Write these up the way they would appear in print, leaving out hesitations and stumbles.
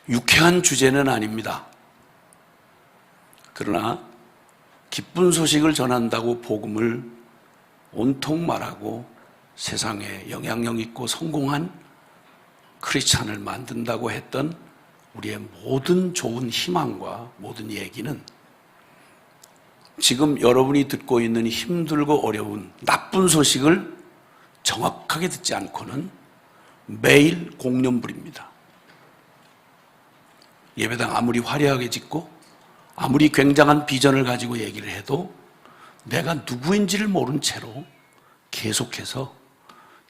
유쾌한 주제는 아닙니다. 그러나 기쁜 소식을 전한다고 복음을 온통 말하고 세상에 영향력 있고 성공한 크리스찬을 만든다고 했던 우리의 모든 좋은 희망과 모든 얘기는 지금 여러분이 듣고 있는 힘들고 어려운 나쁜 소식을 정확하게 듣지 않고는 매일 공념부립니다. 예배당 아무리 화려하게 짓고 아무리 굉장한 비전을 가지고 얘기를 해도 내가 누구인지를 모른 채로 계속해서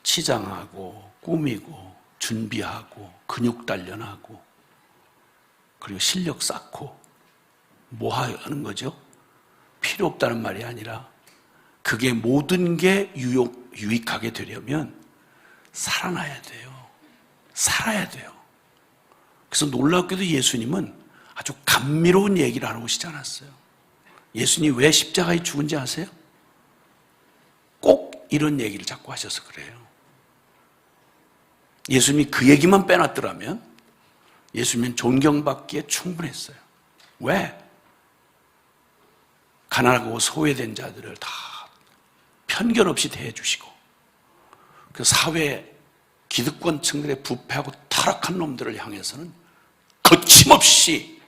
치장하고 꾸미고 준비하고 근육 단련하고 그리고 실력 쌓고 뭐 하는 거죠? 필요 없다는 말이 아니라 그게 모든 게 유익하게 되려면 살아나야 돼요. 살아야 돼요. 그래서 놀랍게도 예수님은 아주 감미로운 얘기를 하러 오시지 않았어요. 예수님이 왜 십자가에 죽은지 아세요? 꼭 이런 얘기를 자꾸 하셔서 그래요. 예수님이 그 얘기만 빼놨더라면 예수님은 존경받기에 충분했어요. 왜? 가난하고 소외된 자들을 다 편견 없이 대해주시고 그 사회 기득권층들의 부패하고 타락한 놈들을 향해서는 거침없이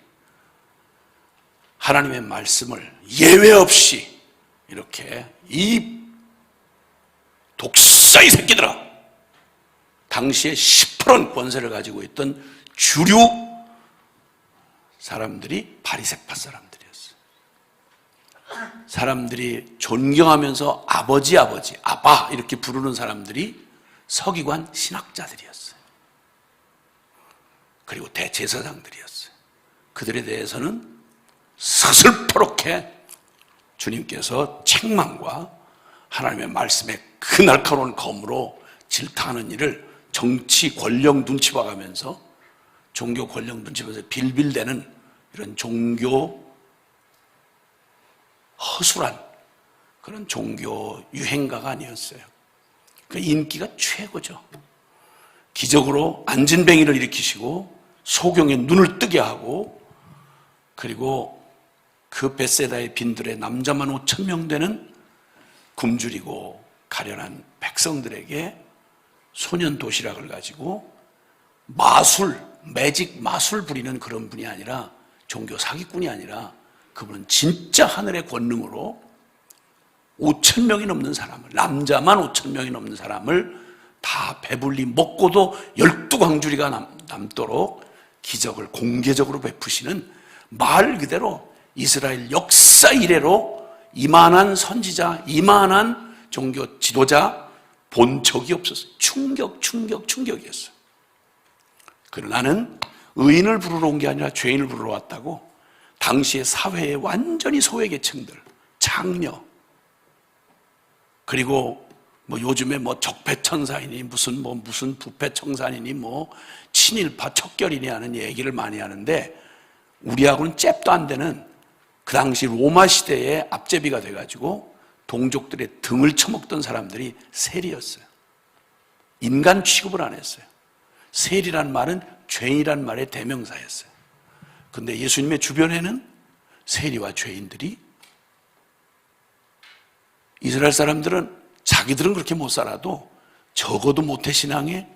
하나님의 말씀을 예외 없이 이렇게 이 독사의 새끼들아, 당시에 10% 권세를 가지고 있던 주류 사람들이 바리새파 사람들이었어요. 사람들이 존경하면서 아버지, 아바 이렇게 부르는 사람들이 서기관 신학자들이었어요. 그리고 대제사장들이었어요. 그들에 대해서는 서슬퍼렇게 주님께서 책망과 하나님의 말씀의 그 날카로운 검으로 질타하는 일을 정치 권력 눈치 봐가면서 종교 권력 눈치 봐서 빌빌대는 이런 종교 허술한 그런 종교 유행가가 아니었어요. 그 인기가 최고죠. 기적으로 안진뱅이를 일으키시고 소경의 눈을 뜨게 하고 그리고 그 벳세다의 빈들에 남자만 5,000명 되는 굶주리고 가련한 백성들에게 소년 도시락을 가지고 매직 마술 부리는 그런 분이 아니라 종교 사기꾼이 아니라 그분은 진짜 하늘의 권능으로 5,000명이 넘는 사람을, 남자만 5,000명이 넘는 사람을 다 배불리 먹고도 12광주리가 남도록 기적을 공개적으로 베푸시는 말 그대로 이스라엘 역사 이래로 이만한 선지자, 이만한 종교 지도자 본 적이 없었어요. 충격이었어요. 그러나 나는 의인을 부르러 온 게 아니라 죄인을 부르러 왔다고 당시의 사회의 완전히 소외계층들, 장녀, 그리고 요즘에 적폐천사이니 무슨 부패청산이니 친일파 척결이니 하는 얘기를 많이 하는데 우리하고는 잽도 안 되는 그 당시 로마 시대의 앞제비가 돼가지고 동족들의 등을 쳐먹던 사람들이 세리였어요. 인간 취급을 안 했어요. 세리란 말은 죄인이란 말의 대명사였어요. 근데 예수님의 주변에는 세리와 죄인들이 이스라엘 사람들은 자기들은 그렇게 못 살아도 적어도 모태신앙에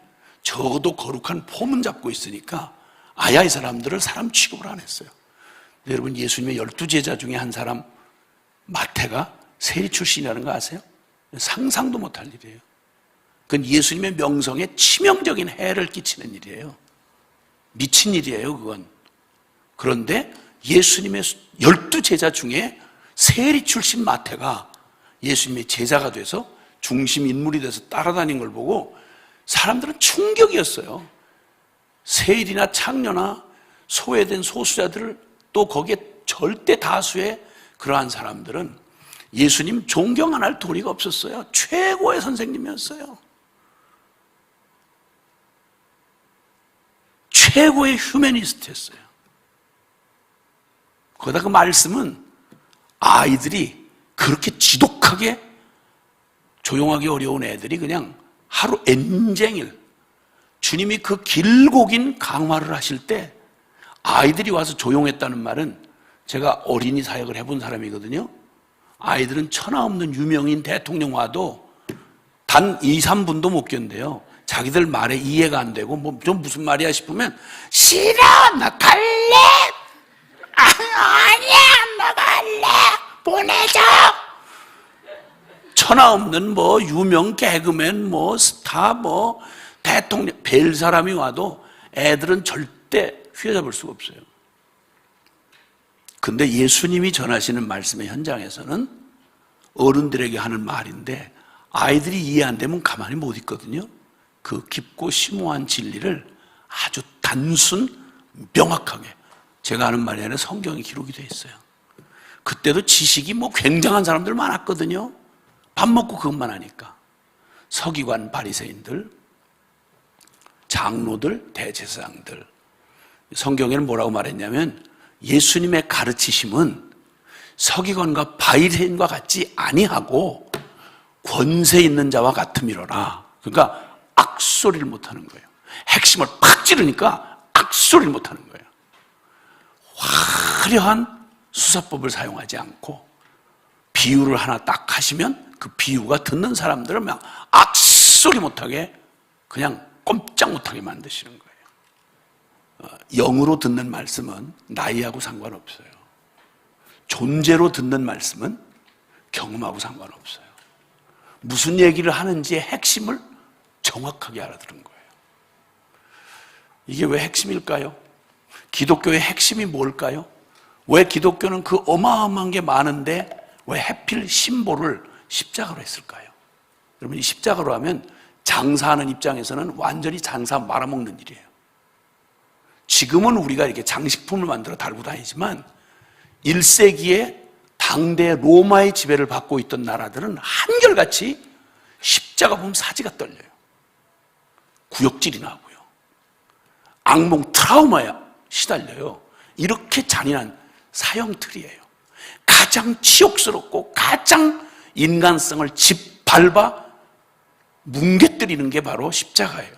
적어도 거룩한 폼은 잡고 있으니까 아야 이 사람들을 사람 취급을 안 했어요. 근데 여러분 예수님의 12제자 중에 한 사람 마태가 세리 출신이라는 거 아세요? 상상도 못할 일이에요. 그건 예수님의 명성에 치명적인 해를 끼치는 일이에요. 미친 일이에요 그건. 그런데 예수님의 12제자 중에 세리 출신 마태가 예수님의 제자가 돼서 중심 인물이 돼서 따라다닌 걸 보고 사람들은 충격이었어요. 세리나 창녀나 소외된 소수자들을 또 거기에 절대 다수의 그러한 사람들은 예수님 존경 안 할 도리가 없었어요. 최고의 선생님이었어요. 최고의 휴머니스트였어요. 거기다 그 말씀은 아이들이 그렇게 지독하게 조용하기 어려운 애들이 그냥 하루 엔쟁일 주님이 그 길고 긴 강화를 하실 때 아이들이 와서 조용했다는 말은, 제가 어린이 사역을 해본 사람이거든요. 아이들은 천하 없는 유명인 대통령 와도 단 2, 3분도 못 견뎌요. 자기들 말에 이해가 안 되고 뭐 좀 무슨 말이야 싶으면 싫어, 나 갈래. 아니야, 나 갈래. 보내줘. 천하 없는 뭐 유명 개그맨, 뭐 스타, 뭐 대통령, 별 사람이 와도 애들은 절대 휘어잡을 수가 없어요. 근데 예수님이 전하시는 말씀의 현장에서는 어른들에게 하는 말인데 아이들이 이해 안 되면 가만히 못 있거든요. 그 깊고 심오한 진리를 아주 단순, 명확하게, 제가 하는 말이 아니라 성경에 기록이 되어 있어요. 그때도 지식이 뭐 굉장한 사람들 많았거든요. 밥 먹고 그것만 하니까. 서기관, 바리새인들, 장로들, 대제사장들. 성경에는 뭐라고 말했냐면 예수님의 가르치심은 서기관과 바리새인과 같지 아니하고 권세 있는 자와 같음이로라. 그러니까 악소리를 못하는 거예요. 핵심을 팍 찌르니까 악소리를 못하는 거예요. 화려한 수사법을 사용하지 않고 비유를 하나 딱 하시면 그 비유가 듣는 사람들을 막 악소리 못하게 그냥 꼼짝 못하게 만드시는 거예요. 영으로 듣는 말씀은 나이하고 상관없어요. 존재로 듣는 말씀은 경험하고 상관없어요. 무슨 얘기를 하는지의 핵심을 정확하게 알아들은 거예요. 이게 왜 핵심일까요? 기독교의 핵심이 뭘까요? 왜 기독교는 그 어마어마한 게 많은데 왜 하필 심볼을 십자가로 했을까요? 여러분, 이 십자가로 하면 장사하는 입장에서는 완전히 장사 말아먹는 일이에요. 지금은 우리가 이렇게 장식품을 만들어 달고 다니지만 1세기에 당대 로마의 지배를 받고 있던 나라들은 한결같이 십자가 보면 사지가 떨려요. 구역질이 나고요. 악몽 트라우마에 시달려요. 이렇게 잔인한 사형틀이에요. 가장 치욕스럽고 가장 인간성을 짓밟아 뭉개뜨리는 게 바로 십자가예요.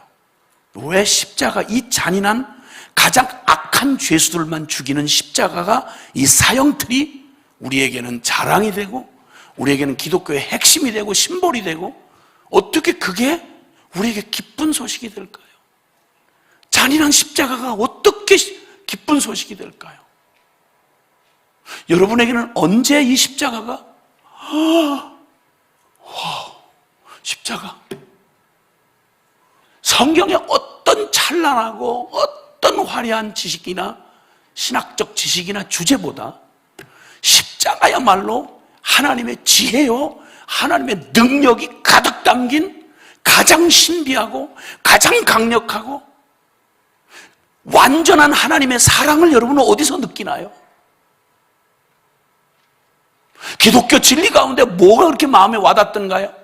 왜 십자가, 이 잔인한 가장 악한 죄수들만 죽이는 십자가가, 이 사형틀이 우리에게는 자랑이 되고 우리에게는 기독교의 핵심이 되고 심볼이 되고, 어떻게 그게 우리에게 기쁜 소식이 될까요? 잔인한 십자가가 어떻게 기쁜 소식이 될까요? 여러분에게는 언제 이 십자가가 십자가, 성경에 어떤 찬란하고 어떤 화려한 지식이나 신학적 지식이나 주제보다 십자가야말로 하나님의 지혜요, 하나님의 능력이 가득 담긴 가장 신비하고 가장 강력하고 완전한 하나님의 사랑을 여러분은 어디서 느끼나요? 기독교 진리 가운데 뭐가 그렇게 마음에 와닿던가요?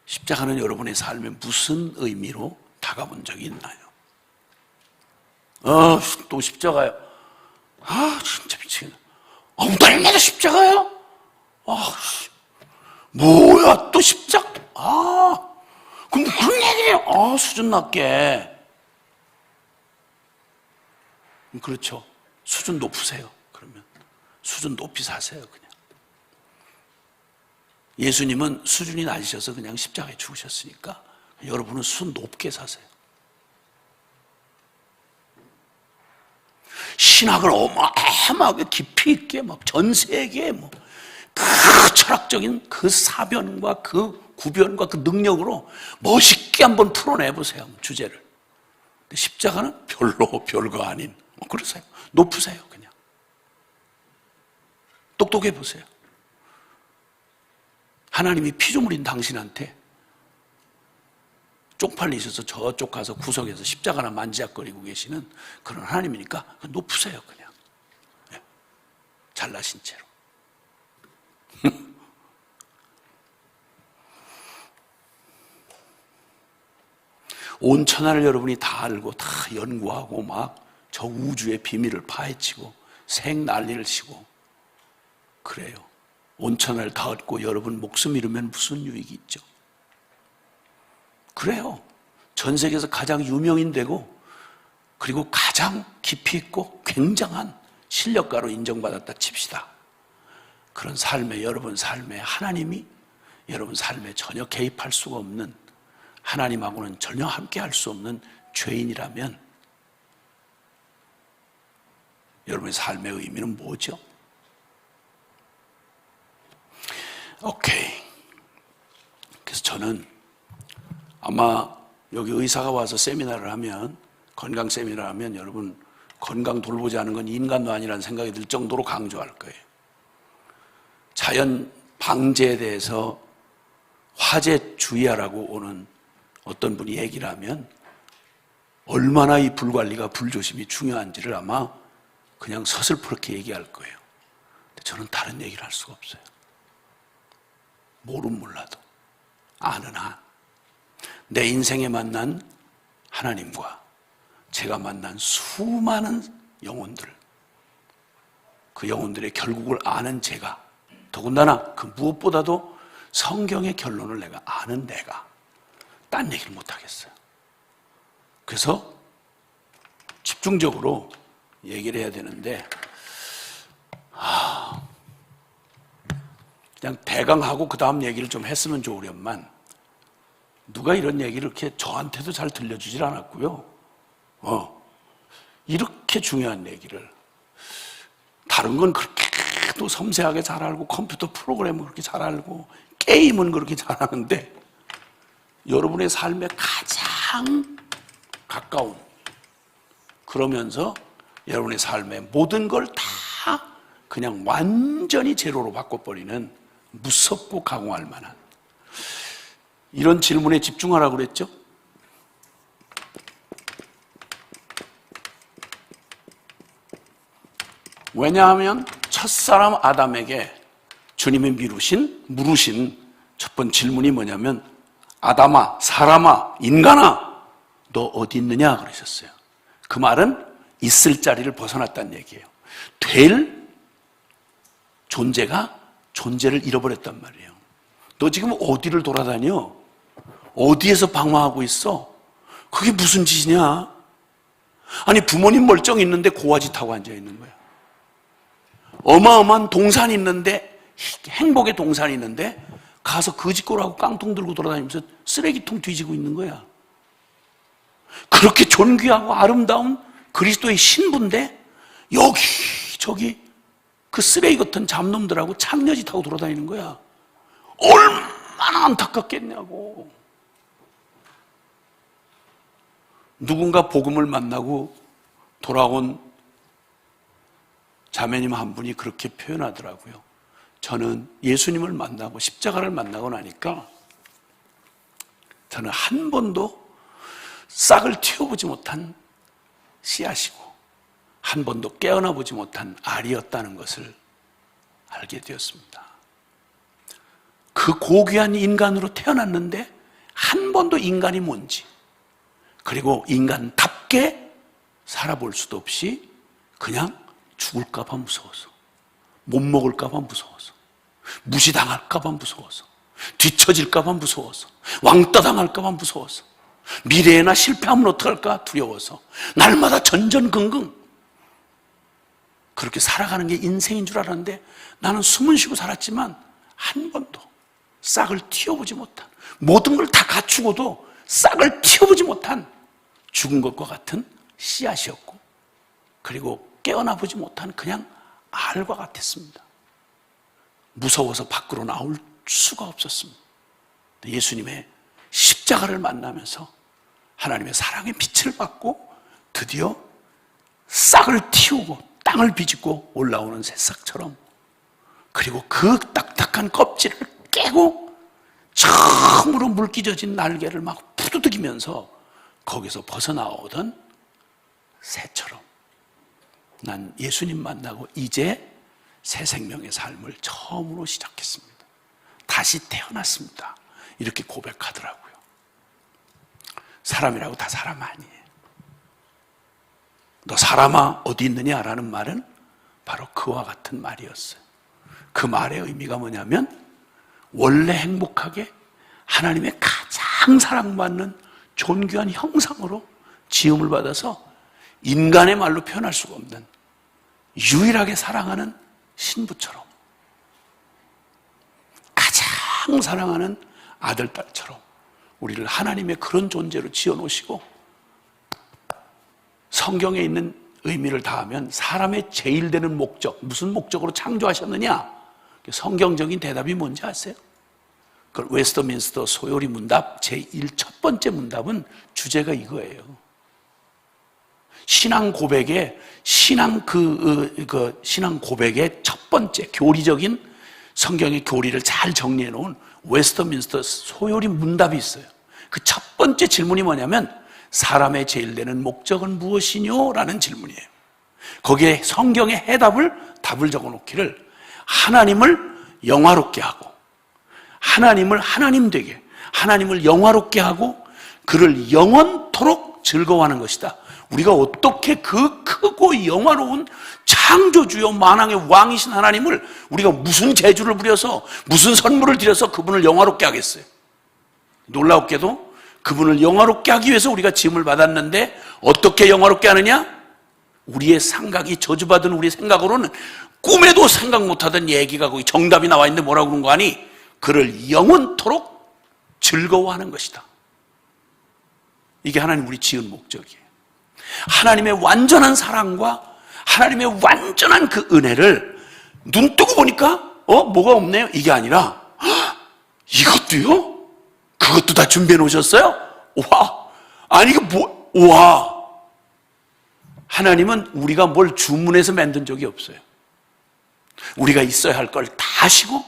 십자가는 여러분의 삶에 무슨 의미로 다가본 적이 있나요? 또 십자가요. 진짜 미치겠네. 날마다 십자가요? 뭐야, 또 십자가? 그럼 그런 얘기예요. 수준 낮게. 그렇죠. 수준 높으세요. 그러면 수준 높이 사세요. 그냥. 예수님은 수준이 낮으셔서 그냥 십자가에 죽으셨으니까 여러분은 수준 높게 사세요. 신학을 어마어마하게 깊이 있게 막 전 세계에 그 철학적인 그 사변과 그 구변과 그 능력으로 멋있게 한번 풀어내보세요. 주제를. 근데 십자가는 별거 아닌, 그러세요. 높으세요. 그냥 똑똑해 보세요. 하나님이 피조물인 당신한테 쪽팔리셔서 저쪽 가서 구석에서 십자가나 만지작거리고 계시는 그런 하나님이니까 높으세요. 그냥 잘나신 채로. 온 천하를 여러분이 다 알고 다 연구하고 막 저 우주의 비밀을 파헤치고 생 난리를 치고 그래요. 온천을 다 얻고 여러분 목숨 잃으면 무슨 유익이 있죠? 그래요. 전 세계에서 가장 유명인 되고 그리고 가장 깊이 있고 굉장한 실력가로 인정받았다 칩시다. 그런 삶에, 여러분 삶에 하나님이 여러분 삶에 전혀 개입할 수가 없는, 하나님하고는 전혀 함께할 수 없는 죄인이라면 여러분의 삶의 의미는 뭐죠? 오케이. 그래서 저는 아마 여기 의사가 와서 세미나를 하면, 건강 세미나를 하면 여러분 건강 돌보지 않은 건 인간도 아니라는 생각이 들 정도로 강조할 거예요. 자연 방제에 대해서 화재 주의하라고 오는 어떤 분이 얘기를 하면 얼마나 이 불관리가, 불조심이 중요한지를 아마 그냥 서슬프게 얘기할 거예요. 근데 저는 다른 얘기를 할 수가 없어요. 모르면 몰라도 아는 한 내 인생에 만난 하나님과 제가 만난 수많은 영혼들, 그 영혼들의 결국을 아는 제가, 더군다나 그 무엇보다도 성경의 결론을 내가 아는 내가 딴 얘기를 못하겠어요. 그래서 집중적으로 얘기를 해야 되는데 그냥 대강 하고 그 다음 얘기를 좀 했으면 좋으련만 누가 이런 얘기를 이렇게 저한테도 잘 들려주질 않았고요. 이렇게 중요한 얘기를, 다른 건 그렇게 또 섬세하게 잘 알고 컴퓨터 프로그램은 그렇게 잘 알고 게임은 그렇게 잘하는데 여러분의 삶에 가장 가까운, 그러면서 여러분의 삶의 모든 걸 다 그냥 완전히 제로로 바꿔버리는 무섭고 강화할 만한 이런 질문에 집중하라고 그랬죠? 왜냐하면 첫사람 아담에게 주님이 물으신 첫 번째 질문이 뭐냐면 아담아, 사람아, 인간아, 너 어디 있느냐 그러셨어요. 그 말은 있을 자리를 벗어났다는 얘기예요. 될 존재가 존재를 잃어버렸단 말이에요. 너 지금 어디를 돌아다녀? 어디에서 방황하고 있어? 그게 무슨 짓이냐? 아니 부모님 멀쩡히 있는데 고아지 타고 앉아있는 거야. 어마어마한 동산이 있는데, 행복의 동산이 있는데 가서 거짓골하고 깡통 들고 돌아다니면서 쓰레기통 뒤지고 있는 거야. 그렇게 존귀하고 아름다운 그리스도의 신부인데 여기저기 그 쓰레기 같은 잡놈들하고 창녀지 타고 돌아다니는 거야. 얼마나 안타깝겠냐고. 누군가 복음을 만나고 돌아온 자매님 한 분이 그렇게 표현하더라고요. 저는 예수님을 만나고 십자가를 만나고 나니까 저는 한 번도 싹을 틔워보지 못한 씨앗이고 한 번도 깨어나 보지 못한 알이었다는 것을 알게 되었습니다. 그 고귀한 인간으로 태어났는데 한 번도 인간이 뭔지, 그리고 인간답게 살아볼 수도 없이 그냥 죽을까 봐 무서워서, 못 먹을까 봐 무서워서, 무시당할까 봐 무서워서, 뒤처질까 봐 무서워서, 왕따 당할까 봐 무서워서, 미래에나 실패하면 어떡할까 두려워서 날마다 전전긍긍 그렇게 살아가는 게 인생인 줄 알았는데 나는 숨은 쉬고 살았지만 한 번도 싹을 틔워보지 못한, 모든 걸 다 갖추고도 싹을 틔워보지 못한 죽은 것과 같은 씨앗이었고, 그리고 깨어나 보지 못한 그냥 알과 같았습니다. 무서워서 밖으로 나올 수가 없었습니다. 예수님의 십자가를 만나면서 하나님의 사랑의 빛을 받고 드디어 싹을 틔우고 땅을 비집고 올라오는 새싹처럼, 그리고 그 딱딱한 껍질을 깨고 처음으로 물기져진 날개를 막 푸드득이면서 거기서 벗어나오던 새처럼 난 예수님 만나고 이제 새 생명의 삶을 처음으로 시작했습니다. 다시 태어났습니다. 이렇게 고백하더라고요. 사람이라고 다 사람 아니에요. 너 사람아 어디 있느냐라는 말은 바로 그와 같은 말이었어요. 그 말의 의미가 뭐냐면 원래 행복하게 하나님의 가장 사랑받는 존귀한 형상으로 지음을 받아서 인간의 말로 표현할 수가 없는 유일하게 사랑하는 신부처럼, 가장 사랑하는 아들, 딸처럼 우리를 하나님의 그런 존재로 지어놓으시고, 성경에 있는 의미를 다하면 사람의 제일 되는 목적, 무슨 목적으로 창조하셨느냐? 성경적인 대답이 뭔지 아세요? 그 웨스터민스터 소요리 문답 제1 첫 번째 문답은 주제가 이거예요. 신앙 고백의 신앙 고백의 첫 번째 교리적인 성경의 교리를 잘 정리해 놓은 웨스터민스터 소요리 문답이 있어요. 그 첫 번째 질문이 뭐냐면 사람의 제일 되는 목적은 무엇이뇨? 라는 질문이에요. 거기에 성경의 답을 적어놓기를 하나님을 영화롭게 하고, 하나님을 하나님 되게, 하나님을 영화롭게 하고 그를 영원토록 즐거워하는 것이다. 우리가 어떻게 그 크고 영화로운 창조주요 만왕의 왕이신 하나님을 우리가 무슨 재주를 부려서 무슨 선물을 드려서 그분을 영화롭게 하겠어요? 놀랍게도 그분을 영화롭게 하기 위해서 우리가 지음을 받았는데 어떻게 영화롭게 하느냐? 우리의 생각이 저주받은 우리의 생각으로는 꿈에도 생각 못하던 얘기가 거기 정답이 나와 있는데 뭐라고 그런 거 아니? 그를 영원토록 즐거워하는 것이다. 이게 하나님 우리 지은 목적이에요. 하나님의 완전한 사랑과 하나님의 완전한 그 은혜를 눈 뜨고 보니까 뭐가 없네요? 이게 아니라 이것도요? 그것도 다 준비해 놓으셨어요? 와, 아니 이거 와, 하나님은 우리가 뭘 주문해서 만든 적이 없어요. 우리가 있어야 할 걸 다 하시고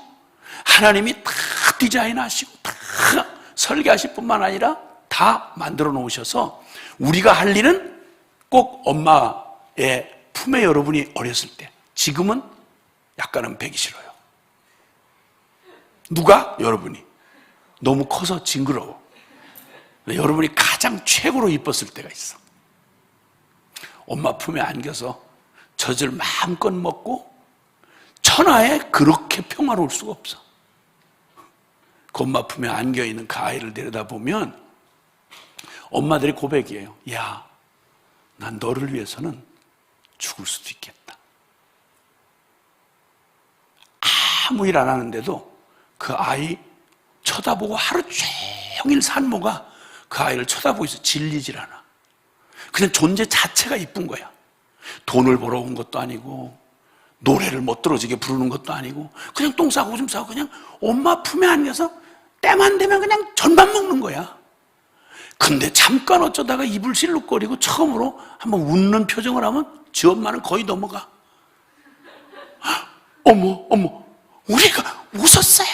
하나님이 다 디자인하시고 다 설계하실 뿐만 아니라 다 만들어 놓으셔서 우리가 할 일은 꼭 엄마의 품에 여러분이 어렸을 때, 지금은 약간은 배기 싫어요. 누가? 여러분이. 너무 커서 징그러워. 여러분이 가장 최고로 이뻤을 때가 있어. 엄마 품에 안겨서 젖을 마음껏 먹고 천하에 그렇게 평화로울 수가 없어. 그 엄마 품에 안겨있는 그 아이를 내려다보면 엄마들의 고백이에요. 야, 난 너를 위해서는 죽을 수도 있겠다. 아무 일 안 하는데도 그 아이 쳐다보고 하루 종일 산모가 그 아이를 쳐다보고 있어. 질리질 않아. 그냥 존재 자체가 이쁜 거야. 돈을 벌어 온 것도 아니고 노래를 멋들어지게 부르는 것도 아니고 그냥 똥 싸고 오줌 싸고 그냥 엄마 품에 안겨서 때만 되면 그냥 전밥 먹는 거야. 근데 잠깐 어쩌다가 입을 실룩거리고 처음으로 한번 웃는 표정을 하면 지 엄마는 거의 넘어가. 어머 우리가 웃었어요.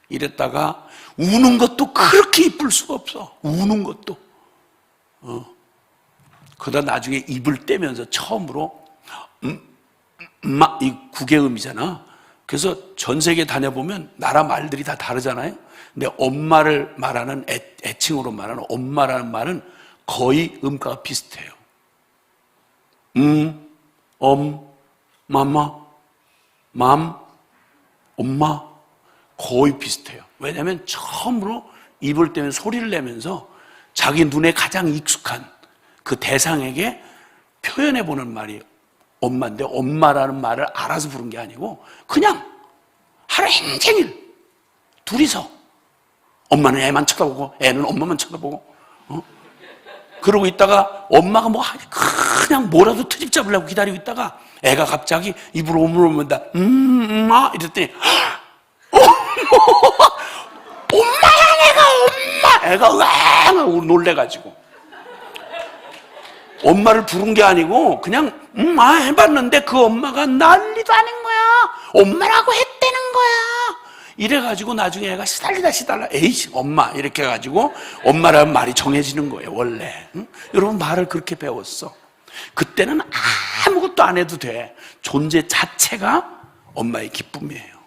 이랬다가 우는 것도 그렇게 이쁠 수가 없어. 우는 것도. 그러다 나중에 입을 떼면서 처음으로 이 국외음이잖아. 그래서 전 세계 다녀보면 나라 말들이 다 다르잖아요. 근데 엄마를 말하는 애칭으로 말하는 엄마라는 말은 거의 음가가 비슷해요. 마마, 맘, 엄마 거의 비슷해요. 왜냐하면 처음으로 입을 떼면 소리를 내면서 자기 눈에 가장 익숙한 그 대상에게 표현해보는 말이 엄마인데 엄마라는 말을 알아서 부른 게 아니고 그냥 하루 종일 둘이서 엄마는 애만 쳐다보고 애는 엄마만 쳐다보고 그러고 있다가 엄마가 뭐 그냥 뭐라도 트집 잡으려고 기다리고 있다가 애가 갑자기 입으로 오물오물다 이랬더니 엄마야 내가 엄마. 애가 으앙 놀래가지고 엄마를 부른 게 아니고 그냥 해봤는데 그 엄마가 난리도 아닌 거야. 엄마라고 했다는 거야. 이래가지고 나중에 애가 시달라 에이씨 엄마 이렇게 해가지고 엄마라는 말이 정해지는 거예요 원래. 응? 여러분 말을 그렇게 배웠어. 그때는 아무것도 안 해도 돼. 존재 자체가 엄마의 기쁨이에요.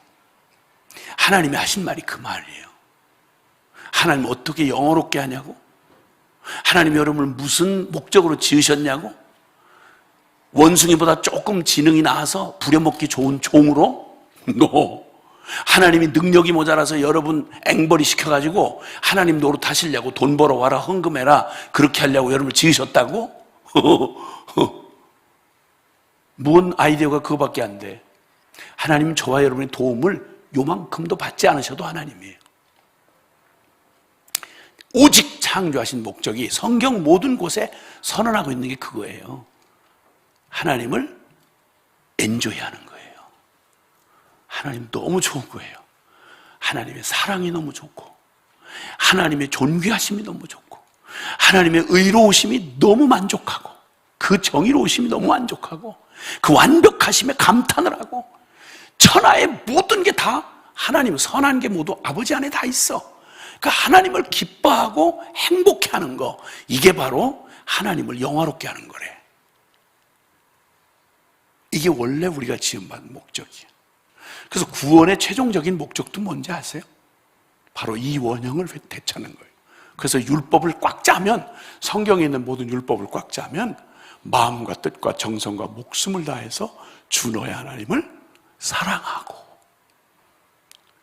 하나님이 하신 말이 그 말이에요. 하나님 어떻게 영어롭게 하냐고? 하나님이 여러분을 무슨 목적으로 지으셨냐고? 원숭이보다 조금 지능이 나아서 부려먹기 좋은 종으로? 노. 하나님이 능력이 모자라서 여러분 앵벌이 시켜가지고 하나님 노릇하시려고 돈 벌어와라, 헌금해라, 그렇게 하려고 여러분을 지으셨다고? 뭔 아이디어가 그거밖에 안 돼. 하나님은 저와 여러분의 도움을 요만큼도 받지 않으셔도 하나님이에요. 오직 창조하신 목적이 성경 모든 곳에 선언하고 있는 게 그거예요. 하나님을 엔조이하는 거예요. 하나님 너무 좋은 거예요. 하나님의 사랑이 너무 좋고, 하나님의 존귀하심이 너무 좋고, 하나님의 의로우심이 너무 만족하고, 그 정의로우심이 너무 만족하고, 그 완벽하심에 감탄을 하고, 천하의 모든 게 다 하나님 선한 게 모두 아버지 안에 다 있어. 그 하나님을 기뻐하고 행복해하는 거, 이게 바로 하나님을 영화롭게 하는 거래. 이게 원래 우리가 지음받은 목적이에요. 그래서 구원의 최종적인 목적도 뭔지 아세요? 바로 이 원형을 되찾는 거예요. 그래서 율법을 꽉 짜면, 성경에 있는 모든 율법을 꽉 짜면 마음과 뜻과 정성과 목숨을 다해서 주 너의 하나님을 사랑하고,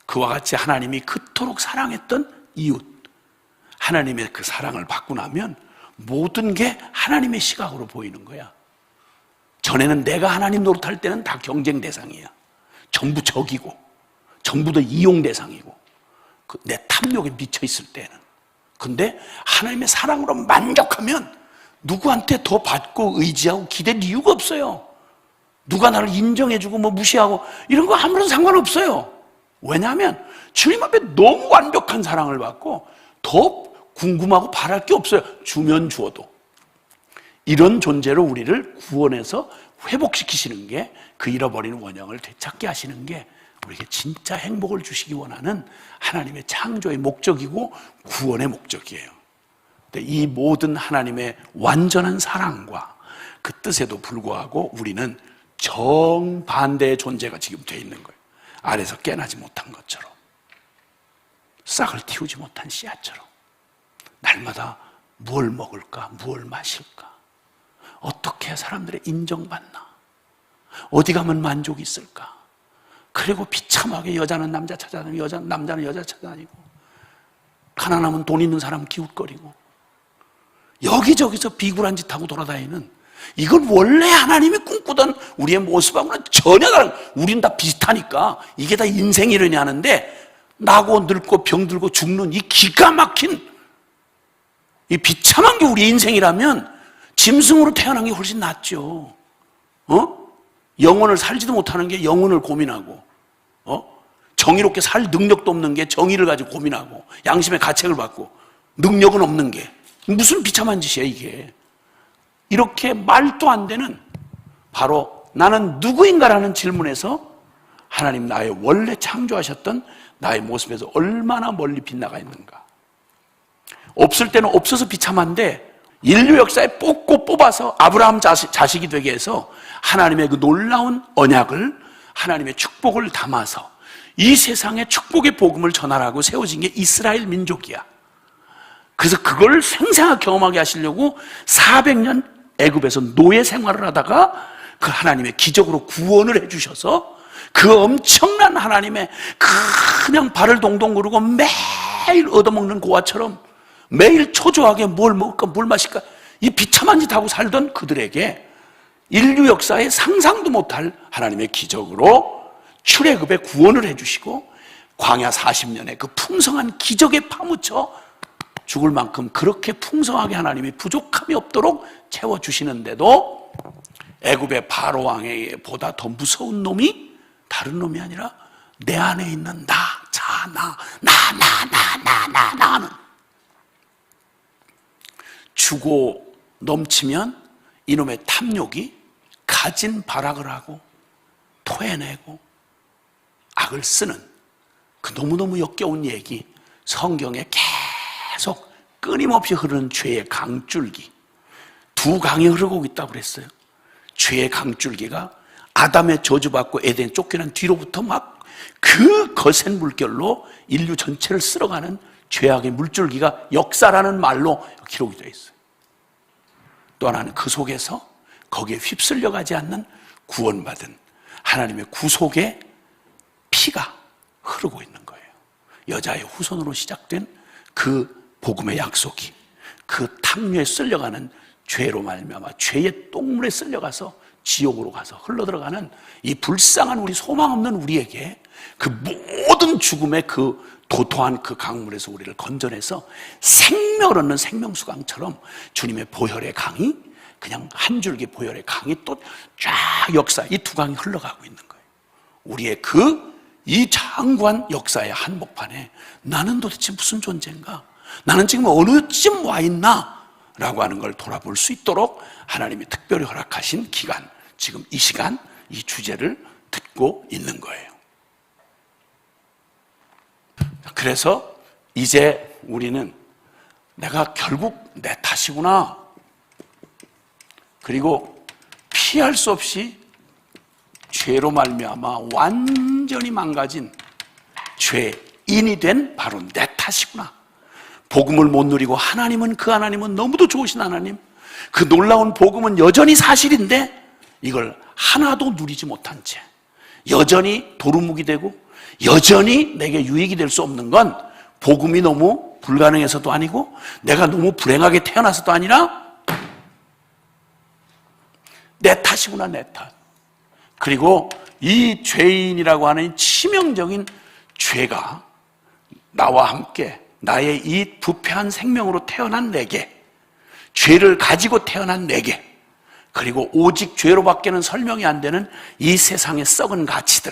그와 같이 하나님이 그토록 사랑했던 이웃, 하나님의 그 사랑을 받고 나면 모든 게 하나님의 시각으로 보이는 거야. 전에는 내가 하나님 노릇할 때는 다 경쟁 대상이야. 전부 적이고, 전부 다 이용 대상이고, 내 탐욕에 미쳐 있을 때는. 근데 하나님의 사랑으로 만족하면 누구한테 더 받고 의지하고 기댈 이유가 없어요. 누가 나를 인정해주고 뭐 무시하고 이런 거 아무런 상관없어요. 왜냐하면 주님 앞에 너무 완벽한 사랑을 받고 더 궁금하고 바랄 게 없어요. 주면 주어도. 이런 존재로 우리를 구원해서 회복시키시는 게, 그 잃어버린 원형을 되찾게 하시는 게 우리에게 진짜 행복을 주시기 원하는 하나님의 창조의 목적이고 구원의 목적이에요. 근데 이 모든 하나님의 완전한 사랑과 그 뜻에도 불구하고 우리는 정반대의 존재가 지금 되어 있는 거예요. 아래서 깨나지 못한 것처럼, 싹을 틔우지 못한 씨앗처럼, 날마다 뭘 먹을까, 뭘 마실까, 어떻게 사람들의 인정받나, 어디 가면 만족이 있을까. 그리고 비참하게 여자는 남자 찾아다니고, 남자는 여자 찾아다니고, 가난하면 돈 있는 사람 기웃거리고, 여기저기서 비굴한 짓 하고 돌아다니는, 이건 원래 하나님이 꿈꾸던 우리의 모습하고는 전혀 다른, 우린 다 비슷하니까 이게 다 인생이려니 하는데, 나고 늙고 병들고 죽는 이 기가 막힌 이 비참한 게 우리 인생이라면 짐승으로 태어난 게 훨씬 낫죠. 영혼을 살지도 못하는 게 영혼을 고민하고, 정의롭게 살 능력도 없는 게 정의를 가지고 고민하고, 양심의 가책을 받고, 능력은 없는 게 무슨 비참한 짓이야 이게. 이렇게 말도 안 되는, 바로 나는 누구인가라는 질문에서 하나님 나의 원래 창조하셨던 나의 모습에서 얼마나 멀리 빗나가 있는가. 없을 때는 없어서 비참한데, 인류 역사에 뽑고 뽑아서 아브라함 자식이 되게 해서 하나님의 그 놀라운 언약을, 하나님의 축복을 담아서 이 세상에 축복의 복음을 전하라고 세워진 게 이스라엘 민족이야. 그래서 그걸 생생하게 경험하게 하시려고 400년 애굽에서 노예 생활을 하다가 그 하나님의 기적으로 구원을 해주셔서, 그 엄청난 하나님의 그냥 발을 동동 구르고 매일 얻어먹는 고아처럼 매일 초조하게 뭘 먹을까 뭘 마실까 이 비참한 짓 하고 살던 그들에게 인류 역사에 상상도 못할 하나님의 기적으로 출애굽에 구원을 해주시고, 광야 40년의 그 풍성한 기적에 파묻혀 죽을 만큼 그렇게 풍성하게 하나님이 부족함이 없도록 채워주시는데도, 애굽의 바로 왕에 보다 더 무서운 놈이 다른 놈이 아니라 내 안에 있는 나는 주고 넘치면 이놈의 탐욕이 가진 발악을 하고 토해내고 악을 쓰는 그 너무너무 역겨운 얘기, 성경에 계속 끊임없이 흐르는 죄의 강줄기, 두 강이 흐르고 있다고 그랬어요. 죄의 강줄기가 아담의 저주받고 에덴 쫓겨난 뒤로부터 막 그 거센 물결로 인류 전체를 쓸어가는 죄악의 물줄기가 역사라는 말로 기록이 되어 있어요. 또 하나는 그 속에서 거기에 휩쓸려가지 않는 구원받은 하나님의 구속의 피가 흐르고 있는 거예요. 여자의 후손으로 시작된 그 복음의 약속이 그 탕류에 쓸려가는 죄로 말미암아 죄의 똥물에 쓸려가서 지옥으로 가서 흘러들어가는 이 불쌍한 우리 소망 없는 우리에게 그 모든 죽음의 그 도토한 그 강물에서 우리를 건져내서 생명을 얻는 생명수강처럼 주님의 보혈의 강이 그냥 한 줄기 보혈의 강이 또 쫙 역사 이 두 강이 흘러가고 있는 거예요. 우리의 이 장구한 역사의 한복판에 나는 도대체 무슨 존재인가? 나는 지금 어느쯤 와 있나? 라고 하는 걸 돌아볼 수 있도록 하나님이 특별히 허락하신 기간, 지금 이 시간, 이 주제를 듣고 있는 거예요. 그래서 이제 우리는 내가 결국 내 탓이구나. 그리고 피할 수 없이 죄로 말미암아 완전히 망가진 죄인이 된 바로 내 탓이구나. 복음을 못 누리고 하나님은 너무도 좋으신 하나님, 그 놀라운 복음은 여전히 사실인데 이걸 하나도 누리지 못한 채 여전히 도루묵이 되고 여전히 내게 유익이 될 수 없는 건 복음이 너무 불가능해서도 아니고 내가 너무 불행하게 태어나서도 아니라 내 탓이구나, 내 탓. 그리고 이 죄인이라고 하는 치명적인 죄가 나와 함께 나의 이 부패한 생명으로 태어난 내게, 죄를 가지고 태어난 내게, 그리고 오직 죄로밖에는 설명이 안 되는 이 세상의 썩은 가치들,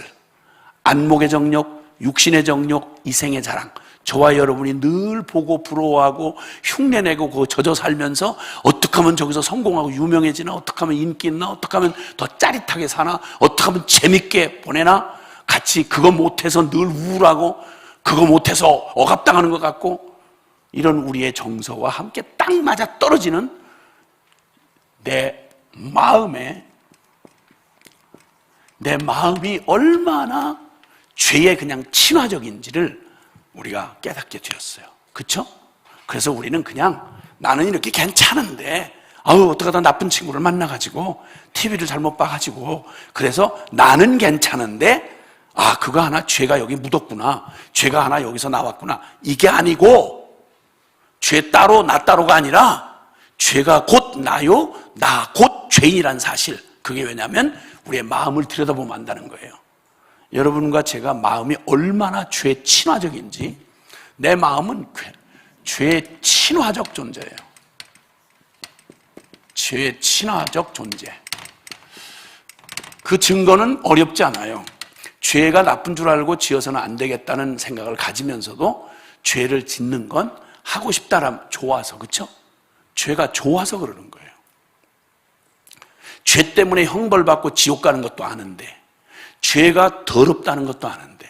안목의 정욕, 육신의 정욕, 이생의 자랑, 저와 여러분이 늘 보고 부러워하고 흉내내고 그거 젖어 살면서 어떻게 하면 저기서 성공하고 유명해지나, 어떻게 하면 인기 있나, 어떻게 하면 더 짜릿하게 사나, 어떻게 하면 재밌게 보내나, 같이 그거 못해서 늘 우울하고 그거 못해서 억압당하는 것 같고, 이런 우리의 정서와 함께 딱 맞아 떨어지는 내 마음이 얼마나 죄에 그냥 친화적인지를 우리가 깨닫게 되었어요. 그렇죠? 그래서 우리는 그냥 나는 이렇게 괜찮은데 어떡하다 나쁜 친구를 만나가지고 TV를 잘못 봐가지고 그래서 나는 괜찮은데 그거 하나 죄가 여기 묻었구나, 죄가 하나 여기서 나왔구나, 이게 아니고 죄 따로 나 따로가 아니라 죄가 곧 나요, 나 곧 죄인이란 사실. 그게 왜냐하면 우리의 마음을 들여다보면 안다는 거예요. 여러분과 제가 마음이 얼마나 죄 친화적인지, 내 마음은 죄 친화적 존재예요. 죄 친화적 존재. 그 증거는 어렵지 않아요. 죄가 나쁜 줄 알고 지어서는 안 되겠다는 생각을 가지면서도 죄를 짓는 건 하고 싶다라면 좋아서, 그렇죠? 죄가 좋아서 그러는 거예요. 죄 때문에 형벌받고 지옥 가는 것도 아는데, 죄가 더럽다는 것도 아는데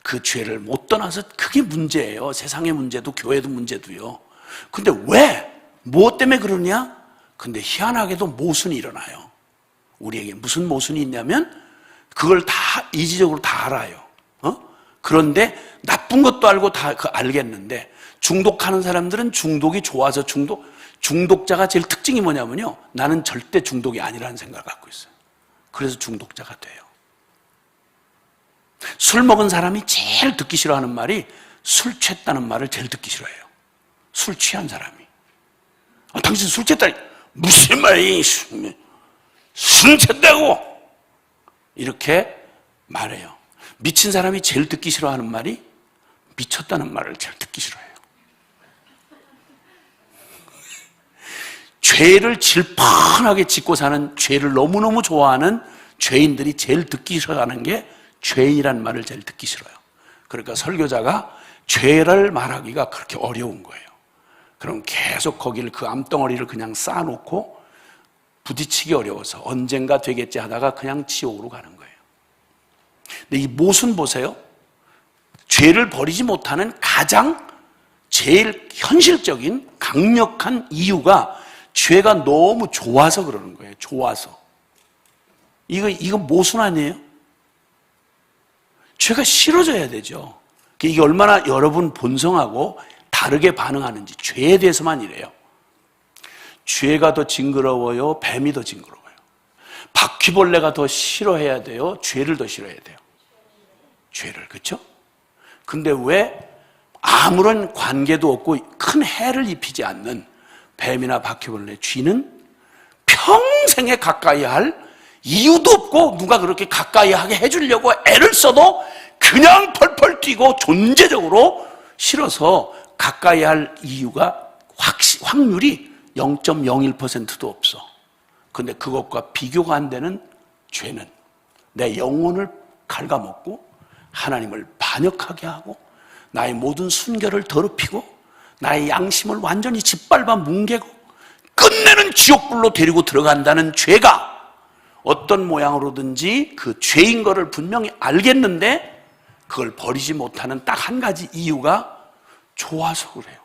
그 죄를 못 떠나서 그게 문제예요. 세상의 문제도 교회도 문제도요. 근데 왜? 무엇 때문에 그러냐? 근데 희한하게도 모순이 일어나요. 우리에게 무슨 모순이 있냐면 그걸 다 이지적으로 다 알아요. 그런데 나쁜 것도 알고 다 알겠는데, 중독하는 사람들은 중독이 좋아서 중독자가 제일 특징이 뭐냐면요, 나는 절대 중독이 아니라는 생각을 갖고 있어요. 그래서 중독자가 돼요. 술 먹은 사람이 제일 듣기 싫어하는 말이 술 취했다는 말을 제일 듣기 싫어해요. 술 취한 사람이. 당신 술 취했다니. 무슨 말이 술 취했다고 이렇게 말해요. 미친 사람이 제일 듣기 싫어하는 말이 미쳤다는 말을 제일 듣기 싫어해요. 죄를 질펀하게 짓고 사는, 죄를 너무너무 좋아하는 죄인들이 제일 듣기 싫어하는 게 죄인이란 말을 제일 듣기 싫어요. 그러니까 설교자가 죄를 말하기가 그렇게 어려운 거예요. 그럼 계속 거기를, 그 암덩어리를 그냥 쌓아놓고 부딪히기 어려워서 언젠가 되겠지 하다가 그냥 지옥으로 가는 거예요. 근데 이 모순 보세요. 죄를 버리지 못하는 가장 제일 현실적인 강력한 이유가 죄가 너무 좋아서 그러는 거예요. 좋아서. 이거 모순 아니에요? 죄가 싫어져야 되죠. 이게 얼마나 여러분 본성하고 다르게 반응하는지, 죄에 대해서만 이래요. 죄가 더 징그러워요? 뱀이 더 징그러워요? 바퀴벌레가 더 싫어해야 돼요? 죄를 더 싫어해야 돼요? 죄를. 그렇죠? 근데 왜 아무런 관계도 없고 큰 해를 입히지 않는 뱀이나 바퀴벌레 쥐는 평생에 가까이 할 이유도 없고 누가 그렇게 가까이 하게 해주려고 애를 써도 그냥 펄펄 뛰고 존재적으로 싫어서 가까이 할 이유가 확률이 0.01%도 없어. 근데 그것과 비교가 안 되는 죄는 내 영혼을 갉아먹고 하나님을 반역하게 하고 나의 모든 순결을 더럽히고 나의 양심을 완전히 짓밟아 뭉개고 끝내는 지옥불로 데리고 들어간다는 죄가 어떤 모양으로든지 그 죄인 거를 분명히 알겠는데 그걸 버리지 못하는 딱 한 가지 이유가 좋아서 그래요.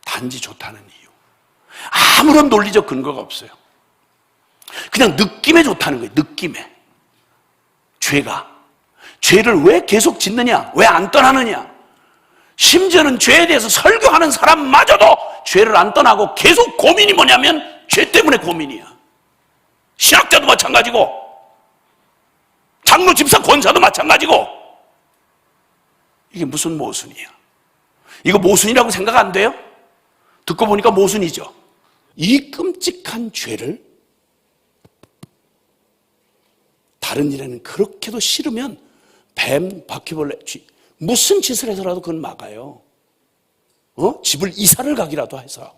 단지 좋다는 이유. 아무런 논리적 근거가 없어요. 그냥 느낌에 좋다는 거예요. 느낌에. 죄를 왜 계속 짓느냐? 왜 안 떠나느냐? 심지어는 죄에 대해서 설교하는 사람마저도 죄를 안 떠나고 계속 고민이 뭐냐면 죄 때문에 고민이야. 신학자도 마찬가지고 장로, 집사, 권사도 마찬가지고. 이게 무슨 모순이야? 이거 모순이라고 생각 안 돼요? 듣고 보니까 모순이죠. 이 끔찍한 죄를 다른 일에는 그렇게도 싫으면 뱀, 바퀴벌레, 쥐 무슨 짓을 해서라도 그건 막아요. 집을 이사를 가기라도 해서.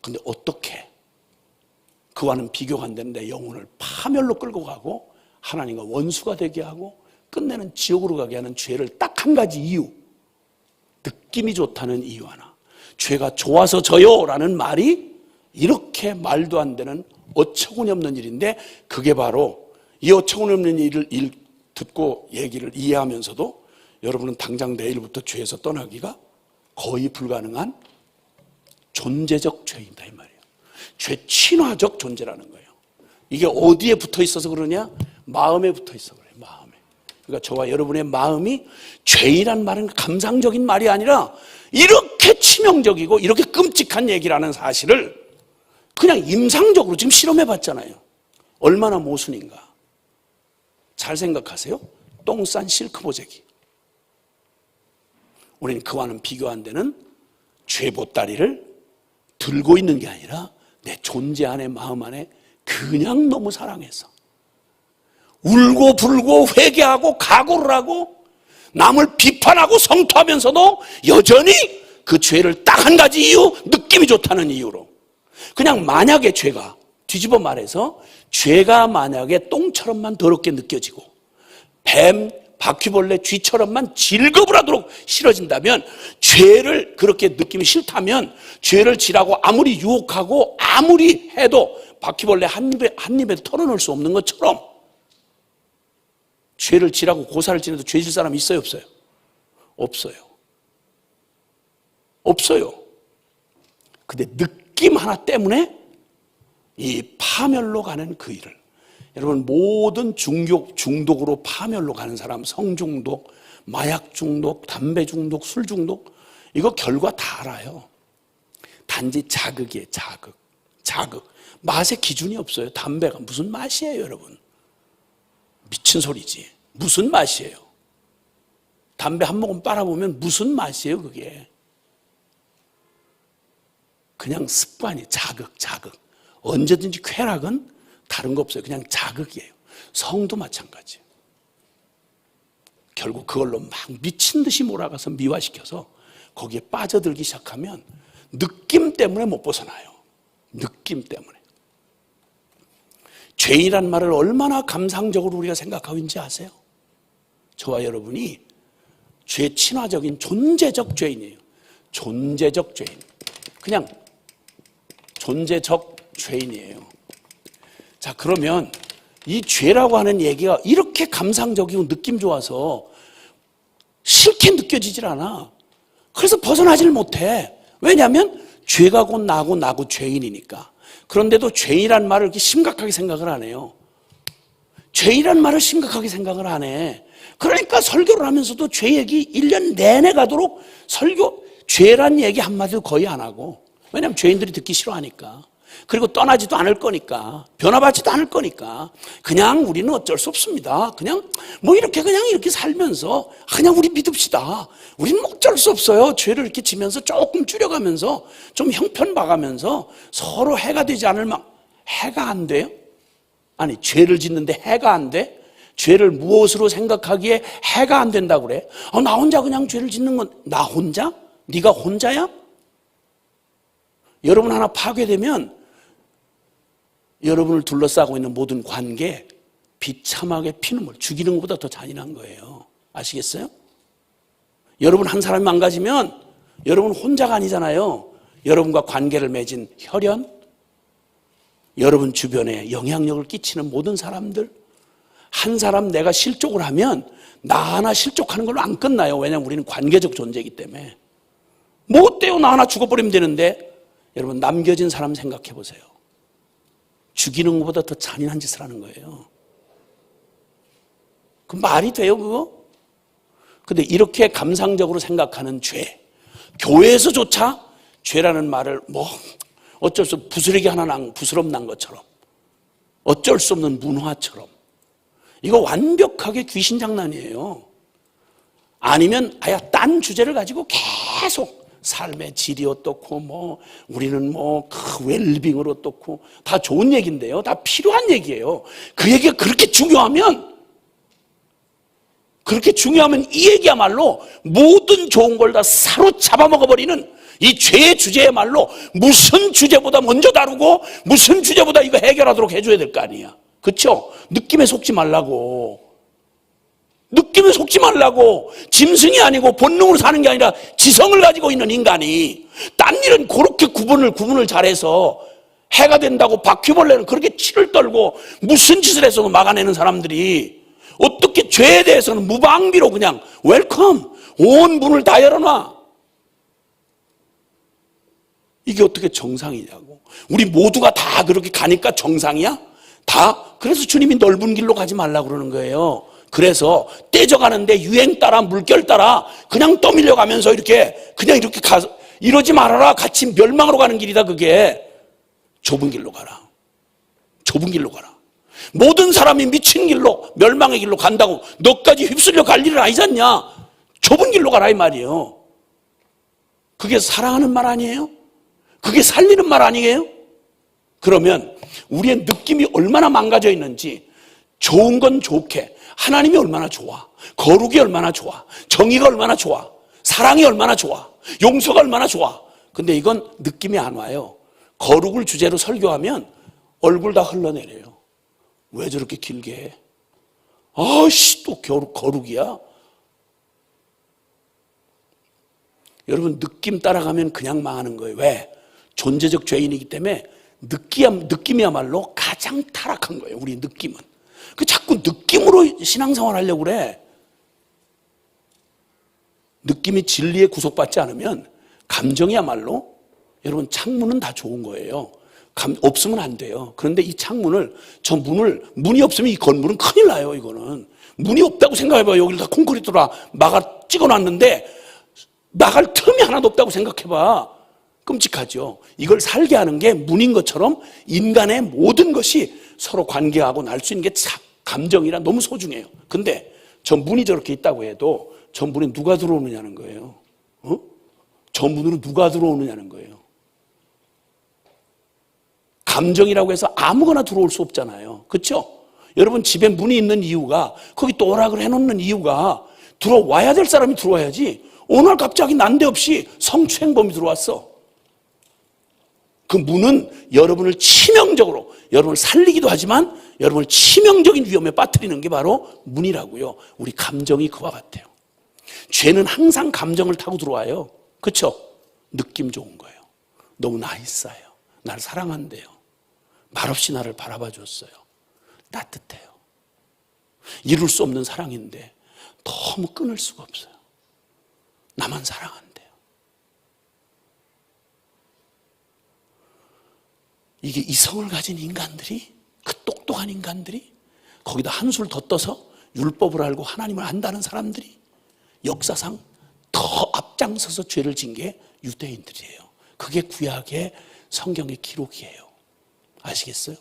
근데 어떻게 그와는 비교가 안 되는 내 영혼을 파멸로 끌고 가고 하나님과 원수가 되게 하고 끝내는 지옥으로 가게 하는 죄를 딱 한 가지 이유, 느낌이 좋다는 이유 하나. 죄가 좋아서 져요라는 말이 이렇게 말도 안 되는 어처구니 없는 일인데 그게 바로 이 어처구니 없는 일을 듣고 얘기를 이해하면서도 여러분은 당장 내일부터 죄에서 떠나기가 거의 불가능한 존재적 죄이다 이 말이에요. 죄 친화적 존재라는 거예요. 이게 어디에 붙어 있어서 그러냐? 마음에 붙어 있어 그래요. 마음에. 그러니까 저와 여러분의 마음이 죄이란 말은 감상적인 말이 아니라 이렇게 치명적이고 이렇게 끔찍한 얘기라는 사실을 그냥 임상적으로 지금 실험해 봤잖아요. 얼마나 모순인가. 잘 생각하세요. 똥 싼 실크 보재기. 우리는 그와는 비교 안 되는 죄 보따리를 들고 있는 게 아니라 내 존재 안에 마음 안에 그냥 너무 사랑해서 울고 불고 회개하고 각오를 하고 남을 비판하고 성토하면서도 여전히 그 죄를 딱 한 가지 이유, 느낌이 좋다는 이유로 그냥 만약에 죄가 뒤집어 말해서 죄가 만약에 똥처럼만 더럽게 느껴지고 뱀, 바퀴벌레, 쥐처럼만 질겁을 하도록 싫어진다면 죄를 그렇게 느낌이 싫다면 죄를 지라고 아무리 유혹하고 아무리 해도 바퀴벌레 한 입에 털어놓을 수 없는 것처럼 죄를 지라고 고사를 지내도 죄 질 사람 있어요 없어요? 없어요. 없어요. 근데 느낌 하나 때문에 이 파멸로 가는 그 일을 여러분 모든 중독으로 파멸로 가는 사람 성중독, 마약 중독, 담배 중독, 술 중독 이거 결과 다 알아요. 단지 자극이에요. 자극. 맛의 기준이 없어요. 담배가 무슨 맛이에요 여러분? 미친 소리지. 무슨 맛이에요? 담배 한 모금 빨아보면 무슨 맛이에요 그게? 그냥 습관이 자극. 언제든지 쾌락은 다른 거 없어요. 그냥 자극이에요. 성도 마찬가지예요. 결국 그걸로 막 미친 듯이 몰아가서 미화시켜서 거기에 빠져들기 시작하면 느낌 때문에 못 벗어나요. 느낌 때문에. 죄인이란 말을 얼마나 감상적으로 우리가 생각하고 있는지 아세요? 저와 여러분이 죄 친화적인 존재적 죄인이에요. 존재적 죄인. 그냥 존재적 죄인이에요. 자, 그러면 이 죄라고 하는 얘기가 이렇게 감상적이고 느낌 좋아서 싫게 느껴지질 않아. 그래서 벗어나질 못해. 왜냐하면 죄가 곧 나고 죄인이니까. 그런데도 죄인이란 말을 이렇게 심각하게 생각을 안 해요. 죄인이란 말을 심각하게 생각을 안 해. 그러니까 설교를 하면서도 죄 얘기 1년 내내 가도록 죄란 얘기 한마디도 거의 안 하고. 왜냐하면 죄인들이 듣기 싫어하니까. 그리고 떠나지도 않을 거니까, 변화받지도 않을 거니까 그냥 우리는 어쩔 수 없습니다. 그냥 뭐 이렇게 살면서 그냥 우리 믿읍시다. 우리는 어쩔 수 없어요. 죄를 이렇게 지면서 조금 줄여가면서 좀 형편 봐가면서 서로 해가 되지 않을 해가 안 돼요? 아니, 죄를 짓는데 해가 안 돼? 죄를 무엇으로 생각하기에 해가 안 된다고 그래? 나 혼자 그냥 죄를 짓는 건, 나 혼자? 네가 혼자야? 여러분 하나 파괴되면 여러분을 둘러싸고 있는 모든 관계, 비참하게 피눈물, 죽이는 것보다 더 잔인한 거예요. 아시겠어요? 여러분 한 사람이 망가지면 여러분 혼자가 아니잖아요. 여러분과 관계를 맺은 혈연, 여러분 주변에 영향력을 끼치는 모든 사람들, 한 사람 내가 실족을 하면 나 하나 실족하는 걸로 안 끝나요. 왜냐하면 우리는 관계적 존재이기 때문에. 뭐 어때요? 나 하나 죽어버리면 되는데. 여러분 남겨진 사람 생각해 보세요. 죽이는 것보다 더 잔인한 짓을 하는 거예요. 그 말이 돼요, 그거? 근데 이렇게 감상적으로 생각하는 죄, 교회에서조차 죄라는 말을 뭐 어쩔 수 없이 부스러기 하나 부스럼 난 것처럼, 어쩔 수 없는 문화처럼, 이거 완벽하게 귀신 장난이에요. 아니면 아예 딴 주제를 가지고 계속 삶의 질이 어떻고 뭐 우리는 뭐 그 웰빙을 어떻고, 다 좋은 얘기인데요, 다 필요한 얘기예요. 그 얘기가 그렇게 중요하면 이 얘기야말로 모든 좋은 걸 다 사로잡아 먹어버리는 이 죄의 주제야말로 무슨 주제보다 먼저 다루고 무슨 주제보다 이거 해결하도록 해줘야 될 거 아니야. 그렇죠? 느낌에 속지 말라고. 짐승이 아니고 본능으로 사는 게 아니라 지성을 가지고 있는 인간이 딴 일은 그렇게 구분을 잘해서 해가 된다고 바퀴벌레는 그렇게 치를 떨고 무슨 짓을 해서도 막아내는 사람들이 어떻게 죄에 대해서는 무방비로 그냥 웰컴, 온 문을 다 열어놔. 이게 어떻게 정상이냐고. 우리 모두가 다 그렇게 가니까 정상이야? 다? 그래서 주님이 넓은 길로 가지 말라고 그러는 거예요. 그래서 떼져가는데 유행 따라 물결 따라 그냥 떠밀려 가면서 그냥 이렇게 가서 이러지 말아라. 같이 멸망으로 가는 길이다. 그게 좁은 길로 가라. 모든 사람이 미친 길로, 멸망의 길로 간다고 너까지 휩쓸려 갈 일은 아니지 않냐. 좁은 길로 가라 이 말이에요. 그게 사랑하는 말 아니에요? 그게 살리는 말 아니에요? 그러면 우리의 느낌이 얼마나 망가져 있는지, 좋은 건 좋게, 하나님이 얼마나 좋아, 거룩이 얼마나 좋아, 정의가 얼마나 좋아, 사랑이 얼마나 좋아, 용서가 얼마나 좋아. 근데 이건 느낌이 안 와요. 거룩을 주제로 설교하면 얼굴 다 흘러내려요. 왜 저렇게 길게 해? 아씨, 또 거룩이야? 여러분, 느낌 따라가면 그냥 망하는 거예요. 왜? 존재적 죄인이기 때문에 느낌이야말로 가장 타락한 거예요. 우리 느낌은. 자꾸 느낌으로 신앙생활 하려고 그래. 느낌이 진리에 구속받지 않으면 감정이야말로, 여러분, 창문은 다 좋은 거예요. 없으면 안 돼요. 그런데 이 창문을, 문이 없으면 이 건물은 큰일 나요. 이거는 문이 없다고 생각해봐요. 여기를 다 콘크리트로 찍어놨는데 나갈 틈이 하나도 없다고 생각해봐. 끔찍하죠. 이걸 살게 하는 게 문인 것처럼 인간의 모든 것이 서로 관계하고 날 수 있는 게 감정이라 너무 소중해요. 근데 저 문이 저렇게 있다고 해도 저 문에 누가 들어오느냐는 거예요. 저 문으로 누가 들어오느냐는 거예요. 감정이라고 해서 아무거나 들어올 수 없잖아요. 그렇죠? 여러분, 집에 문이 있는 이유가, 거기 또 오락을 해놓는 이유가, 들어와야 될 사람이 들어와야지. 오늘 갑자기 난데없이 성추행범이 들어왔어. 그 문은 여러분을 치명적으로, 여러분을 살리기도 하지만 여러분을 치명적인 위험에 빠뜨리는 게 바로 문이라고요. 우리 감정이 그와 같아요. 죄는 항상 감정을 타고 들어와요. 그렇죠? 느낌 좋은 거예요. 너무 나이스해요. 나를 사랑한대요. 말없이 나를 바라봐 줬어요. 따뜻해요. 이룰 수 없는 사랑인데 너무 끊을 수가 없어요. 나만 사랑한대요. 이게 이성을 가진 인간들이, 그 똑똑한 인간들이, 거기다 한술 더 떠서 율법을 알고 하나님을 안다는 사람들이 역사상 더 앞장서서 죄를 진 게 유대인들이에요. 그게 구약의 성경의 기록이에요. 아시겠어요?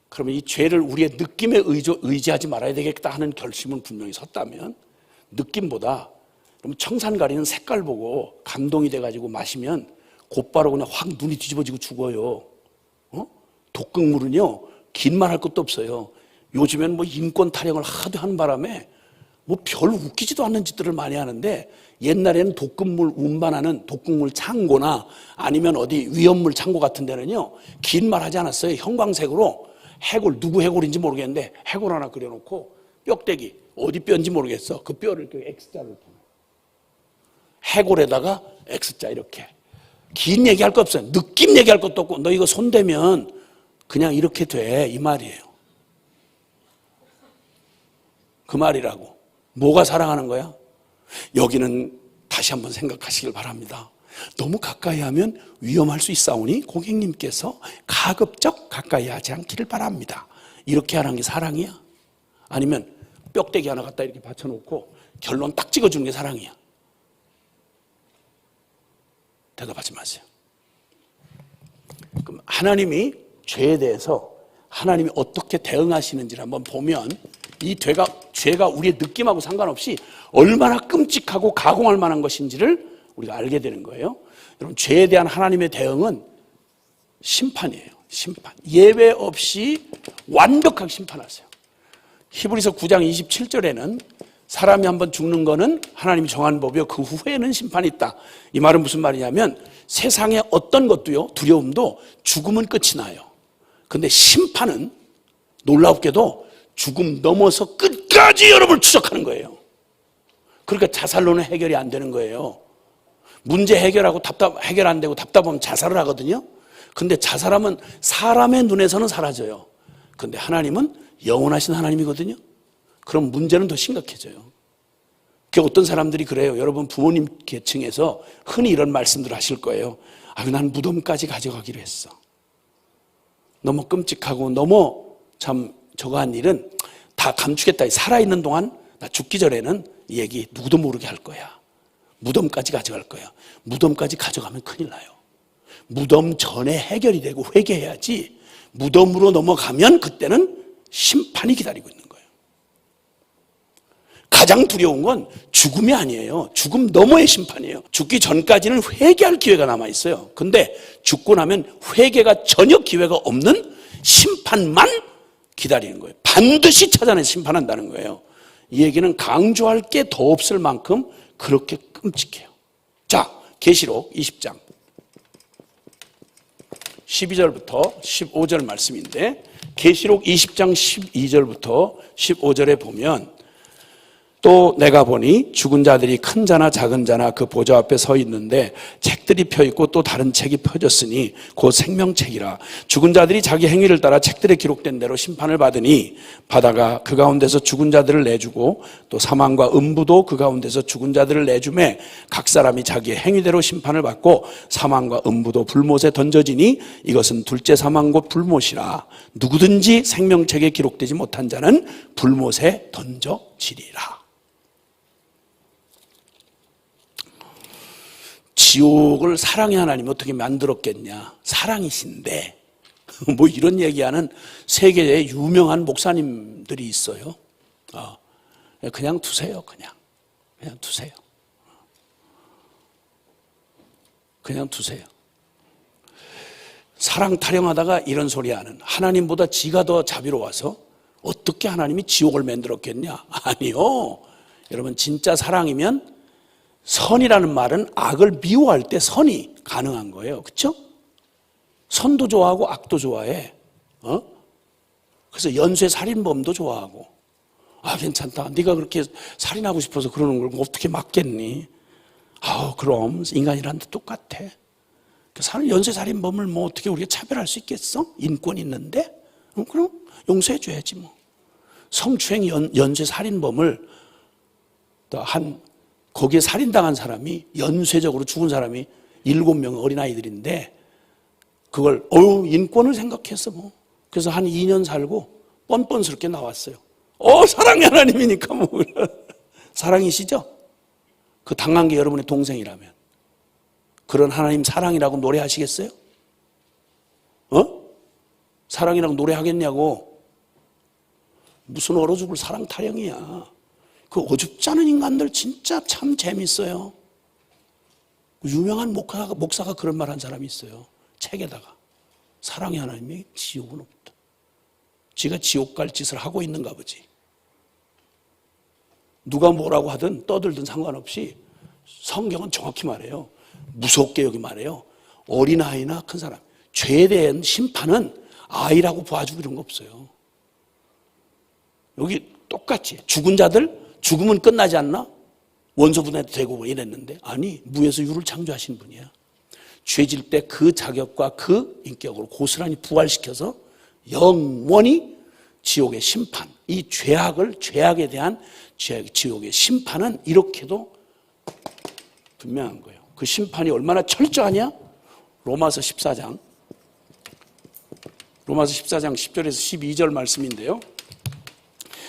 그러면 이 죄를 우리의 느낌에 의지하지 말아야 되겠다 하는 결심은 분명히 섰다면, 느낌보다 그럼 청산 가리는 색깔 보고 감동이 돼가지고 마시면 곧바로 그냥 확 눈이 뒤집어지고 죽어요. 독극물은요 긴 말 할 것도 없어요. 요즘엔 뭐 인권 타령을 하도 하는 바람에 뭐 별 웃기지도 않는 짓들을 많이 하는데, 옛날에는 독극물 운반하는 독극물 창고나 아니면 어디 위험물 창고 같은 데는요 긴 말 하지 않았어요. 형광색으로 해골, 누구 해골인지 모르겠는데 해골 하나 그려놓고 뼈대기, 어디 뼈인지 모르겠어. 그 뼈를 이렇게 X자를 해골에다가 X자 이렇게. 긴 얘기할 거 없어요. 느낌 얘기할 것도 없고, 너 이거 손대면 그냥 이렇게 돼, 이 말이에요. 그 말이라고. 뭐가 사랑하는 거야? 여기는 다시 한번 생각하시길 바랍니다. 너무 가까이 하면 위험할 수 있사오니 고객님께서 가급적 가까이 하지 않기를 바랍니다. 이렇게 하는 게 사랑이야? 아니면 뼈대기 하나 갖다 이렇게 받쳐놓고 결론 딱 찍어주는 게 사랑이야? 대답하지 마세요. 그럼 하나님이 죄에 대해서 하나님이 어떻게 대응하시는지를 한번 보면, 이 죄가 우리의 느낌하고 상관없이 얼마나 끔찍하고 가공할 만한 것인지를 우리가 알게 되는 거예요. 여러분, 죄에 대한 하나님의 대응은 심판이에요. 심판. 예외 없이 완벽하게 심판하세요. 히브리서 9장 27절에는 사람이 한번 죽는 거는 하나님이 정한 법이요 그 후에는 심판이 있다. 이 말은 무슨 말이냐면, 세상의 어떤 것도요, 두려움도 죽음은 끝이 나요. 근데 심판은 놀랍게도 죽음 넘어서 끝까지 여러분을 추적하는 거예요. 그러니까 자살로는 해결이 안 되는 거예요. 문제 해결하고 해결 안 되고 답답하면 자살을 하거든요. 근데 자살하면 사람의 눈에서는 사라져요. 근데 하나님은 영원하신 하나님이거든요. 그럼 문제는 더 심각해져요. 그 어떤 사람들이 그래요. 여러분 부모님 계층에서 흔히 이런 말씀들 하실 거예요. 난 무덤까지 가져가기로 했어. 너무 끔찍하고 너무 참 저거 한 일은 다 감추겠다. 살아있는 동안 나 죽기 전에는 이 얘기 누구도 모르게 할 거야. 무덤까지 가져갈 거야. 무덤까지 가져가면 큰일 나요. 무덤 전에 해결이 되고 회개해야지, 무덤으로 넘어가면 그때는 심판이 기다리고 있는 거예요. 가장 두려운 건 죽음이 아니에요. 죽음 너머의 심판이에요. 죽기 전까지는 회개할 기회가 남아있어요. 근데 죽고 나면 회개가 전혀 기회가 없는 심판만 기다리는 거예요. 반드시 찾아내 심판한다는 거예요. 이 얘기는 강조할 게 더 없을 만큼 그렇게 끔찍해요. 자, 계시록 20장 12절부터 15절 말씀인데, 계시록 20장 12절부터 15절에 보면, 또 내가 보니 죽은 자들이 큰 자나 작은 자나 그 보좌 앞에 서 있는데 책들이 펴 있고 또 다른 책이 펴졌으니 곧 생명책이라. 죽은 자들이 자기 행위를 따라 책들에 기록된 대로 심판을 받으니 바다가 그 가운데서 죽은 자들을 내주고 또 사망과 음부도 그 가운데서 죽은 자들을 내주매 각 사람이 자기의 행위대로 심판을 받고 사망과 음부도 불못에 던져지니 이것은 둘째 사망 곧 불못이라. 누구든지 생명책에 기록되지 못한 자는 불못에 던져지리라. 지옥을 사랑의 하나님이 어떻게 만들었겠냐. 사랑이신데 뭐 이런 얘기하는 세계의 유명한 목사님들이 있어요. 그냥 두세요. 그냥 두세요. 그냥 두세요. 사랑 타령하다가 이런 소리 하는, 하나님보다 지가 더 자비로워서 어떻게 하나님이 지옥을 만들었겠냐. 아니요. 여러분, 진짜 사랑이면 선이라는 말은 악을 미워할 때 선이 가능한 거예요. 그렇죠? 선도 좋아하고 악도 좋아해. 그래서 연쇄 살인범도 좋아하고. 괜찮다. 네가 그렇게 살인하고 싶어서 그러는 걸 어떻게 막겠니? 그럼 인간이란 데 똑같아. 연쇄 살인범을 뭐 어떻게 우리가 차별할 수 있겠어? 인권 있는데? 그럼 용서해 줘야지 뭐. 성추행 연쇄 살인범을 거기에 살인당한 사람이, 연쇄적으로 죽은 사람이 7명 어린아이들인데, 그걸 인권을 생각해서 뭐 그래서 한 2년 살고 뻔뻔스럽게 나왔어요. 사랑의 하나님이니까 뭐 사랑이시죠? 그 당한 게 여러분의 동생이라면. 그런 하나님 사랑이라고 노래하시겠어요? 사랑이라고 노래하겠냐고. 무슨 얼어 죽을 사랑 타령이야. 그 어줍지 않은 인간들 진짜 참 재밌어요. 유명한 목사가 그런 말 한 사람이 있어요. 책에다가. 사랑의 하나님이 지옥은 없다. 지가 지옥 갈 짓을 하고 있는가 보지. 누가 뭐라고 하든 떠들든 상관없이 성경은 정확히 말해요. 무섭게 여기 말해요. 어린아이나 큰 사람. 죄에 대한 심판은 아이라고 봐주고 이런 거 없어요. 여기 똑같이 죽은 자들 죽으면 끝나지 않나? 원소분해도 되고 이랬는데 아니, 무에서 유를 창조하신 분이야. 죄질 때 그 자격과 그 인격으로 고스란히 부활시켜서 영원히 지옥의 심판, 이 죄악에 대한 지옥의 심판은 이렇게도 분명한 거예요. 그 심판이 얼마나 철저하냐? 로마서 14장 10절에서 12절 말씀인데요.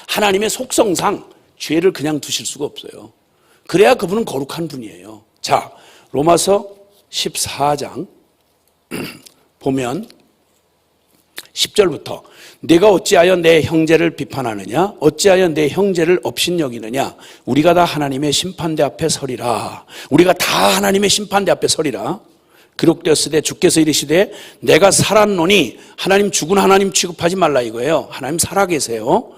하나님의 속성상 죄를 그냥 두실 수가 없어요. 그래야 그분은 거룩한 분이에요. 자, 로마서 14장 보면 10절부터 내가 어찌하여 내 형제를 비판하느냐? 어찌하여 내 형제를 업신여기느냐? 우리가 다 하나님의 심판대 앞에 서리라. 우리가 다 하나님의 심판대 앞에 서리라. 기록되었으되 주께서 이르시되 내가 살았노니 하나님 죽은 하나님 취급하지 말라 이거예요. 하나님 살아계세요.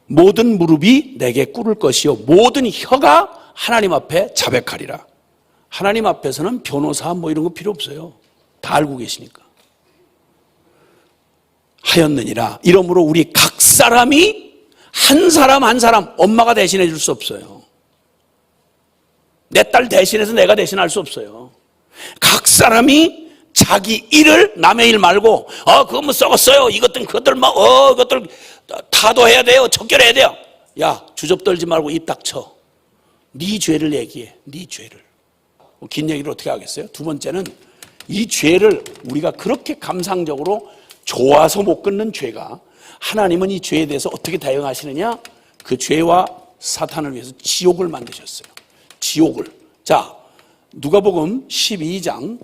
모든 무릎이 내게 꿇을 것이요 모든 혀가 하나님 앞에 자백하리라. 하나님 앞에서는 변호사 뭐 이런 거 필요 없어요. 다 알고 계시니까. 하였느니라. 이러므로 우리 각 사람이 한 사람 한 사람 엄마가 대신해 줄 수 없어요. 내 딸 대신해서 내가 대신할 수 없어요. 각 사람이 자기 일을 남의 일 말고 그거 뭐 썩었어요. 이것들 그것들 뭐 이것들 타도해야 돼요. 척결해야 돼요. 야, 주접 떨지 말고 입 닥쳐. 네 죄를 얘기해. 네 죄를. 긴 얘기를 어떻게 하겠어요? 두 번째는 이 죄를 우리가 그렇게 감상적으로 좋아서 못 끊는 죄가 하나님은 이 죄에 대해서 어떻게 대응하시느냐? 그 죄와 사탄을 위해서 지옥을 만드셨어요. 지옥을. 자, 누가복음 12장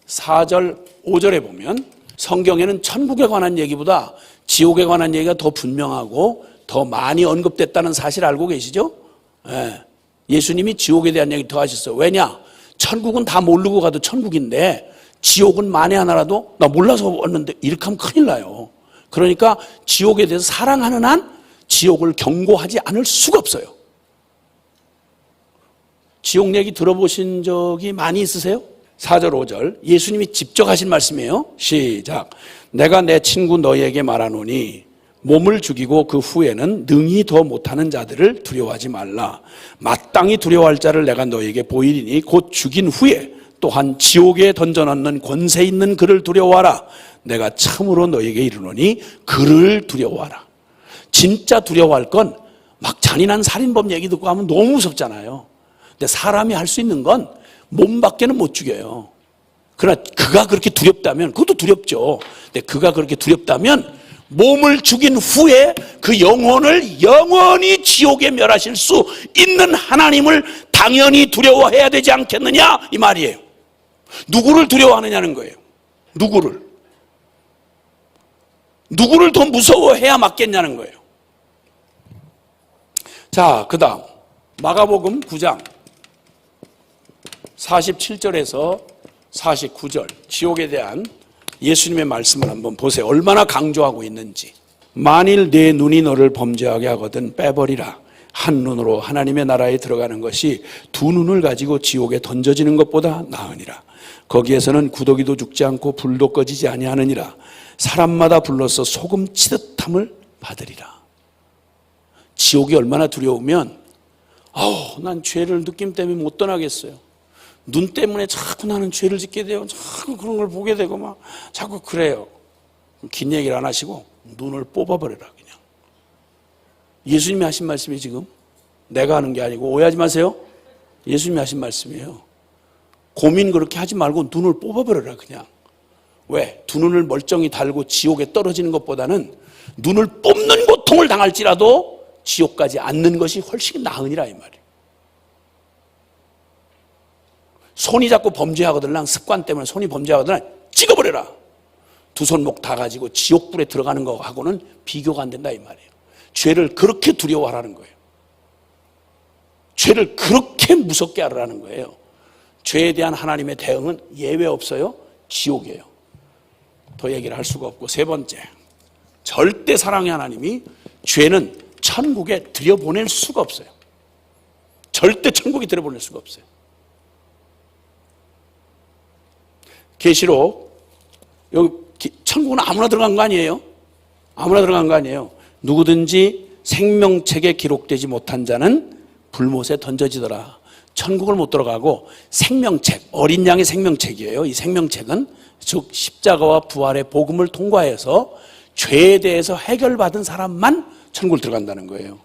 4절 5절에 보면 성경에는 천국에 관한 얘기보다 지옥에 관한 얘기가 더 분명하고 더 많이 언급됐다는 사실 알고 계시죠? 예수님이 지옥에 대한 얘기 더 하셨어요. 왜냐? 천국은 다 모르고 가도 천국인데 지옥은 만에 하나라도 나 몰라서 왔는데 이렇게 하면 큰일 나요. 그러니까 지옥에 대해서 사랑하는 한 지옥을 경고하지 않을 수가 없어요. 지옥 얘기 들어보신 적이 많이 있으세요? 4절 5절 예수님이 직접 하신 말씀이에요. 시작. 내가 내 친구 너희에게 말하노니 몸을 죽이고 그 후에는 능히 더 못하는 자들을 두려워하지 말라. 마땅히 두려워할 자를 내가 너희에게 보이리니 곧 죽인 후에 또한 지옥에 던져넣는 권세 있는 그를 두려워하라. 내가 참으로 너희에게 이르노니 그를 두려워하라. 진짜 두려워할 건 막 잔인한 살인범 얘기 듣고 하면 너무 무섭잖아요. 근데 사람이 할 수 있는 건 몸밖에는 못 죽여요. 그러나 그가 그렇게 두렵다면 그것도 두렵죠. 근데 그가 그렇게 두렵다면 몸을 죽인 후에 그 영혼을 영원히 지옥에 멸하실 수 있는 하나님을 당연히 두려워해야 되지 않겠느냐 이 말이에요. 누구를 두려워하느냐는 거예요. 누구를 더 무서워해야 맞겠냐는 거예요. 자, 그 다음 마가복음 9장 47절에서 49절 지옥에 대한 예수님의 말씀을 한번 보세요. 얼마나 강조하고 있는지. 만일 네 눈이 너를 범죄하게 하거든 빼버리라. 한 눈으로 하나님의 나라에 들어가는 것이 두 눈을 가지고 지옥에 던져지는 것보다 나으니라. 거기에서는 구더기도 죽지 않고 불도 꺼지지 아니하느니라. 사람마다 불러서 소금 치듯함을 받으리라. 지옥이 얼마나 두려우면 난 죄를 느낌 때문에 못 떠나겠어요. 눈 때문에 자꾸 나는 죄를 짓게 돼요. 자꾸 그런 걸 보게 되고 막 자꾸 그래요. 긴 얘기를 안 하시고 눈을 뽑아버려라 그냥. 예수님이 하신 말씀이 지금 내가 하는 게 아니고 오해하지 마세요. 예수님이 하신 말씀이에요. 고민 그렇게 하지 말고 눈을 뽑아버려라 그냥. 왜? 두 눈을 멀쩡히 달고 지옥에 떨어지는 것보다는 눈을 뽑는 고통을 당할지라도 지옥 가지 않는 것이 훨씬 나으니라 이 말이에요. 손이 자꾸 범죄하거든, 습관 때문에 손이 범죄하거든, 찍어버려라. 두 손목 다 가지고 지옥불에 들어가는 거하고는 비교가 안 된다 이 말이에요. 죄를 그렇게 두려워하라는 거예요. 죄를 그렇게 무섭게 하라는 거예요. 죄에 대한 하나님의 대응은 예외 없어요. 지옥이에요. 더 얘기를 할 수가 없고, 세 번째, 절대 사랑의 하나님이 죄는 천국에 들여보낼 수가 없어요. 절대 천국에 들여보낼 수가 없어요. 계시록, 여기 천국은 아무나 들어간 거 아니에요? 아무나 들어간 거 아니에요. 누구든지 생명책에 기록되지 못한 자는 불못에 던져지더라. 천국을 못 들어가고, 생명책, 어린 양의 생명책이에요. 이 생명책은 즉 십자가와 부활의 복음을 통과해서 죄에 대해서 해결받은 사람만 천국을 들어간다는 거예요.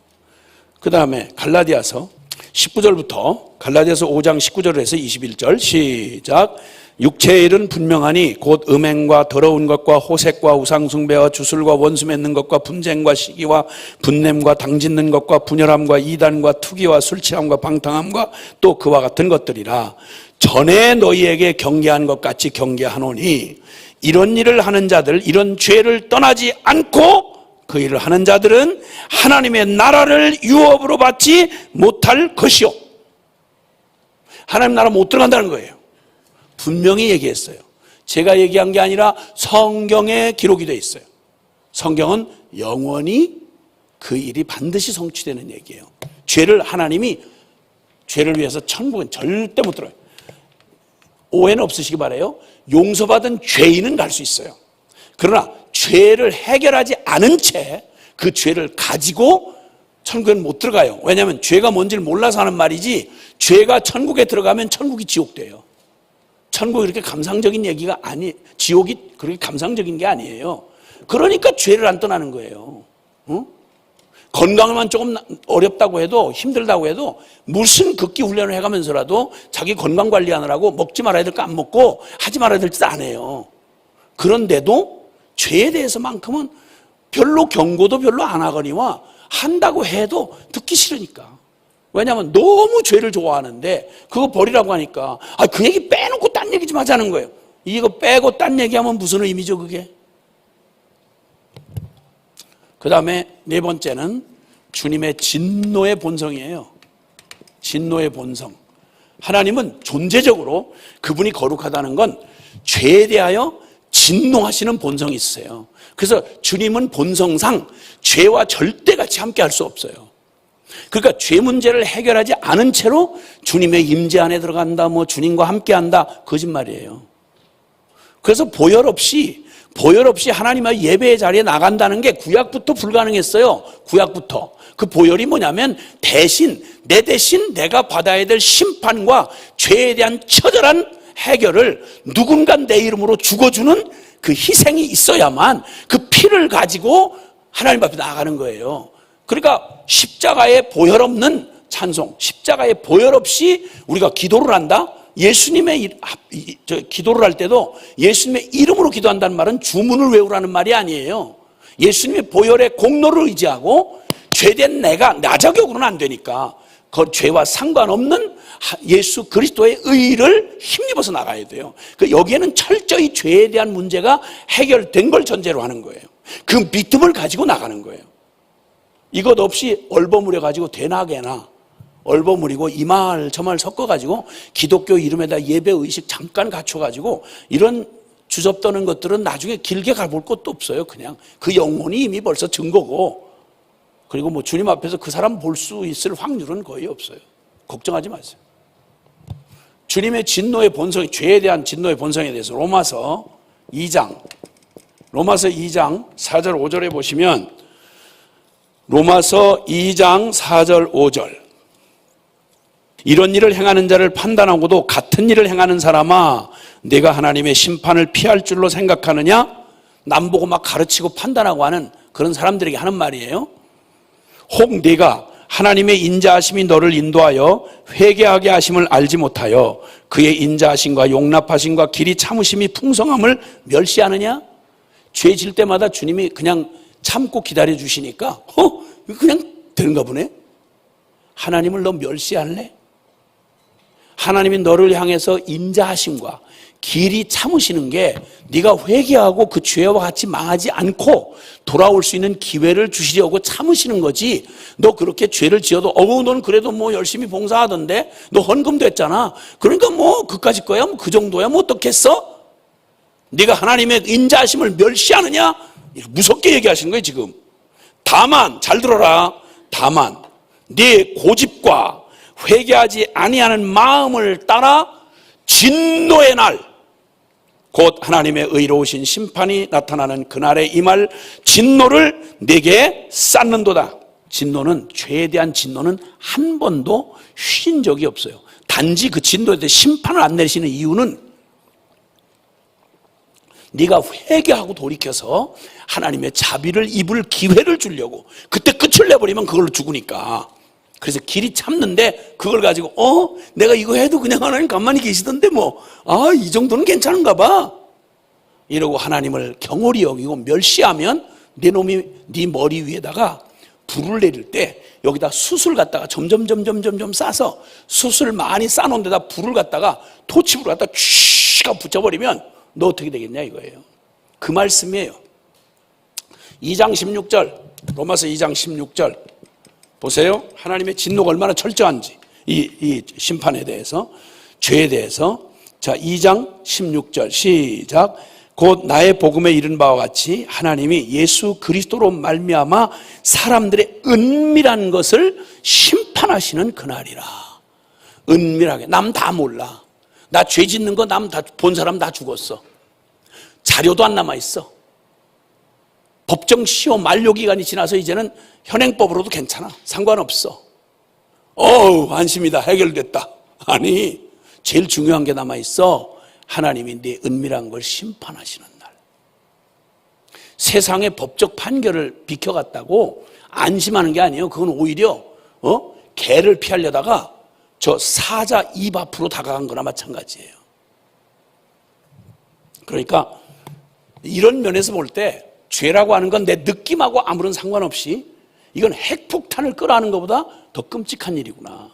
그 다음에 갈라디아서 19절부터, 갈라디아서 5장 19절에서 21절 시작. 육체의 일은 분명하니 곧 음행과 더러운 것과 호색과 우상숭배와 주술과 원수 맺는 것과 분쟁과 시기와 분냄과 당짓는 것과 분열함과 이단과 투기와 술취함과 방탕함과 또 그와 같은 것들이라. 전에 너희에게 경계한 것 같이 경계하노니 이런 일을 하는 자들, 이런 죄를 떠나지 않고 그 일을 하는 자들은 하나님의 나라를 유업으로 받지 못할 것이요. 하나님 나라 못 들어간다는 거예요. 분명히 얘기했어요. 제가 얘기한 게 아니라 성경에 기록이 되어 있어요. 성경은 영원히 그 일이 반드시 성취되는 얘기예요. 하나님이 죄를 위해서 천국은 절대 못 들어요. 오해는 없으시기 바라요. 용서받은 죄인은 갈 수 있어요. 그러나 죄를 해결하지 않은 채 그 죄를 가지고 천국엔 못 들어가요. 왜냐하면 죄가 뭔지를 몰라서 하는 말이지, 죄가 천국에 들어가면 천국이 지옥돼요. 천국이 그렇게 감상적인 얘기가 지옥이 그렇게 감상적인 게 아니에요. 그러니까 죄를 안 떠나는 거예요. 응? 건강만 조금 어렵다고 해도, 힘들다고 해도 무슨 극기 훈련을 해가면서라도 자기 건강 관리하느라고 먹지 말아야 될 거 안 먹고 하지 말아야 될 짓 안 해요. 그런데도 죄에 대해서만큼은 별로 경고도 별로 안 하거니와 한다고 해도 듣기 싫으니까. 왜냐하면 너무 죄를 좋아하는데 그거 버리라고 하니까 그 얘기 빼놓고 딴 얘기 좀 하자는 거예요. 이거 빼고 딴 얘기하면 무슨 의미죠 그게? 그 다음에 네 번째는 주님의 진노의 본성이에요. 진노의 본성. 하나님은 존재적으로 그분이 거룩하다는 건 죄에 대하여 진노하시는 본성이 있어요. 그래서 주님은 본성상 죄와 절대 같이 함께 할 수 없어요. 그러니까 죄 문제를 해결하지 않은 채로 주님의 임재 안에 들어간다, 주님과 함께 한다, 거짓말이에요. 그래서 보혈 없이 하나님의 예배의 자리에 나간다는 게 구약부터 불가능했어요. 구약부터. 그 보혈이 뭐냐면 내 대신 내가 받아야 될 심판과 죄에 대한 처절한 해결을 누군가 내 이름으로 죽어주는 그 희생이 있어야만 그 피를 가지고 하나님 앞에 나가는 거예요. 그러니까 십자가에 보혈 없는 찬송, 십자가에 보혈 없이 우리가 기도를 한다? 예수님의 기도를 할 때도 예수님의 이름으로 기도한다는 말은 주문을 외우라는 말이 아니에요. 예수님의 보혈의 공로를 의지하고 죄된 나 자격으로는 안 되니까 그 죄와 상관없는 예수 그리스도의 의를 힘입어서 나가야 돼요. 여기에는 철저히 죄에 대한 문제가 해결된 걸 전제로 하는 거예요. 그 믿음을 가지고 나가는 거예요. 이것 없이 얼버무려가지고 대나게나 얼버무리고 이 말 저 말 섞어가지고 기독교 이름에다 예배의식 잠깐 갖춰가지고 이런 주접 떠는 것들은 나중에 길게 가볼 것도 없어요. 그냥 그 영혼이 이미 벌써 증거고, 그리고 주님 앞에서 그 사람 볼 수 있을 확률은 거의 없어요. 걱정하지 마세요. 주님의 진노의 본성, 죄에 대한 진노의 본성에 대해서 로마서 2장 4절 5절에 보시면, 로마서 2장 4절 5절, 이런 일을 행하는 자를 판단하고도 같은 일을 행하는 사람아, 내가 하나님의 심판을 피할 줄로 생각하느냐? 남 보고 막 가르치고 판단하고 하는 그런 사람들에게 하는 말이에요. 혹 네가 하나님의 인자하심이 너를 인도하여 회개하게 하심을 알지 못하여 그의 인자하심과 용납하심과 길이 참으심이 풍성함을 멸시하느냐? 죄 질 때마다 주님이 그냥 참고 기다려 주시니까 그냥 되는가 보네. 하나님을 너 멸시할래? 하나님이 너를 향해서 인자하심과 길이 참으시는 게 네가 회개하고 그 죄와 같이 망하지 않고 돌아올 수 있는 기회를 주시려고 참으시는 거지. 너 그렇게 죄를 지어도 너는 그래도 뭐 열심히 봉사하던데 너 헌금도 했잖아. 그러니까 뭐 그까짓 거야 뭐 그 정도야 뭐 어떻겠어? 네가 하나님의 인자하심을 멸시하느냐? 무섭게 얘기하시는 거예요 지금. 다만 잘 들어라. 다만 네 고집과 회개하지 아니하는 마음을 따라 진노의 날 곧 하나님의 의로우신 심판이 나타나는 그날에 임할 진노를 내게 쌓는도다. 진노는, 죄에 대한 진노는 한 번도 쉬인 적이 없어요. 단지 그 진노에 대해 심판을 안 내리시는 이유는 네가 회개하고 돌이켜서 하나님의 자비를 입을 기회를 주려고. 그때 끝을 내버리면 그걸로 죽으니까. 그래서 길이 참는데 그걸 가지고 내가 이거 해도 그냥 하나님 가만히 계시던데 이 정도는 괜찮은가 봐 이러고 하나님을 경홀히 여기고 멸시하면 내 놈이 네 머리 위에다가 불을 내릴 때 여기다 숯을 갖다가 점점 싸서 숯을 많이 쌓아놓은 데다 불을 갖다가 토치불을 갖다가 쥐가 붙여버리면 너 어떻게 되겠냐 이거예요. 그 말씀이에요. 2장 16절 로마서 2장 16절 보세요. 하나님의 진노가 얼마나 철저한지 이 심판에 대해서 죄에 대해서. 자 2장 16절 시작. 곧 나의 복음에 이른 바와 같이 하나님이 예수 그리스도로 말미암아 사람들의 은밀한 것을 심판하시는 그날이라. 은밀하게 남 다 몰라. 나 죄 짓는 거 남 다 본 사람 다 죽었어. 자료도 안 남아있어. 법정 시효 만료 기간이 지나서 이제는 현행법으로도 괜찮아. 상관없어. 안심이다. 해결됐다. 아니 제일 중요한 게 남아있어. 하나님이 네 은밀한 걸 심판하시는 날. 세상의 법적 판결을 비켜갔다고 안심하는 게 아니에요. 그건 오히려 개를 피하려다가 저 사자 입 앞으로 다가간 거나 마찬가지예요. 그러니까 이런 면에서 볼 때 죄라고 하는 건 내 느낌하고 아무런 상관없이 이건 핵폭탄을 끌어안는 것보다 더 끔찍한 일이구나.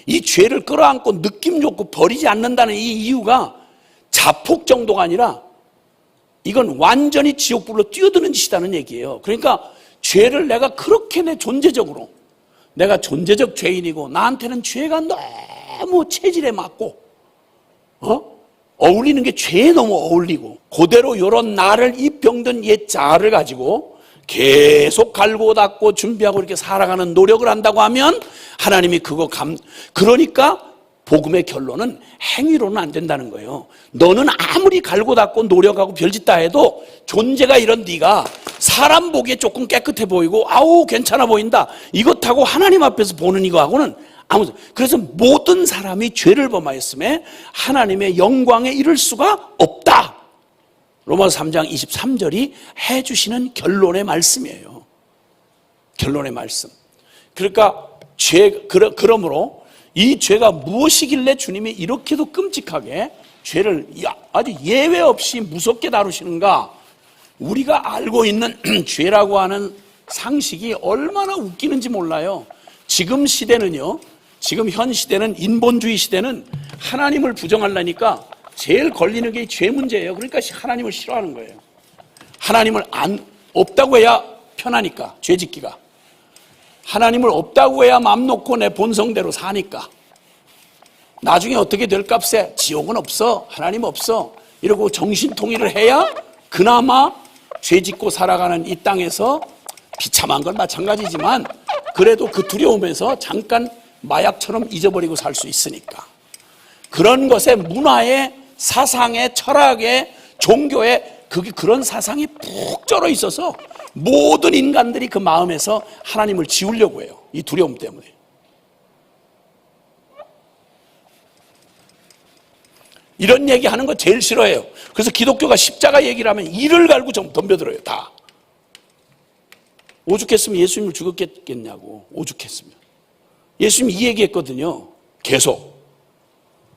이 죄를 끌어안고 느낌 좋고 버리지 않는다는 이 이유가 자폭 정도가 아니라 이건 완전히 지옥불로 뛰어드는 짓이라는 얘기예요. 그러니까 죄를 내가 그렇게 내 존재적으로 내가 존재적 죄인이고 나한테는 죄가 너무 체질에 맞고 어울리는 게 죄에 너무 어울리고 그대로 이런 나를 이 병든 옛 자아를 가지고 계속 갈고 닦고 준비하고 이렇게 살아가는 노력을 한다고 하면 하나님이 그러니까 복음의 결론은 행위로는 안 된다는 거예요. 너는 아무리 갈고 닦고 노력하고 별짓 다 해도 존재가 이런 네가 사람 보기에 조금 깨끗해 보이고 괜찮아 보인다 이것하고 하나님 앞에서 보는 이거하고는 그래서 모든 사람이 죄를 범하였음에 하나님의 영광에 이를 수가 없다. 로마서 3장 23절이 해주시는 결론의 말씀이에요. 결론의 말씀. 그러니까 그러므로 이 죄가 무엇이길래 주님이 이렇게도 끔찍하게 죄를 아주 예외 없이 무섭게 다루시는가. 우리가 알고 있는 죄라고 하는 상식이 얼마나 웃기는지 몰라요. 지금 현 시대는 인본주의 시대는 하나님을 부정하려니까 제일 걸리는 게 죄 문제예요. 그러니까 하나님을 싫어하는 거예요. 하나님을 없다고 해야 편하니까, 죄 짓기가. 하나님을 없다고 해야 맘 놓고 내 본성대로 사니까. 나중에 어떻게 될 값에 지옥은 없어, 하나님 없어 이러고 정신통일을 해야 그나마 죄 짓고 살아가는 이 땅에서 비참한 건 마찬가지지만 그래도 그 두려움에서 잠깐 마약처럼 잊어버리고 살 수 있으니까. 그런 것에 문화에 사상에 철학에 종교에 그런 사상이 푹 쩔어 있어서 모든 인간들이 그 마음에서 하나님을 지우려고 해요. 이 두려움 때문에. 이런 얘기하는 거 제일 싫어해요. 그래서 기독교가 십자가 얘기를 하면 이를 갈고 좀 덤벼들어요. 다. 오죽했으면 예수님을 죽였겠냐고. 오죽했으면. 예수님이 이 얘기했거든요. 계속.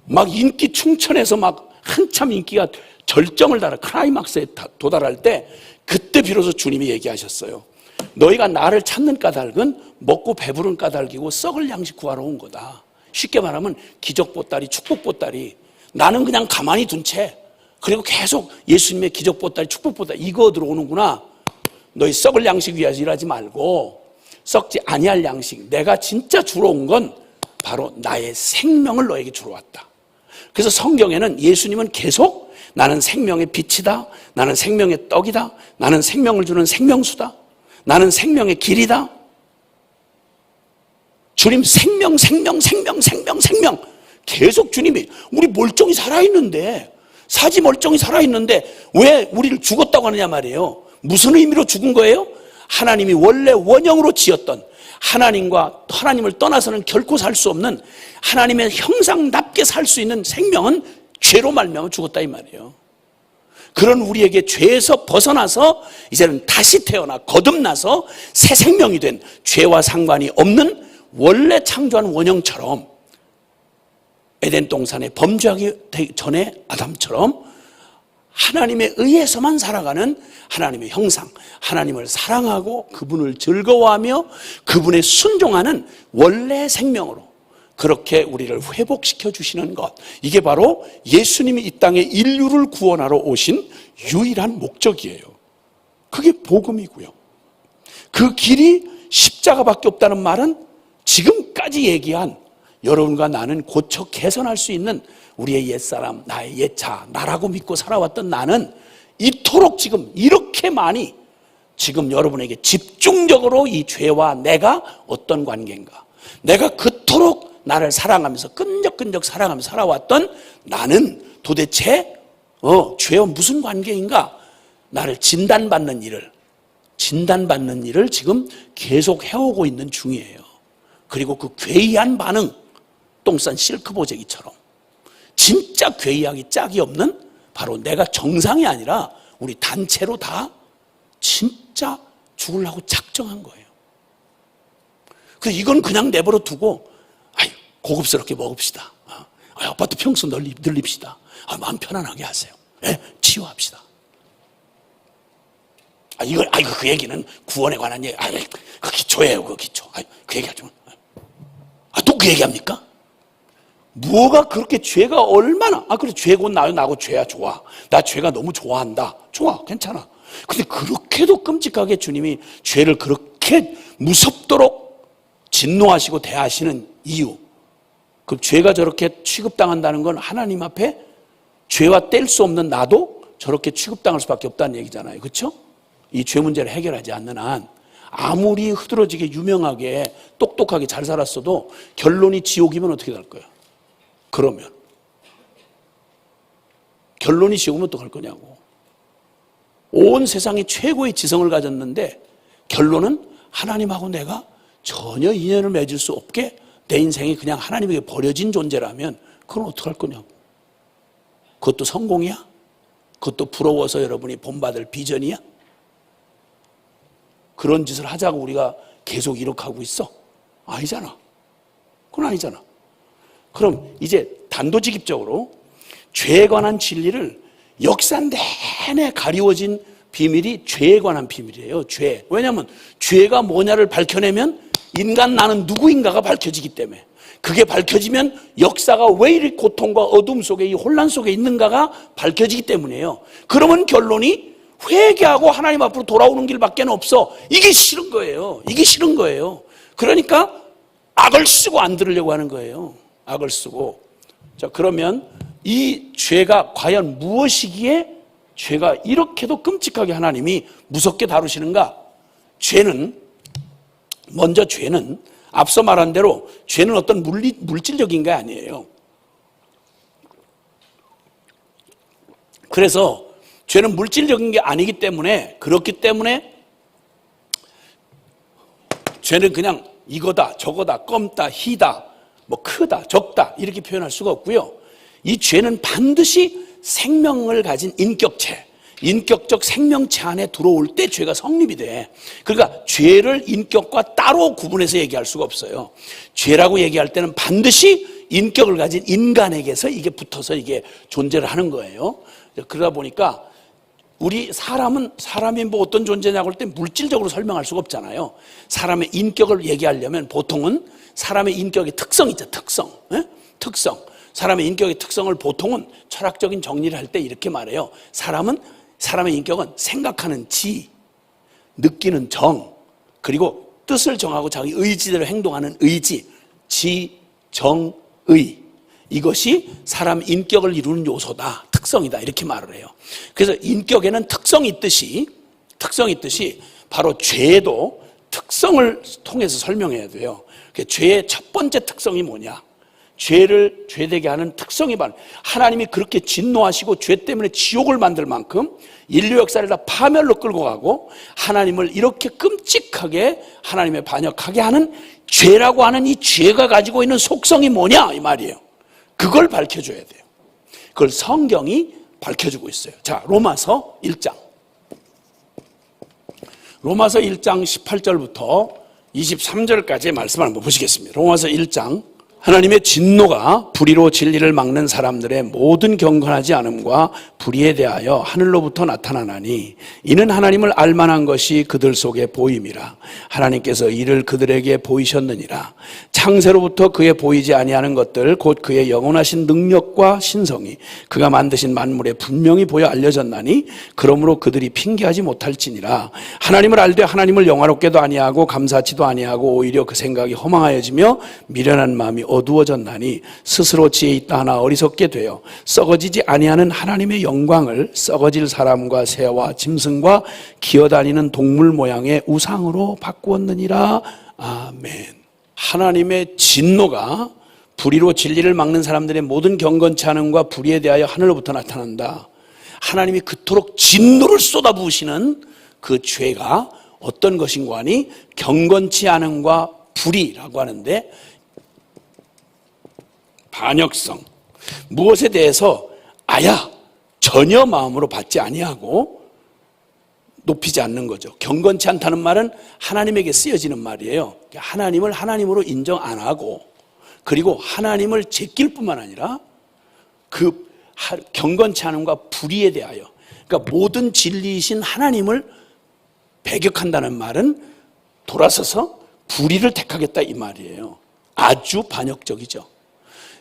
막 인기 충천해서 막 한참 인기가 절정을 달아 클라이막스에 도달할 때 그때 비로소 주님이 얘기하셨어요. 너희가 나를 찾는 까닭은 먹고 배부른 까닭이고 썩을 양식 구하러 온 거다. 쉽게 말하면 기적 보따리, 축복 보따리. 나는 그냥 가만히 둔 채, 그리고 계속 예수님의 기적 보따리, 축복 보따리 이거 들어오는구나. 너희 썩을 양식 위하여 일하지 말고 썩지 아니할 양식, 내가 진짜 주러 온 건 바로 나의 생명을 너에게 주러 왔다. 그래서 성경에는 예수님은 계속 나는 생명의 빛이다, 나는 생명의 떡이다, 나는 생명을 주는 생명수다, 나는 생명의 길이다. 주님 생명 계속 주님이, 우리 멀쩡히 살아있는데, 사지 멀쩡히 살아있는데 왜 우리를 죽었다고 하느냐 말이에요. 무슨 의미로 죽은 거예요? 하나님이 원래 원형으로 지었던, 하나님을 떠나서는 결코 살 수 없는 하나님의 형상답게 살 수 있는 생명은 죄로 말미암아 죽었다 이 말이에요. 그런 우리에게 죄에서 벗어나서 이제는 다시 태어나 거듭나서 새 생명이 된, 죄와 상관이 없는 원래 창조한 원형처럼, 에덴 동산에 범죄하기 전에 아담처럼 하나님에 의해서만 살아가는 하나님의 형상, 하나님을 사랑하고 그분을 즐거워하며 그분에 순종하는 원래 생명으로 그렇게 우리를 회복시켜 주시는 것, 이게 바로 예수님이 이 땅에 인류를 구원하러 오신 유일한 목적이에요. 그게 복음이고요. 그 길이 십자가밖에 없다는 말은 지금까지 얘기한 여러분과 나는 고쳐 개선할 수 있는 우리의 옛사람, 나의 옛자, 나라고 믿고 살아왔던 나는 이토록 지금 이렇게 많이 지금 여러분에게 집중적으로 이 죄와 내가 어떤 관계인가, 내가 그토록 나를 사랑하면서 끈적끈적 사랑하면서 살아왔던 나는 도대체 죄와 무슨 관계인가, 나를 진단받는 일을 지금 계속 해오고 있는 중이에요. 그리고 그 괴이한 반응, 똥 싼 실크 보재기처럼 진짜 괴이하기 짝이 없는, 바로 내가 정상이 아니라 우리 단체로 다 진짜 죽으려고 작정한 거예요. 그래서 이건 그냥 내버려 두고 고급스럽게 먹읍시다, 아파트 평수 늘립시다, 마음 편안하게 하세요, 치유합시다. 그 얘기는 구원에 관한 얘기, 그 기초예요, 그 기초. 그 얘기 하지 마. 또 그 얘기합니까? 뭐가 그렇게 죄가 얼마나, 그래, 죄 곧 나하고 죄야, 좋아. 나 죄가 너무 좋아한다. 좋아, 괜찮아. 근데 그렇게도 끔찍하게 주님이 죄를 그렇게 무섭도록 진노하시고 대하시는 이유, 그 죄가 저렇게 취급당한다는 건 하나님 앞에 죄와 뗄 수 없는 나도 저렇게 취급당할 수밖에 없다는 얘기잖아요. 그렇죠? 이 죄 문제를 해결하지 않는 한 아무리 흐드러지게 유명하게 똑똑하게 잘 살았어도 결론이 지옥이면 어떻게 될 거예요? 그러면 결론이 지옥이면 어떡할 거냐고. 온 세상에 최고의 지성을 가졌는데 결론은 하나님하고 내가 전혀 인연을 맺을 수 없게 내 인생이 그냥 하나님에게 버려진 존재라면 그건 어떡할 거냐고. 그것도 성공이야? 그것도 부러워서 여러분이 본받을 비전이야? 그런 짓을 하자고 우리가 계속 이렇게 하고 있어? 아니잖아. 그건 아니잖아. 그럼 이제 단도직입적으로 죄에 관한 진리를 역사 내내 가리워진 비밀이 죄에 관한 비밀이에요. 죄. 왜냐하면 죄가 뭐냐를 밝혀내면 인간 나는 누구인가가 밝혀지기 때문에, 그게 밝혀지면 역사가 왜 이리 고통과 어둠 속에, 이 혼란 속에 있는가가 밝혀지기 때문이에요. 그러면 결론이 회개하고 하나님 앞으로 돌아오는 길밖에 없어. 이게 싫은 거예요. 이게 싫은 거예요. 그러니까 악을 쓰고 안 들으려고 하는 거예요. 악을 쓰고. 자, 그러면 이 죄가 과연 무엇이기에 죄가 이렇게도 끔찍하게 하나님이 무섭게 다루시는가? 먼저 죄는 앞서 말한 대로 죄는 어떤 물질적인 게 아니에요. 그래서 죄는 물질적인 게 아니기 때문에, 그렇기 때문에 죄는 그냥 이거다, 저거다, 껌다, 희다, 뭐 크다, 적다 이렇게 표현할 수가 없고요. 이 죄는 반드시 생명을 가진 인격적 생명체 안에 들어올 때 죄가 성립이 돼. 그러니까 죄를 인격과 따로 구분해서 얘기할 수가 없어요. 죄라고 얘기할 때는 반드시 인격을 가진 인간에게서 이게 붙어서 이게 존재를 하는 거예요. 그러다 보니까 우리 사람이 뭐 어떤 존재냐고 할 때 물질적으로 설명할 수가 없잖아요. 사람의 인격을 얘기하려면 보통은 사람의 인격의 특성 있죠. 특성. 특성. 사람의 인격의 특성을 보통은 철학적인 정리를 할 때 이렇게 말해요. 사람의 인격은 생각하는 지, 느끼는 정, 그리고 뜻을 정하고 자기 의지대로 행동하는 의지, 지, 정, 의. 이것이 사람 인격을 이루는 요소다, 특성이다, 이렇게 말을 해요. 그래서 인격에는 특성이 있듯이 바로 죄도 특성을 통해서 설명해야 돼요. 죄의 첫 번째 특성이 뭐냐? 죄를 죄되게 하는 특성이 바로 하나님이 그렇게 진노하시고 죄 때문에 지옥을 만들 만큼 인류 역사를 다 파멸로 끌고 가고 하나님을 이렇게 끔찍하게 하나님의 반역하게 하는 죄라고 하는 이 죄가 가지고 있는 속성이 뭐냐 이 말이에요. 그걸 밝혀줘야 돼요. 그걸 성경이 밝혀주고 있어요. 자, 로마서 1장 18절부터 23절까지의 말씀을 한번 보시겠습니다. 로마서 1장. 하나님의 진노가 불의로 진리를 막는 사람들의 모든 경건하지 않음과 불의에 대하여 하늘로부터 나타나나니 이는 하나님을 알만한 것이 그들 속에 보임이라. 하나님께서 이를 그들에게 보이셨느니라. 창세로부터 그의 보이지 아니하는 것들 곧 그의 영원하신 능력과 신성이 그가 만드신 만물에 분명히 보여 알려졌나니 그러므로 그들이 핑계하지 못할지니라. 하나님을 알되 하나님을 영화롭게도 아니하고 감사치도 아니하고 오히려 그 생각이 허망하여지며 미련한 마음이 어두워졌나니 스스로 지혜 있다 하나 어리석게 되어 썩어지지 아니하는 하나님의 영광을 썩어질 사람과 새와 짐승과 기어다니는 동물 모양의 우상으로 바꾸었느니라. 아멘. 하나님의 진노가 불의로 진리를 막는 사람들의 모든 경건치 않음과 불의에 대하여 하늘로부터 나타난다. 하나님이 그토록 진노를 쏟아부으시는 그 죄가 어떤 것인가 하니 경건치 않음과 불의라고 하는데 반역성, 무엇에 대해서 전혀 마음으로 받지 아니하고 높이지 않는 거죠. 경건치 않다는 말은 하나님에게 쓰여지는 말이에요. 하나님을 하나님으로 인정 안 하고 그리고 하나님을 제낄 뿐만 아니라 그 경건치 않음과 불의에 대하여 그러니까 모든 진리이신 하나님을 배격한다는 말은 돌아서서 불의를 택하겠다 이 말이에요. 아주 반역적이죠.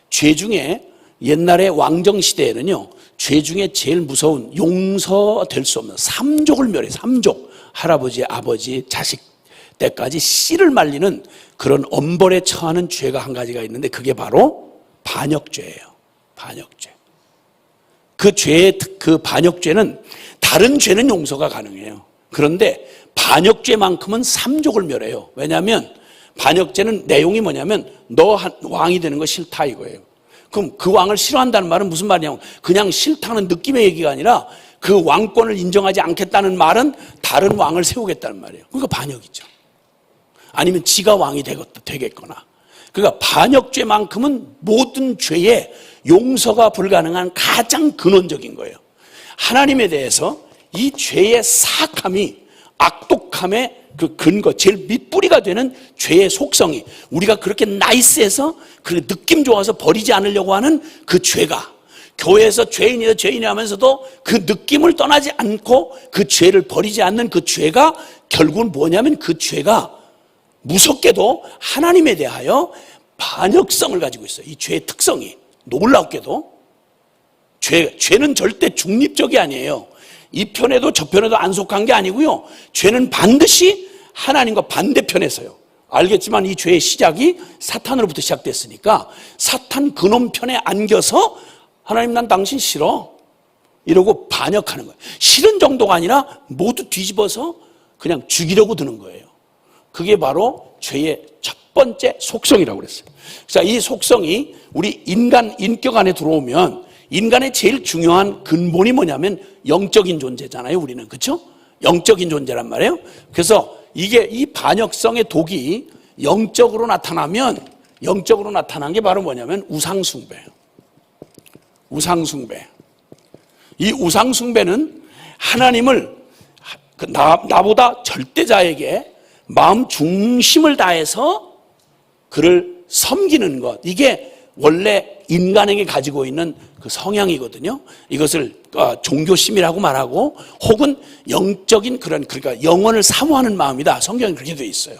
죄 중에 옛날에 왕정시대에는요, 죄 중에 제일 무서운 용서될 수 없는 삼족을 멸해. 삼족. 할아버지, 아버지, 자식 때까지 씨를 말리는 그런 엄벌에 처하는 죄가 한 가지가 있는데 그게 바로 반역죄예요. 반역죄. 그 반역죄는 다른 죄는 용서가 가능해요. 그런데 반역죄만큼은 삼족을 멸해요. 왜냐하면 반역죄는 내용이 뭐냐면 너 왕이 되는 거 싫다 이거예요. 그럼 그 왕을 싫어한다는 말은 무슨 말이냐면 그냥 싫다는 느낌의 얘기가 아니라 그 왕권을 인정하지 않겠다는 말은 다른 왕을 세우겠다는 말이에요. 그러니까 반역이죠. 아니면 지가 왕이 되겠거나. 그러니까 반역죄만큼은 모든 죄에 용서가 불가능한 가장 근원적인 거예요. 하나님에 대해서 이 죄의 사악함이 악독함의 그 근거, 제일 밑뿌리가 되는 죄의 속성이 우리가 그렇게 나이스해서 그 느낌 좋아서 버리지 않으려고 하는 그 죄가 교회에서 죄인이 하면서도 그 느낌을 떠나지 않고 그 죄를 버리지 않는 그 죄가 결국은 뭐냐면 그 죄가 무섭게도 하나님에 대하여 반역성을 가지고 있어요. 이 죄의 특성이 놀랍게도 죄는 절대 중립적이 아니에요. 이 편에도 저 편에도 안 속한 게 아니고요. 죄는 반드시 하나님과 반대편에 서요. 알겠지만 이 죄의 시작이 사탄으로부터 시작됐으니까 사탄 그놈 편에 안겨서 하나님 난 당신 싫어 이러고 반역하는 거예요. 싫은 정도가 아니라 모두 뒤집어서 그냥 죽이려고 드는 거예요. 그게 바로 죄의 첫 번째 속성이라고 그랬어요. 자, 이 속성이 우리 인간 인격 안에 들어오면 인간의 제일 중요한 근본이 뭐냐면 영적인 존재잖아요. 우리는 그렇죠? 영적인 존재란 말이에요. 그래서 이게 이 반역성의 독이 영적으로 나타나면 영적으로 나타난 게 바로 뭐냐면 우상숭배예요. 우상숭배. 이 우상숭배는 하나님을 나보다 절대자에게 마음 중심을 다해서 그를 섬기는 것. 이게 원래 인간에게 가지고 있는 그 성향이거든요. 이것을 종교심이라고 말하고, 혹은 영적인 그러니까 영혼을 사모하는 마음이다. 성경에 그렇게 되어 있어요.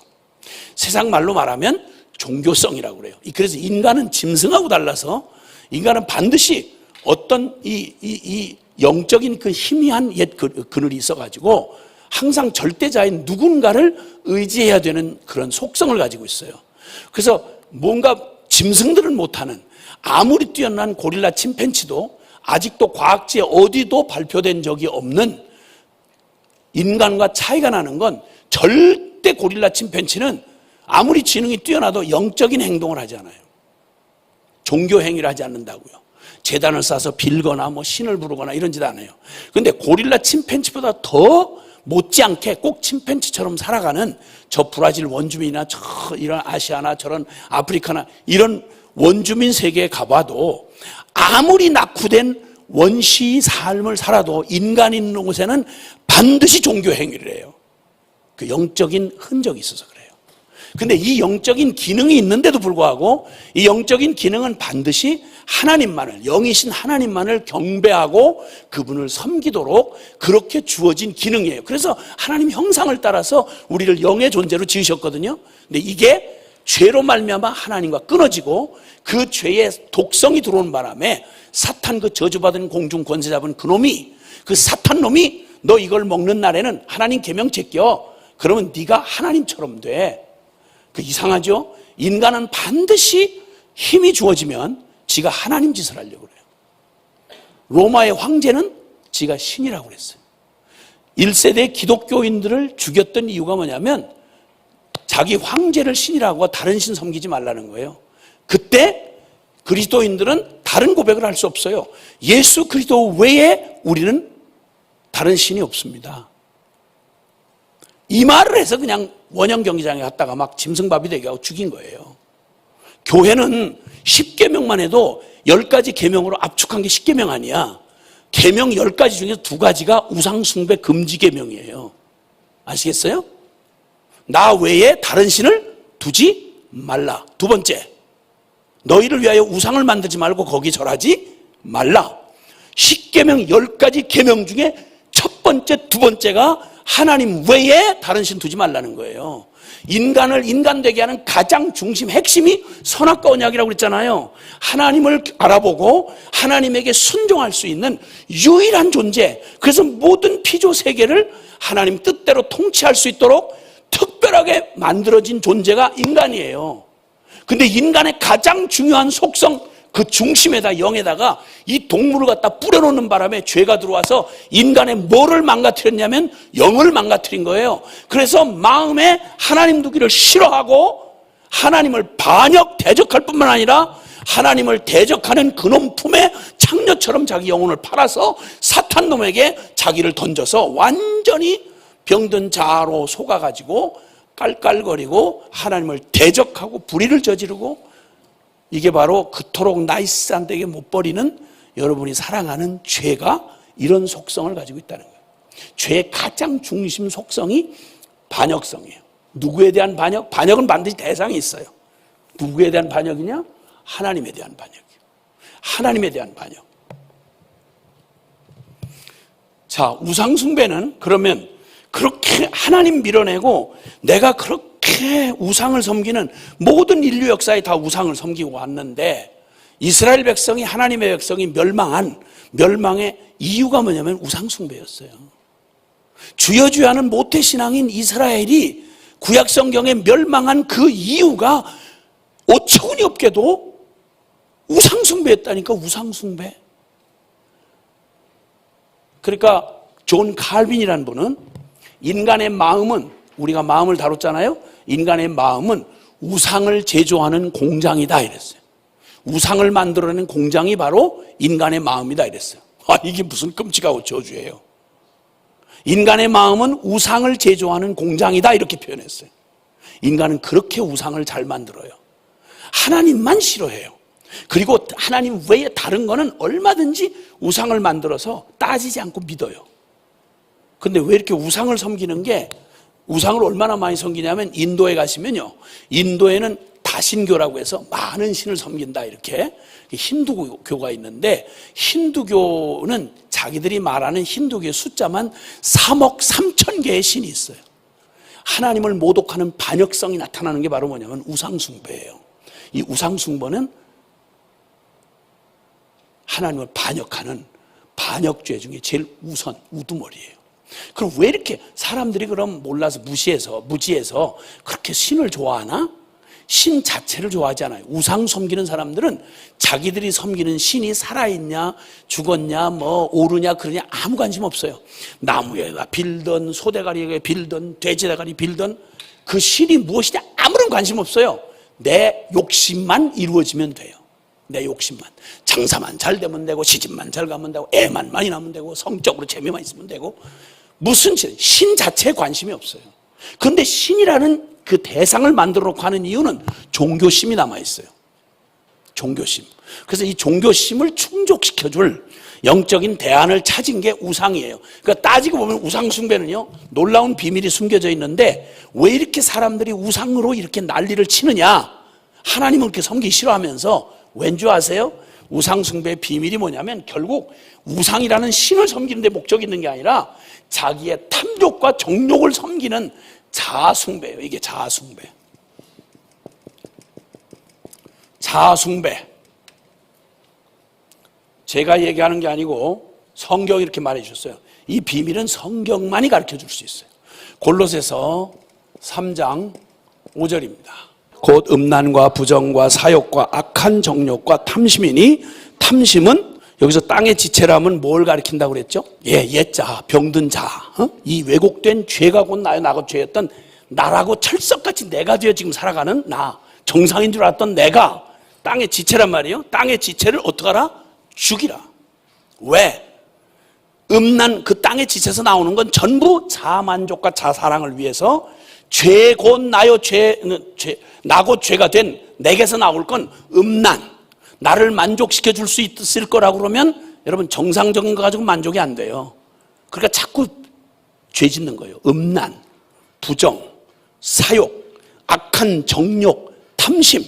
세상 말로 말하면 종교성이라고 그래요. 그래서 인간은 짐승하고 달라서 인간은 반드시 어떤 이 영적인 그 희미한 옛 그늘이 있어가지고 항상 절대자인 누군가를 의지해야 되는 그런 속성을 가지고 있어요. 그래서 뭔가 짐승들은 못하는, 아무리 뛰어난 고릴라 침팬지도 아직도 과학지에 어디도 발표된 적이 없는, 인간과 차이가 나는 건 절대 고릴라 침팬지는 아무리 지능이 뛰어나도 영적인 행동을 하지 않아요. 종교 행위를 하지 않는다고요. 제단을 쌓아서 빌거나 뭐 신을 부르거나 이런 짓 안 해요. 그런데 고릴라 침팬지보다 더 못지않게 꼭 침팬지처럼 살아가는 저 브라질 원주민이나 저 이런 아시아나 저런 아프리카나 이런 원주민 세계에 가봐도 아무리 낙후된 원시 삶을 살아도 인간이 있는 곳에는 반드시 종교 행위를 해요. 그 영적인 흔적이 있어서 그래요. 근데 이 영적인 기능이 있는데도 불구하고 이 영적인 기능은 반드시 하나님만을, 영이신 하나님만을 경배하고 그분을 섬기도록 그렇게 주어진 기능이에요. 그래서 하나님 형상을 따라서 우리를 영의 존재로 지으셨거든요. 근데 이게 죄로 말미암아 하나님과 끊어지고 그 죄의 독성이 들어오는 바람에 사탄, 그 저주받은 공중 권세 잡은 그놈이, 그 사탄 놈이 너 이걸 먹는 날에는 하나님 계명 제껴. 그러면 네가 하나님처럼 돼. 그 이상하죠? 인간은 반드시 힘이 주어지면 지가 하나님 짓을 하려고 그래요. 로마의 황제는 지가 신이라고 그랬어요. 1세대 기독교인들을 죽였던 이유가 뭐냐면 자기 황제를 신이라고 다른 신 섬기지 말라는 거예요. 그때 그리스도인들은 다른 고백을 할 수 없어요. 예수 그리스도 외에 우리는 다른 신이 없습니다. 이 말을 해서 그냥 원형 경기장에 갔다가 막 짐승밥이 되게 하고 죽인 거예요. 교회는 10계명만 해도 10가지 계명으로 압축한 게 10계명 아니야. 계명 10가지 중에서 2가지가 우상숭배 금지 계명이에요. 아시겠어요? 나 외에 다른 신을 두지 말라. 2번째, 너희를 위하여 우상을 만들지 말고 거기 절하지 말라. 10계명 10가지 계명 중에 첫 번째, 2번째가 하나님 외에 다른 신 두지 말라는 거예요. 인간을 인간되게 하는 가장 중심, 핵심이 선악과 언약이라고 그랬잖아요. 하나님을 알아보고 하나님에게 순종할 수 있는 유일한 존재. 그래서 모든 피조 세계를 하나님 뜻대로 통치할 수 있도록 특별하게 만들어진 존재가 인간이에요. 근데 인간의 가장 중요한 속성, 그 중심에다, 영에다가 이 동물을 갖다 뿌려놓는 바람에 죄가 들어와서 인간의 뭐를 망가뜨렸냐면 영을 망가뜨린 거예요. 그래서 마음에 하나님 두기를 싫어하고 하나님을 반역, 대적할 뿐만 아니라 하나님을 대적하는 그놈 품에 창녀처럼 자기 영혼을 팔아서 사탄 놈에게 자기를 던져서 완전히 병든 자아로 속아가지고 깔깔거리고 하나님을 대적하고 불의를 저지르고, 이게 바로 그토록 나이스한 데게 못 버리는 여러분이 사랑하는 죄가 이런 속성을 가지고 있다는 거예요. 죄의 가장 중심 속성이 반역성이에요. 누구에 대한 반역? 반역은 반드시 대상이 있어요. 누구에 대한 반역이냐? 하나님에 대한 반역이에요. 하나님에 대한 반역. 자, 우상숭배는 그러면 그렇게 하나님 밀어내고 내가 그렇게 우상을 섬기는, 모든 인류 역사에 다 우상을 섬기고 왔는데 이스라엘 백성이, 하나님의 백성이 멸망의 이유가 뭐냐면 우상숭배였어요. 주여주여하는 모태신앙인 이스라엘이 구약성경에 멸망한 그 이유가 어처구니 없게도 우상숭배였다니까. 우상숭배. 그러니까 존 칼빈이라는 분은 인간의 마음은, 우리가 마음을 다뤘잖아요. 인간의 마음은 우상을 제조하는 공장이다 이랬어요. 우상을 만들어내는 공장이 바로 인간의 마음이다 이랬어요. 이게 무슨 끔찍하고 저주예요. 인간의 마음은 우상을 제조하는 공장이다 이렇게 표현했어요. 인간은 그렇게 우상을 잘 만들어요. 하나님만 싫어해요. 그리고 하나님 외에 다른 거는 얼마든지 우상을 만들어서 따지지 않고 믿어요. 근데 왜 이렇게 우상을 섬기는 게, 우상을 얼마나 많이 섬기냐면 인도에 가시면요, 인도에는 가신교라고 해서 많은 신을 섬긴다, 이렇게 힌두교가 있는데, 힌두교는 자기들이 말하는 힌두교의 숫자만 3억 3천 개의 신이 있어요. 하나님을 모독하는 반역성이 나타나는 게 바로 뭐냐면 우상숭배예요. 이 우상숭배는 하나님을 반역하는 반역죄 중에 제일 우두머리예요. 그럼 왜 이렇게 사람들이 그럼 몰라서 무지해서 그렇게 신을 좋아하나? 신 자체를 좋아하지 않아요. 우상 섬기는 사람들은 자기들이 섬기는 신이 살아있냐, 죽었냐, 오르냐, 그러냐 아무 관심 없어요. 나무에가 빌던, 소대가리에 빌던, 돼지대가리 빌던 그 신이 무엇이냐 아무런 관심 없어요. 내 욕심만 이루어지면 돼요. 내 욕심만. 장사만 잘 되면 되고, 시집만 잘 가면 되고, 애만 많이 낳으면 되고, 성적으로 재미만 있으면 되고, 무슨 신 자체에 관심이 없어요. 그런데 신이라는 그 대상을 만들어 놓고 하는 이유는 종교심이 남아있어요. 종교심. 그래서 이 종교심을 충족시켜줄 영적인 대안을 찾은 게 우상이에요. 그러니까 따지고 보면 우상숭배는요, 놀라운 비밀이 숨겨져 있는데, 왜 이렇게 사람들이 우상으로 이렇게 난리를 치느냐? 하나님을 그렇게 섬기기 싫어하면서, 왠지 아세요? 우상숭배의 비밀이 뭐냐면 결국 우상이라는 신을 섬기는 데 목적이 있는 게 아니라 자기의 탐욕과 정욕을 섬기는 자아숭배예요. 이게 자아숭배. 자아숭배. 제가 얘기하는 게 아니고 성경이 이렇게 말해 주셨어요. 이 비밀은 성경만이 가르쳐 줄 수 있어요. 골로새서 3장 5절입니다. 곧 음란과 부정과 사욕과 악한 정욕과 탐심이니, 탐심은 여기서 땅의 지체라면 뭘 가리킨다고 그랬죠? 옛자, 병든 자, 이 왜곡된 죄가 곧 나요. 나가 죄였던 나라고 철석같이 내가 되어 지금 살아가는 나, 정상인 줄 알았던 내가 땅의 지체란 말이에요. 땅의 지체를 어떻게 하라? 죽이라. 왜? 음란, 그 땅의 지체에서 나오는 건 전부 자만족과 자사랑을 위해서 죄 곧 나요, 나고 죄가 된 내게서 나올 건 음란, 나를 만족시켜 줄 수 있을 거라고 그러면 여러분 정상적인 거 가지고 만족이 안 돼요. 그러니까 자꾸 죄 짓는 거예요. 음란, 부정, 사욕, 악한 정욕, 탐심.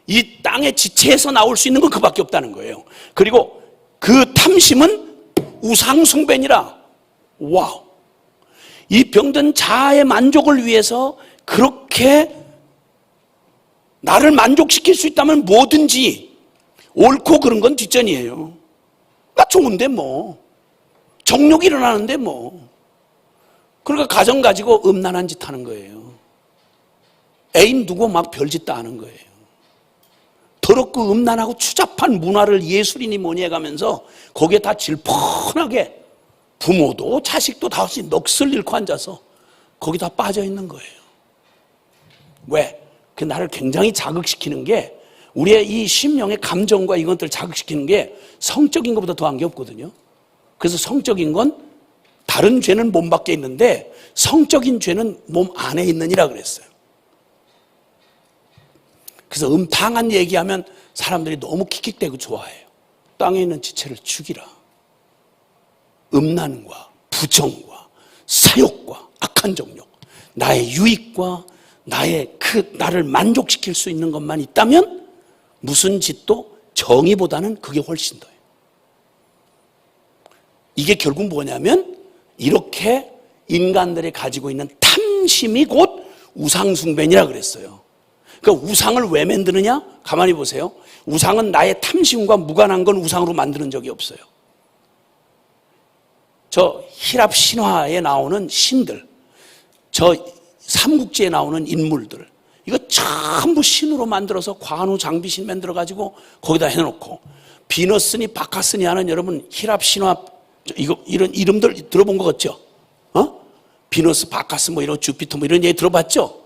이 땅의 지체에서 나올 수 있는 건 그밖에 없다는 거예요. 그리고 그 탐심은 우상숭배니라. 와우. 이 병든 자아의 만족을 위해서 그렇게 나를 만족시킬 수 있다면 뭐든지, 옳고 그런 건 뒷전이에요. 나 좋은데 뭐, 정욕이 일어나는데 뭐. 그러니까 가정 가지고 음란한 짓 하는 거예요. 애인 두고 막 별짓 다 하는 거예요. 더럽고 음란하고 추잡한 문화를 예술인이 뭐니 해가면서 거기에 다 질펀하게 부모도 자식도 다 없이 넋을 잃고 앉아서 거기 다 빠져 있는 거예요. 왜? 그 나를 굉장히 자극시키는 게, 우리의 이 심령의 감정과 이것들을 자극시키는 게 성적인 것보다 더한 게 없거든요. 그래서 성적인 건 다른 죄는 몸 밖에 있는데 성적인 죄는 몸 안에 있느니라 그랬어요. 그래서 음탕한 얘기하면 사람들이 너무 킥킥대고 좋아해요. 땅에 있는 지체를 죽이라. 음란과 부정과 사욕과 악한 정욕, 나의 유익과 나를 만족시킬 수 있는 것만 있다면 무슨 짓도 정의보다는 그게 훨씬 더해요. 이게 결국 뭐냐면 이렇게 인간들이 가지고 있는 탐심이 곧 우상숭배니라 그랬어요. 그러니까 우상을 왜 만드느냐? 가만히 보세요. 우상은 나의 탐심과 무관한 건 우상으로 만드는 적이 없어요. 저 히랍 신화에 나오는 신들, 저 삼국지에 나오는 인물들, 이거 전부 신으로 만들어서 관우 장비신 만들어가지고 거기다 해놓고, 비너스니 바카스니 하는 여러분 히랍 신화 이런 이름들 들어본 거 같죠? 비너스, 바카스 뭐 이런 주피터 뭐 이런 얘기 들어봤죠?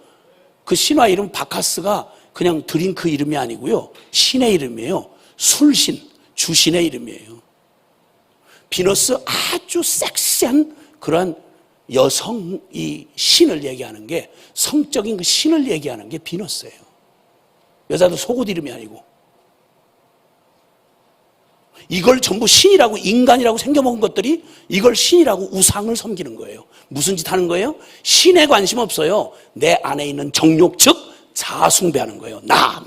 그 신화 이름 바카스가 그냥 드링크 이름이 아니고요, 신의 이름이에요. 술신, 주신의 이름이에요. 비너스 아주 섹시한 그런 여성 이 신을 얘기하는 게, 성적인 그 신을 얘기하는 게 비너스예요. 여자도 속옷 이름이 아니고. 이걸 전부 신이라고, 인간이라고 생겨먹은 것들이 이걸 신이라고 우상을 섬기는 거예요. 무슨 짓 하는 거예요? 신에 관심 없어요. 내 안에 있는 정욕, 즉 자숭배하는 거예요. 나.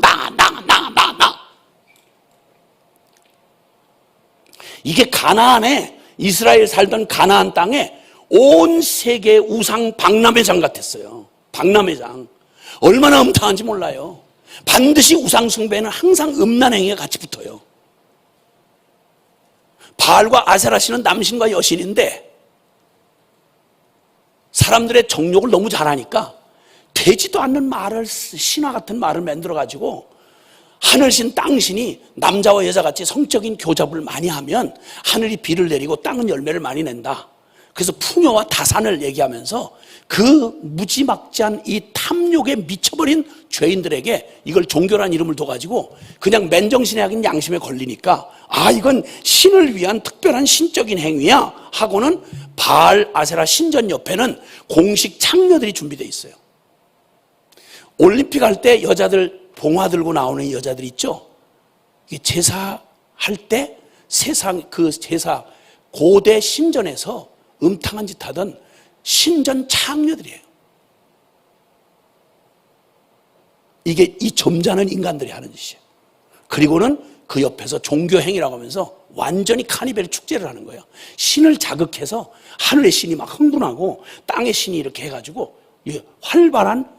이게 가나안에, 이스라엘 살던 가나안 땅에 온 세계 우상 박람회장 같았어요. 박람회장. 얼마나 음탕한지 몰라요. 반드시 우상 숭배는 항상 음란 행위가 같이 붙어요. 바알과 아세라 신은 남신과 여신인데 사람들의 정욕을 너무 잘하니까 되지도 않는 말을, 신화 같은 말을 만들어가지고 하늘신 땅신이 남자와 여자같이 성적인 교잡을 많이 하면 하늘이 비를 내리고 땅은 열매를 많이 낸다. 그래서 풍요와 다산을 얘기하면서 그 무지막지한 이 탐욕에 미쳐버린 죄인들에게 이걸 종교란 이름을 둬가지고 그냥 맨정신에 하긴 양심에 걸리니까 이건 신을 위한 특별한 신적인 행위야 하고는 바알 아세라 신전 옆에는 공식 창녀들이 준비되어 있어요. 올림픽 할 때 여자들 봉화 들고 나오는 여자들 있죠. 제사 할 때 세상 그 제사 고대 신전에서 음탕한 짓 하던 신전 창녀들이에요. 이게 이 점잖은 인간들이 하는 짓이에요. 그리고는 그 옆에서 종교행위라고 하면서 완전히 카니발 축제를 하는 거예요. 신을 자극해서 하늘의 신이 막 흥분하고 땅의 신이 이렇게 해가지고 활발한,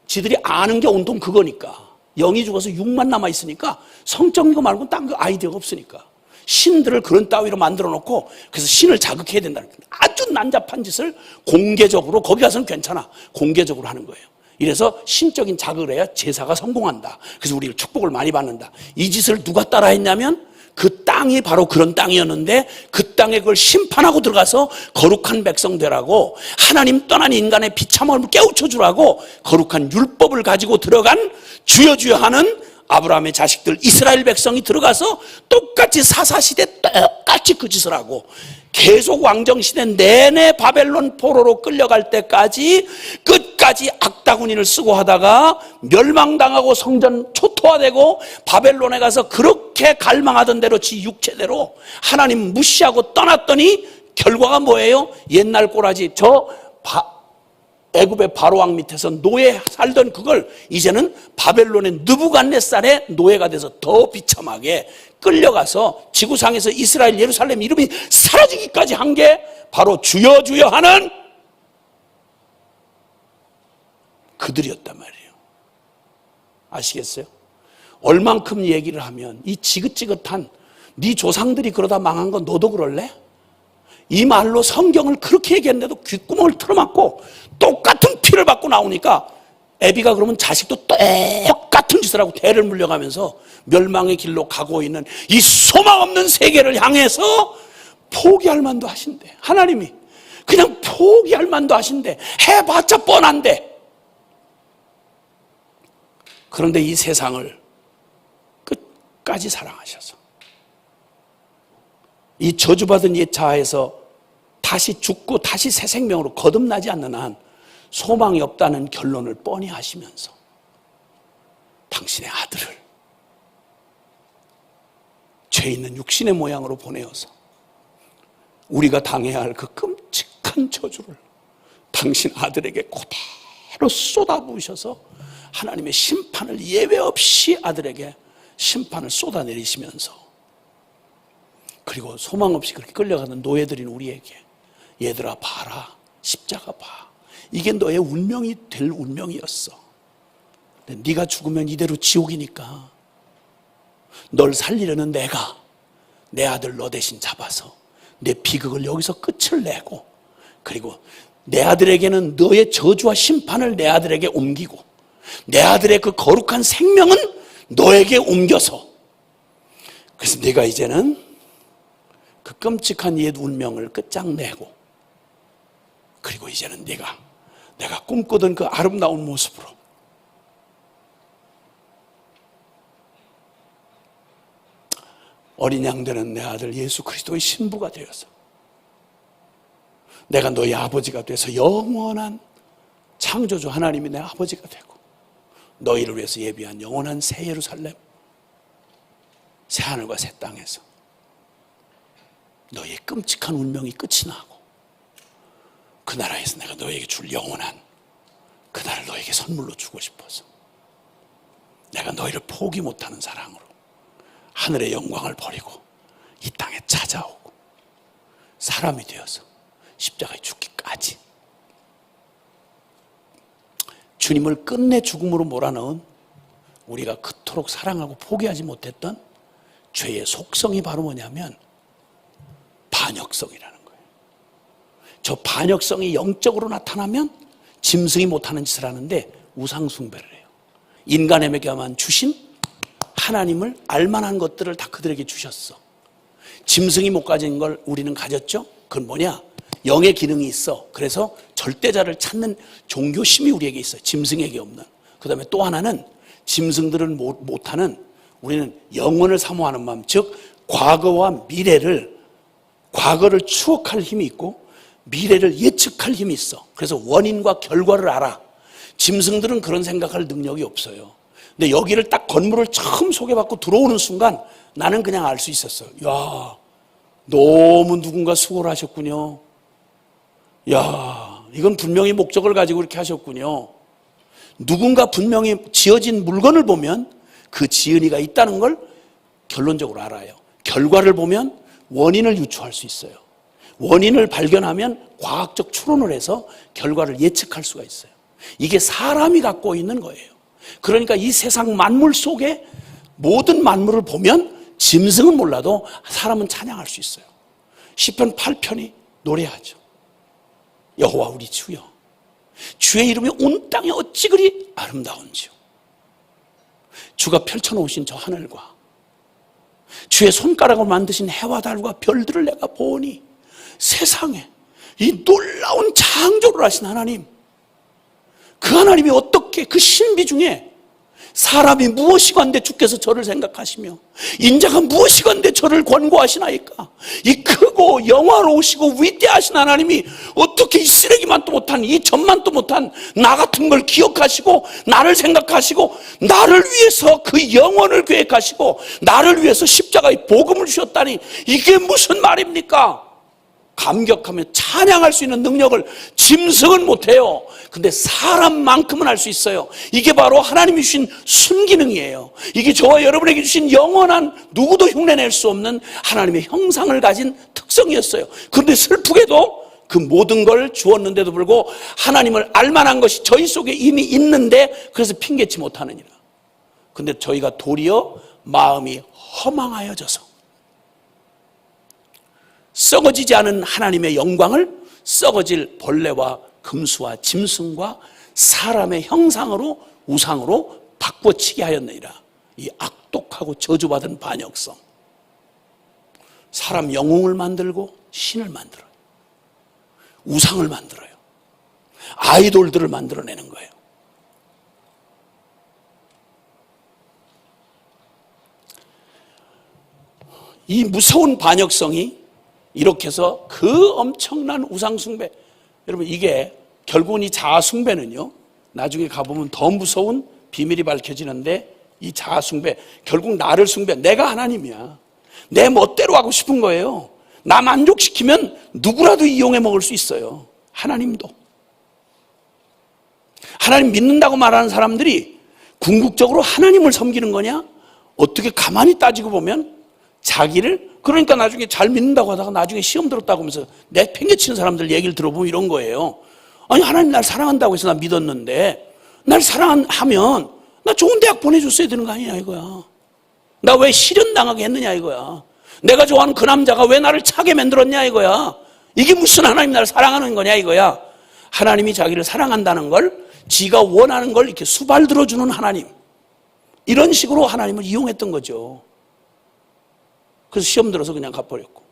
지들이 아는 게 온통 그거니까. 영이 죽어서 육만 남아있으니까 성적인 거 말고는 딴 거 아이디어가 없으니까 신들을 그런 따위로 만들어 놓고 그래서 신을 자극해야 된다는 거예요. 아주 난잡한 짓을 공개적으로, 거기 가서는 괜찮아, 공개적으로 하는 거예요. 이래서 신적인 자극을 해야 제사가 성공한다. 그래서 우리가 축복을 많이 받는다. 이 짓을 누가 따라 했냐면 그 땅이 바로 그런 땅이었는데 그 땅에 그걸 심판하고 들어가서 거룩한 백성 되라고, 하나님 떠난 인간의 비참함을 깨우쳐 주라고 거룩한 율법을 가지고 들어간 주여 주여 하는 아브라함의 자식들 이스라엘 백성이 들어가서 똑같이 사사시대 똑같이 그 짓을 하고 계속 왕정시대 내내 바벨론 포로로 끌려갈 때까지 끝까지 악다구니를 쓰고 하다가 멸망당하고 성전 초토화되고 바벨론에 가서 그렇게 갈망하던 대로 지 육체대로 하나님 무시하고 떠났더니 결과가 뭐예요? 옛날 꼬라지 애굽의 바로왕 밑에서 노예 살던 그걸 이제는 바벨론의 느부갓네살의 노예가 돼서 더 비참하게 끌려가서 지구상에서 이스라엘 예루살렘 이름이 사라지기까지 한 게 바로 주여 주여 하는 그들이었단 말이에요. 아시겠어요? 얼만큼 얘기를 하면 이 지긋지긋한 네 조상들이 그러다 망한 건 너도 그럴래? 이 말로 성경을 그렇게 얘기했는데도 귓구멍을 틀어막고 똑같은 피를 받고 나오니까 애비가 그러면 자식도 똑같은 짓을 하고 대를 물려가면서 멸망의 길로 가고 있는 이 소망 없는 세계를 향해서 포기할 만도 하신대. 하나님이 그냥 포기할 만도 하신대. 해봤자 뻔한데. 그런데 이 세상을 끝까지 사랑하셔서 이 저주받은 옛 자아에서 다시 죽고 다시 새 생명으로 거듭나지 않는 한 소망이 없다는 결론을 뻔히 하시면서 당신의 아들을 죄 있는 육신의 모양으로 보내어서 우리가 당해야 할 그 끔찍한 저주를 당신 아들에게 그대로 쏟아부으셔서 하나님의 심판을 예외 없이 아들에게 심판을 쏟아내리시면서 그리고 소망 없이 그렇게 끌려가는 노예들인 우리에게 얘들아 봐라, 십자가 봐, 이게 너의 운명이 될 운명이었어. 근데 네가 죽으면 이대로 지옥이니까 널 살리려는 내가 내 아들 너 대신 잡아서 내 비극을 여기서 끝을 내고 그리고 내 아들에게는 너의 저주와 심판을 내 아들에게 옮기고 내 아들의 그 거룩한 생명은 너에게 옮겨서 그래서 네가 이제는 그 끔찍한 옛 운명을 끝장내고 그리고 이제는 내가 꿈꾸던 그 아름다운 모습으로 어린 양 되는 내 아들 예수 그리스도의 신부가 되어서 내가 너의 아버지가 돼서 영원한 창조주 하나님이 내 아버지가 되고 너희를 위해서 예비한 영원한 새 예루살렘 새 하늘과 새 땅에서 너희의 끔찍한 운명이 끝이 나고 그 나라에서 내가 너에게 줄 영원한 그날을 너에게 선물로 주고 싶어서 내가 너희를 포기 못하는 사랑으로 하늘의 영광을 버리고 이 땅에 찾아오고 사람이 되어서 십자가에 죽기까지 주님을 끝내 죽음으로 몰아넣은 우리가 그토록 사랑하고 포기하지 못했던 죄의 속성이 바로 뭐냐면 반역성이라는 거예요. 저 반역성이 영적으로 나타나면 짐승이 못하는 짓을 하는데 우상숭배를 해요. 인간에게만 주신 하나님을 알만한 것들을 다 그들에게 주셨어. 짐승이 못 가진 걸 우리는 가졌죠. 그건 뭐냐? 영의 기능이 있어. 그래서 절대자를 찾는 종교심이 우리에게 있어요. 짐승에게 없는. 그 다음에 또 하나는 짐승들은 못하는 우리는 영원을 사모하는 마음, 즉 과거와 미래를, 과거를 추억할 힘이 있고 미래를 예측할 힘이 있어. 그래서 원인과 결과를 알아. 짐승들은 그런 생각할 능력이 없어요. 근데 여기를 딱 건물을 처음 소개받고 들어오는 순간 나는 그냥 알 수 있었어요. 야, 너무 누군가 수고를 하셨군요. 야, 이건 분명히 목적을 가지고 이렇게 하셨군요. 누군가 분명히 지어진 물건을 보면 그 지은이가 있다는 걸 결론적으로 알아요. 결과를 보면 원인을 유추할 수 있어요. 원인을 발견하면 과학적 추론을 해서 결과를 예측할 수가 있어요. 이게 사람이 갖고 있는 거예요. 그러니까 이 세상 만물 속에 모든 만물을 보면 짐승은 몰라도 사람은 찬양할 수 있어요. 시편 8편이 노래하죠. 여호와 우리 주여, 주의 이름이 온 땅에 어찌 그리 아름다운지요. 주가 펼쳐놓으신 저 하늘과 주의 손가락으로 만드신 해와 달과 별들을 내가 보니 세상에 이 놀라운 창조를 하신 하나님, 그 하나님이 어떻게 그 신비 중에 사람이 무엇이건데 주께서 저를 생각하시며 인자가 무엇이건데 저를 권고하시나이까. 이 크고 영화로우시고 위대하신 하나님이 어떻게 이 쓰레기만도 못한, 이 점만도 못한 나 같은 걸 기억하시고 나를 생각하시고 나를 위해서 그 영혼을 계획하시고 나를 위해서 십자가의 복음을 주셨다니 이게 무슨 말입니까? 감격하며 찬양할 수 있는 능력을 짐승은 못해요. 근데 사람만큼은 할 수 있어요. 이게 바로 하나님이 주신 순기능이에요. 이게 저와 여러분에게 주신 영원한, 누구도 흉내낼 수 없는 하나님의 형상을 가진 특성이었어요. 그런데 슬프게도 그 모든 걸 주었는데도 불구하고 하나님을 알만한 것이 저희 속에 이미 있는데 그래서 핑계치 못하느니라. 근데 저희가 도리어 마음이 허망하여져서 썩어지지 않은 하나님의 영광을 썩어질 벌레와 금수와 짐승과 사람의 형상으로, 우상으로 바꿔치게 하였느니라. 이 악독하고 저주받은 반역성. 사람 영웅을 만들고 신을 만들어요. 우상을 만들어요. 아이돌들을 만들어내는 거예요. 이 무서운 반역성이 이렇게 해서 그 엄청난 우상숭배, 여러분 이게 결국은 이 자아숭배는요, 나중에 가보면 더 무서운 비밀이 밝혀지는데, 이 자아숭배, 결국 나를 숭배, 내가 하나님이야. 내 멋대로 하고 싶은 거예요. 나 만족시키면 누구라도 이용해 먹을 수 있어요. 하나님도. 하나님 믿는다고 말하는 사람들이 궁극적으로 하나님을 섬기는 거냐? 어떻게 가만히 따지고 보면 자기를, 그러니까 나중에 잘 믿는다고 하다가 나중에 시험 들었다고 하면서 내 팽개치는 사람들 얘기를 들어보면 이런 거예요. 아니 하나님 날 사랑한다고 해서 나 믿었는데 날 사랑하면 나 좋은 대학 보내줬어야 되는 거 아니냐 이거야. 나 왜 실현당하게 했느냐 이거야. 내가 좋아하는 그 남자가 왜 나를 차게 만들었냐 이거야. 이게 무슨 하나님 나를 사랑하는 거냐 이거야. 하나님이 자기를 사랑한다는 걸, 지가 원하는 걸 이렇게 수발 들어주는 하나님, 이런 식으로 하나님을 이용했던 거죠. 그래서 시험 들어서 그냥 가버렸고,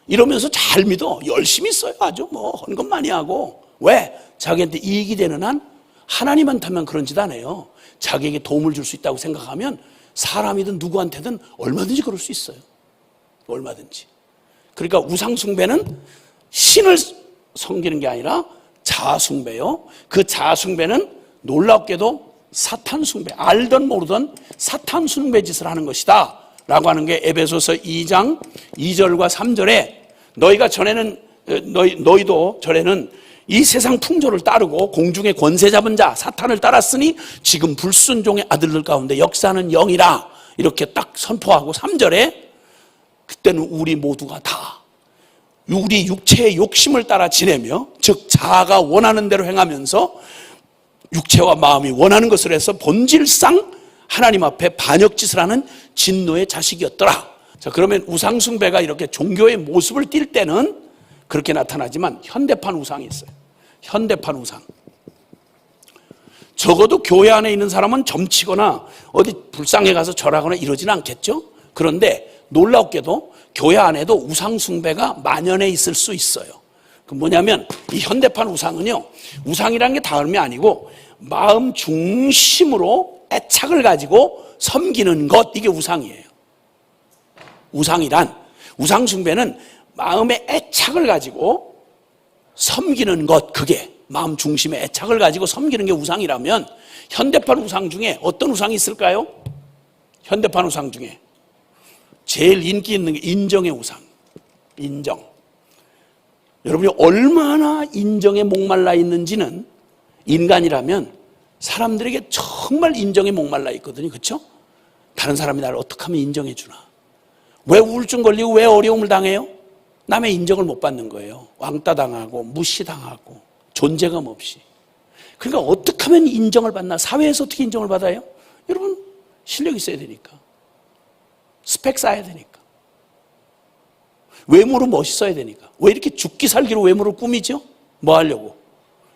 이러면서 잘 믿어. 열심히 써요. 아주 뭐 헌금 많이 하고. 왜? 자기한테 이익이 되는 한 하나님한테만 그런 짓 안 해요. 자기에게 도움을 줄 수 있다고 생각하면 사람이든 누구한테든 얼마든지 그럴 수 있어요. 얼마든지. 그러니까 우상숭배는 신을 섬기는 게 아니라 자아숭배요. 그 자아숭배는 놀랍게도 사탄숭배, 알던 모르던 사탄숭배 짓을 하는 것이다 라고 하는 게 에베소서 2장 2절과 3절에, 너희가 전에는, 너희도 전에는 이 세상 풍조를 따르고 공중의 권세 잡은 자 사탄을 따랐으니 지금 불순종의 아들들 가운데 역사하는 영이라 이렇게 딱 선포하고 3절에 그때는 우리 모두가 다 우리 육체의 욕심을 따라 지내며 즉 자아가 원하는 대로 행하면서 육체와 마음이 원하는 것을 해서 본질상 하나님 앞에 반역짓을 하는 진노의 자식이었더라. 자, 그러면 우상숭배가 이렇게 종교의 모습을 띌 때는 그렇게 나타나지만 현대판 우상이 있어요. 현대판 우상. 적어도 교회 안에 있는 사람은 점치거나 어디 불상에 가서 절하거나 이러지는 않겠죠. 그런데 놀랍게도 교회 안에도 우상숭배가 만연해 있을 수 있어요. 그 뭐냐면 이 현대판 우상은요, 우상이라는 게 다름이 아니고 마음 중심으로 애착을 가지고 섬기는 것, 이게 우상이에요. 우상이란, 우상숭배는 마음의 애착을 가지고 섬기는 것, 그게 마음 중심의 애착을 가지고 섬기는 게 우상이라면 현대판 우상 중에 어떤 우상이 있을까요? 현대판 우상 중에 제일 인기 있는 게 인정의 우상. 인정. 여러분이 얼마나 인정에 목말라 있는지는 인간이라면 사람들에게 정말 인정에 목말라 있거든요. 그렇죠? 다른 사람이 나를 어떻게 하면 인정해 주나. 왜 우울증 걸리고 왜 어려움을 당해요? 남의 인정을 못 받는 거예요. 왕따 당하고 무시당하고 존재감 없이. 그러니까 어떻게 하면 인정을 받나? 사회에서 어떻게 인정을 받아요? 여러분 실력이 있어야 되니까. 스펙 쌓아야 되니까. 외모로 멋있어야 되니까. 왜 이렇게 죽기 살기로 외모를 꾸미죠? 뭐 하려고?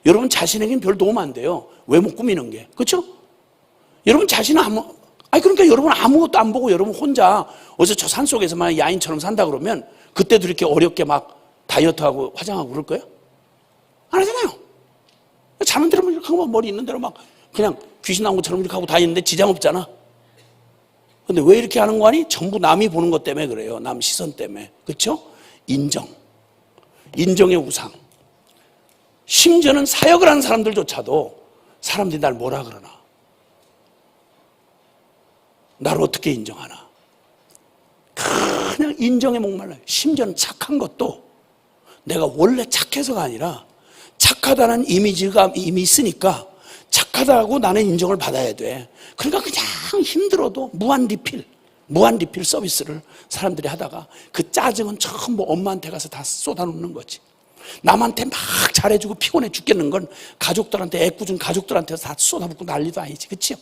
여러분 자신에게는 별 도움 안 돼요. 외모 꾸미는 게. 그렇죠? 여러분 자신은 그러니까 여러분 아무것도 안 보고 여러분 혼자 어디서 저 산속에서만 야인처럼 산다 그러면 그때도 이렇게 어렵게 막 다이어트하고 화장하고 그럴 거예요? 안 하잖아요. 자는 대로 이렇게 하고 머리 있는 대로 막 그냥 귀신 나온 것처럼 이렇게 하고 다니는데 지장 없잖아. 근데 왜 이렇게 하는 거 아니? 전부 남이 보는 것 때문에 그래요. 남 시선 때문에. 그렇죠? 인정. 인정의 우상. 심지어는 사역을 하는 사람들조차도 사람들이 날 뭐라 그러나? 나를 어떻게 인정하나? 그냥 인정에 목말라요. 심지어는 착한 것도 내가 원래 착해서가 아니라 착하다는 이미지가 이미 있으니까 착하다고 나는 인정을 받아야 돼. 그러니까 그냥 힘들어도 무한 리필 서비스를 사람들이 하다가 그 짜증은 전부 엄마한테 가서 다 쏟아놓는 거지. 남한테 막 잘해주고 피곤해 죽겠는 건 가족들한테 애꿎은 가족들한테 다 쏟아붓고 난리도 아니지. 그렇죠?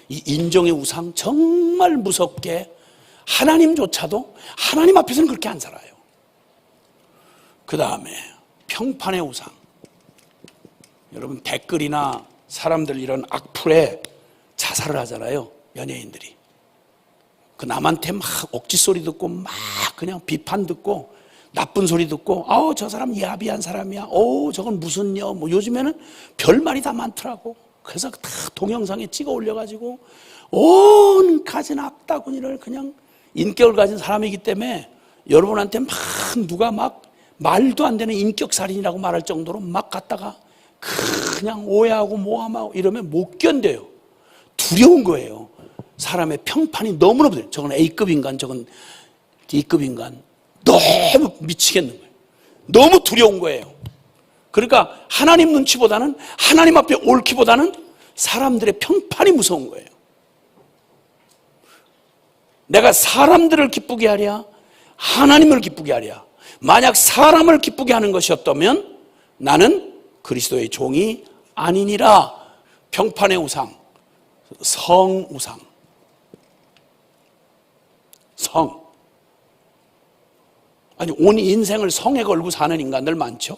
이 인정의 우상 정말 무섭게 하나님조차도 하나님 앞에서는 그렇게 안 살아요. 그 다음에 평판의 우상. 여러분 댓글이나 사람들 이런 악플에 자살을 하잖아요. 연예인들이. 그 남한테 막 억지 소리 듣고 막 그냥 비판 듣고 나쁜 소리 듣고 저 사람 야비한 사람이야. 저건 무슨 뭐 요즘에는 별말이 다 많더라고. 그래서 다 동영상에 찍어 올려가지고 온 가진 악다구니를 그냥 인격을 가진 사람이기 때문에 여러분한테 막 누가 막 말도 안 되는 인격살인이라고 말할 정도로 막 갖다가 그냥 오해하고 모함하고 이러면 못 견뎌요. 두려운 거예요. 사람의 평판이 너무너무 돼요. 저건 A급 인간, 저건 D급 인간. 너무 미치겠는 거예요. 너무 두려운 거예요. 그러니까 하나님 눈치보다는 하나님 앞에 옳기보다는 사람들의 평판이 무서운 거예요. 내가 사람들을 기쁘게 하랴 하나님을 기쁘게 하랴. 만약 사람을 기쁘게 하는 것이었다면 나는 그리스도의 종이 아니니라. 평판의 우상, 성우상. 성. 아니 온 인생을 성에 걸고 사는 인간들 많죠.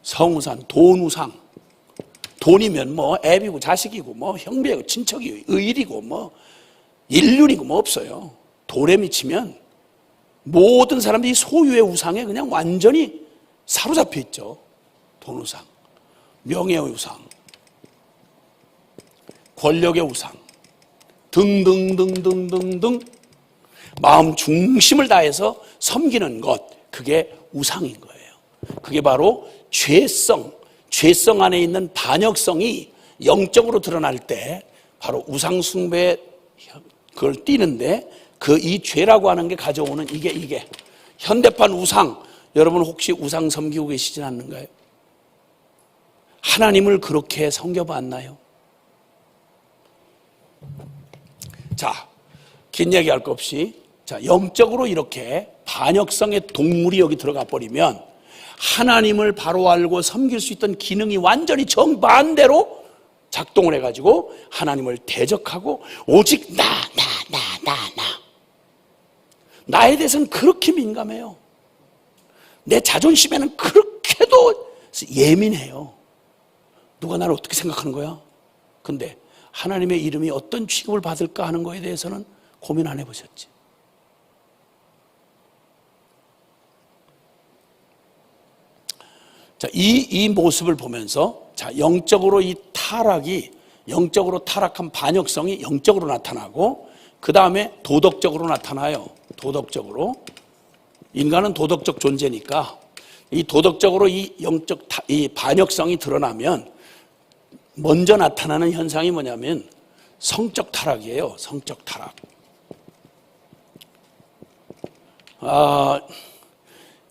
성우상, 돈우상. 돈이면 뭐 애비고 자식이고 뭐 형제고 친척이고 의일이고 뭐 인륜이고 뭐 없어요. 돈에 미치면 모든 사람들이 소유의 우상에 그냥 완전히 사로잡혀 있죠. 돈우상, 명예의 우상, 권력의 우상 등등등등등등 마음 중심을 다해서 섬기는 것, 그게 우상인 거예요. 그게 바로 죄성 안에 있는 반역성이 영적으로 드러날 때 바로 우상숭배에 그걸 띠는데 이 죄라고 하는 게 가져오는 이게 현대판 우상. 여러분 혹시 우상 섬기고 계시진 않는가요? 하나님을 그렇게 섬겨봤나요? 자, 긴 얘기할 거 없이, 자, 영적으로 이렇게 반역성의 동물이 여기 들어가 버리면 하나님을 바로 알고 섬길 수 있던 기능이 완전히 정반대로 작동을 해가지고 하나님을 대적하고 오직 나에 대해서는 그렇게 민감해요. 내 자존심에는 그렇게도 예민해요. 누가 나를 어떻게 생각하는 거야? 근데 하나님의 이름이 어떤 취급을 받을까 하는 거에 대해서는 고민 안 해보셨지? 자, 이 모습을 보면서, 자, 영적으로 이 타락이, 영적으로 타락한 반역성이 영적으로 나타나고, 그 다음에 도덕적으로 나타나요. 도덕적으로. 인간은 도덕적 존재니까, 이 도덕적으로 이 반역성이 드러나면, 먼저 나타나는 현상이 뭐냐면, 성적 타락이에요. 성적 타락.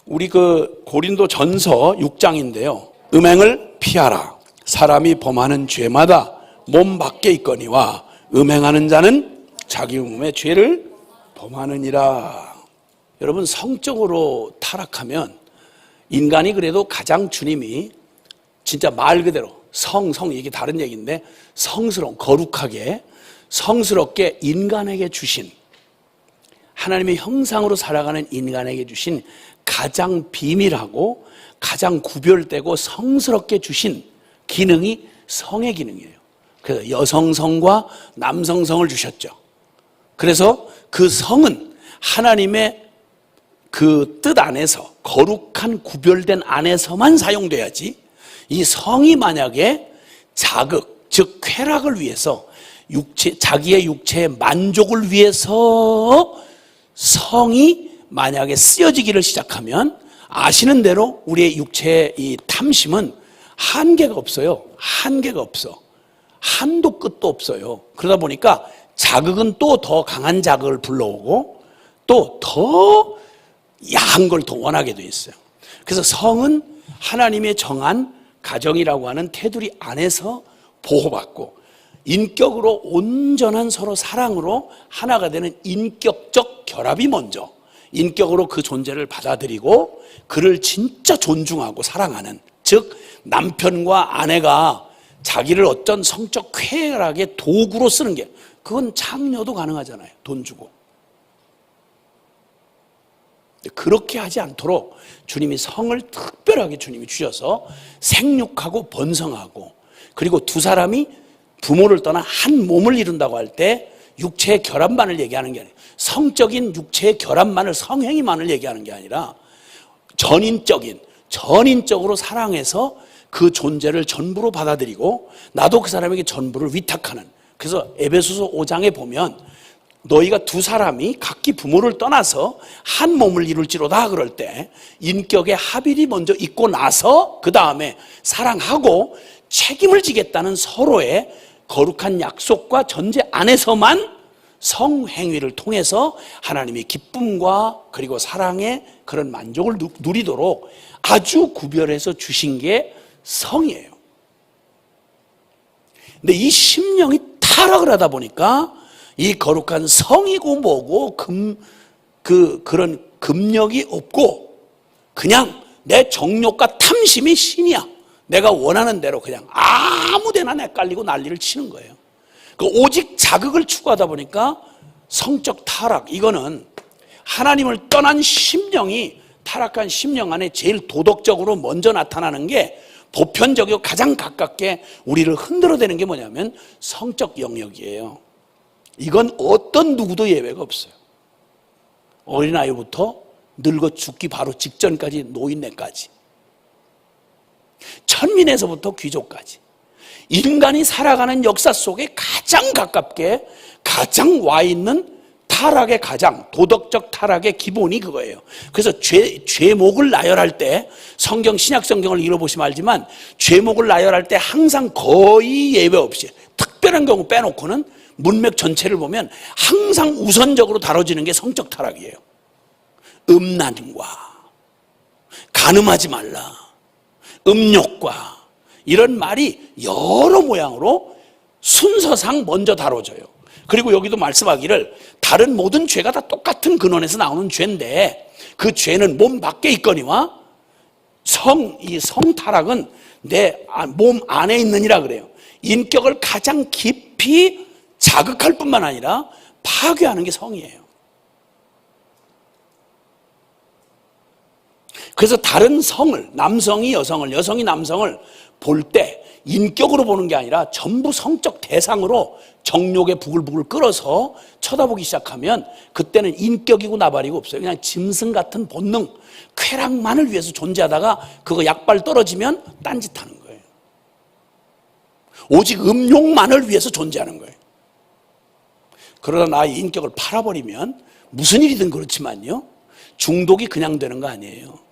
우리 고린도 전서 6장인데요. 음행을 피하라. 사람이 범하는 죄마다 몸 밖에 있거니와 음행하는 자는 자기 몸의 죄를 범하느니라. 여러분, 성적으로 타락하면 인간이 그래도 가장 주님이 진짜 말 그대로 성 이게 다른 얘기인데 성스러운, 거룩하게 성스럽게 인간에게 주신, 하나님의 형상으로 살아가는 인간에게 주신 가장 비밀하고 가장 구별되고 성스럽게 주신 기능이 성의 기능이에요. 그래서 여성성과 남성성을 주셨죠. 그래서 그 성은 하나님의 그 뜻 안에서, 거룩한 구별된 안에서만 사용돼야지, 이 성이 만약에 자극, 즉 쾌락을 위해서, 자기의 육체의 만족을 위해서 성이 만약에 쓰여지기를 시작하면, 아시는 대로 우리의 육체의 이 탐심은 한계가 없어요. 한계가 없어. 한도 끝도 없어요. 그러다 보니까 자극은 또 더 강한 자극을 불러오고 또 더 야한 걸 더 원하게 돼 있어요. 그래서 성은 하나님의 정한 가정이라고 하는 테두리 안에서 보호받고 인격으로 온전한 서로 사랑으로 하나가 되는 인격적 결합이 먼저, 인격으로 그 존재를 받아들이고 그를 진짜 존중하고 사랑하는, 즉 남편과 아내가 자기를 어떤 성적 쾌락의 도구로 쓰는 게, 그건 창녀도 가능하잖아요. 돈 주고. 그렇게 하지 않도록 주님이 성을 특별하게 주님이 주셔서 생육하고 번성하고, 그리고 두 사람이 부모를 떠나 한 몸을 이룬다고 할 때 육체의 결합만을 얘기하는 게 아니라, 성적인 육체의 결합만을, 성행위만을 얘기하는 게 아니라 전인적으로 사랑해서 그 존재를 전부로 받아들이고 나도 그 사람에게 전부를 위탁하는. 그래서 에베소서 5장에 보면 너희가 두 사람이 각기 부모를 떠나서 한 몸을 이룰지로다 그럴 때 인격의 합일이 먼저 있고 나서 그 다음에 사랑하고 책임을 지겠다는 서로의 거룩한 약속과 전제 안에서만 성행위를 통해서 하나님의 기쁨과 그리고 사랑의 그런 만족을 누리도록 아주 구별해서 주신 게 성이에요. 근데 이 심령이 타락을 하다 보니까 이 거룩한 성이고 뭐고 그런 금력이 없고 그냥 내 정욕과 탐심이 신이야. 내가 원하는 대로 그냥 아무 데나 내깔리고 난리를 치는 거예요. 오직 자극을 추구하다 보니까 성적 타락, 이거는 하나님을 떠난 심령이, 타락한 심령 안에 제일 도덕적으로 먼저 나타나는 게, 보편적이고 가장 가깝게 우리를 흔들어대는 게 뭐냐면 성적 영역이에요. 이건 어떤 누구도 예외가 없어요. 어린아이부터 늙어 죽기 바로 직전까지 노인네까지, 천민에서부터 귀족까지 인간이 살아가는 역사 속에 가장 가깝게 가장 와 있는 타락의 가장 도덕적 타락의 기본이 그거예요. 그래서 죄목을 나열할 때, 성경 신약 성경을 읽어보시면 알지만 죄목을 나열할 때 항상 거의 예외 없이, 특별한 경우 빼놓고는 문맥 전체를 보면 항상 우선적으로 다뤄지는 게 성적 타락이에요. 음란과 간음하지 말라, 음욕과 이런 말이 여러 모양으로 순서상 먼저 다뤄져요. 그리고 여기도 말씀하기를 다른 모든 죄가 다 똑같은 근원에서 나오는 죄인데 그 죄는 몸 밖에 있거니와 이 성타락은 내 몸 안에 있느니라 그래요. 인격을 가장 깊이 자극할 뿐만 아니라 파괴하는 게 성이에요. 그래서 다른 성을, 남성이 여성을, 여성이 남성을 볼 때 인격으로 보는 게 아니라 전부 성적 대상으로 정욕의 부글부글 끓어서 쳐다보기 시작하면 그때는 인격이고 나발이고 없어요. 그냥 짐승 같은 본능, 쾌락만을 위해서 존재하다가 그거 약발 떨어지면 딴짓하는 거예요. 오직 음욕만을 위해서 존재하는 거예요. 그러다 나의 인격을 팔아버리면 무슨 일이든 그렇지만요, 중독이 그냥 되는 거 아니에요.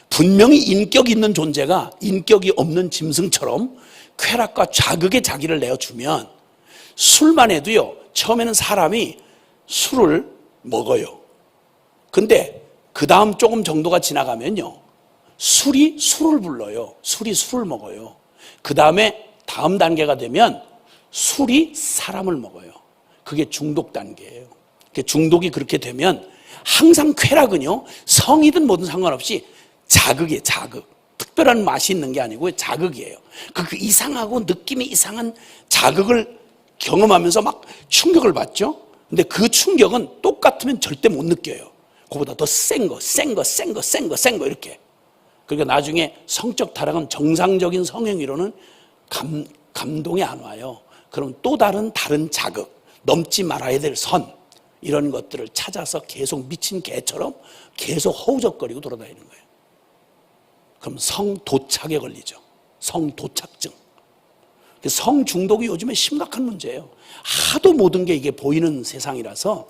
분명히 인격이 있는 존재가 인격이 없는 짐승처럼 쾌락과 자극에 자기를 내어주면 술만 해도요, 처음에는 사람이 술을 먹어요. 근데 그 다음 조금 정도가 지나가면요, 술이 술을 불러요. 술이 술을 먹어요. 그 다음에 다음 단계가 되면 술이 사람을 먹어요. 그게 중독 단계예요. 중독이 그렇게 되면 항상 쾌락은요, 성이든 뭐든 상관없이 자극이에요. 자극. 특별한 맛이 있는 게 아니고 자극이에요. 그 이상하고 느낌이 이상한 자극을 경험하면서 막 충격을 받죠. 근데 그 충격은 똑같으면 절대 못 느껴요. 그보다 더 센 거 이렇게. 그러니까 나중에 성적 타락은 정상적인 성행위로는 감동이 안 와요. 그럼 또 다른 자극, 넘지 말아야 될 선, 이런 것들을 찾아서 계속 미친 개처럼 계속 허우적거리고 돌아다니는 거예요. 그럼 성도착에 걸리죠. 성도착증. 성중독이 요즘에 심각한 문제예요. 하도 모든 게 이게 보이는 세상이라서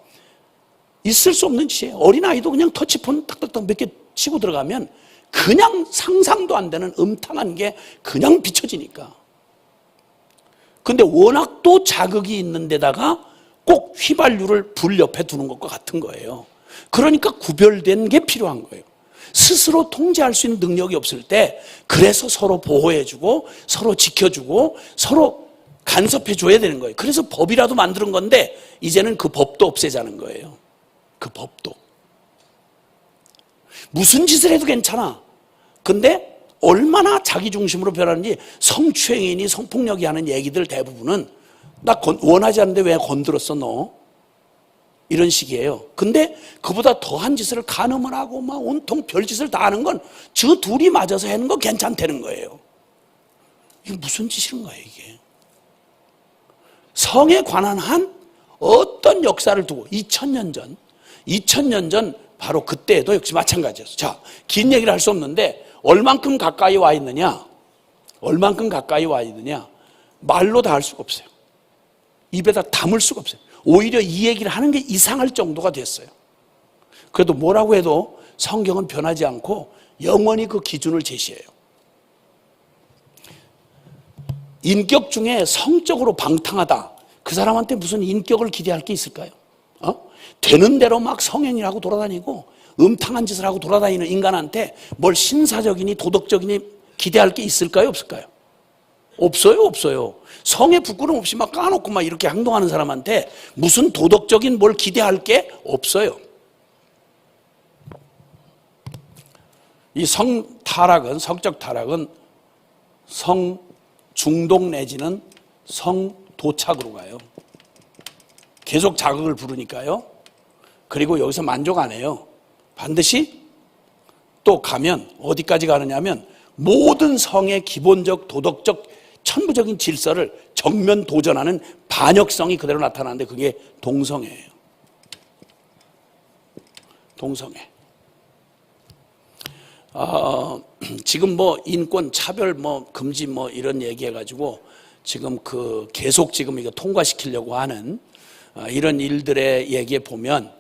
있을 수 없는 짓이에요. 어린아이도 그냥 터치폰 딱딱딱 몇 개 치고 들어가면 그냥 상상도 안 되는 음탕한 게 그냥 비춰지니까. 근데 워낙 또 자극이 있는 데다가 꼭 휘발유를 불 옆에 두는 것과 같은 거예요. 그러니까 구별된 게 필요한 거예요. 스스로 통제할 수 있는 능력이 없을 때 그래서 서로 보호해주고 서로 지켜주고 서로 간섭해줘야 되는 거예요. 그래서 법이라도 만드는 건데 이제는 그 법도 없애자는 거예요. 그 법도. 무슨 짓을 해도 괜찮아. 근데 얼마나 자기중심으로 변하는지 성추행이니 성폭력이 하는 얘기들 대부분은 나 원하지 않는데 왜 건드렸어 너? 이런 식이에요. 근데 그보다 더한 짓을 간음을 하고 막 온통 별짓을 다 하는 건 저 둘이 맞아서 하는 거 괜찮다는 거예요. 이게 무슨 짓인 거예요 이게. 성에 관한 한 어떤 역사를 두고 2000년 전 바로 그때에도 역시 마찬가지였어요. 자, 긴 얘기를 할 수 없는데 얼만큼 가까이 와 있느냐, 말로 다 할 수가 없어요. 입에다 담을 수가 없어요. 오히려 이 얘기를 하는 게 이상할 정도가 됐어요. 그래도 뭐라고 해도 성경은 변하지 않고 영원히 그 기준을 제시해요. 인격 중에 성적으로 방탕하다, 그 사람한테 무슨 인격을 기대할 게 있을까요? 되는 대로 막 성행위를 하고 돌아다니고 음탕한 짓을 하고 돌아다니는 인간한테 뭘 신사적이니 도덕적이니 기대할 게 있을까요? 없을까요? 없어요. 성에 부끄럼 없이 막 까놓고 막 이렇게 행동하는 사람한테 무슨 도덕적인 뭘 기대할 게 없어요. 이 성적 타락은 성 중독 내지는 성 도착으로 가요. 계속 자극을 부르니까요. 그리고 여기서 만족 안 해요. 반드시 또 가면 어디까지 가느냐면 모든 성의 기본적 도덕적 천부적인 질서를 정면 도전하는 반역성이 그대로 나타나는데 그게 동성애예요. 동성애. 지금 뭐 인권 차별 뭐 금지 뭐 이런 얘기해가지고 지금 계속 지금 이거 통과시키려고 하는 이런 일들의 얘기에 보면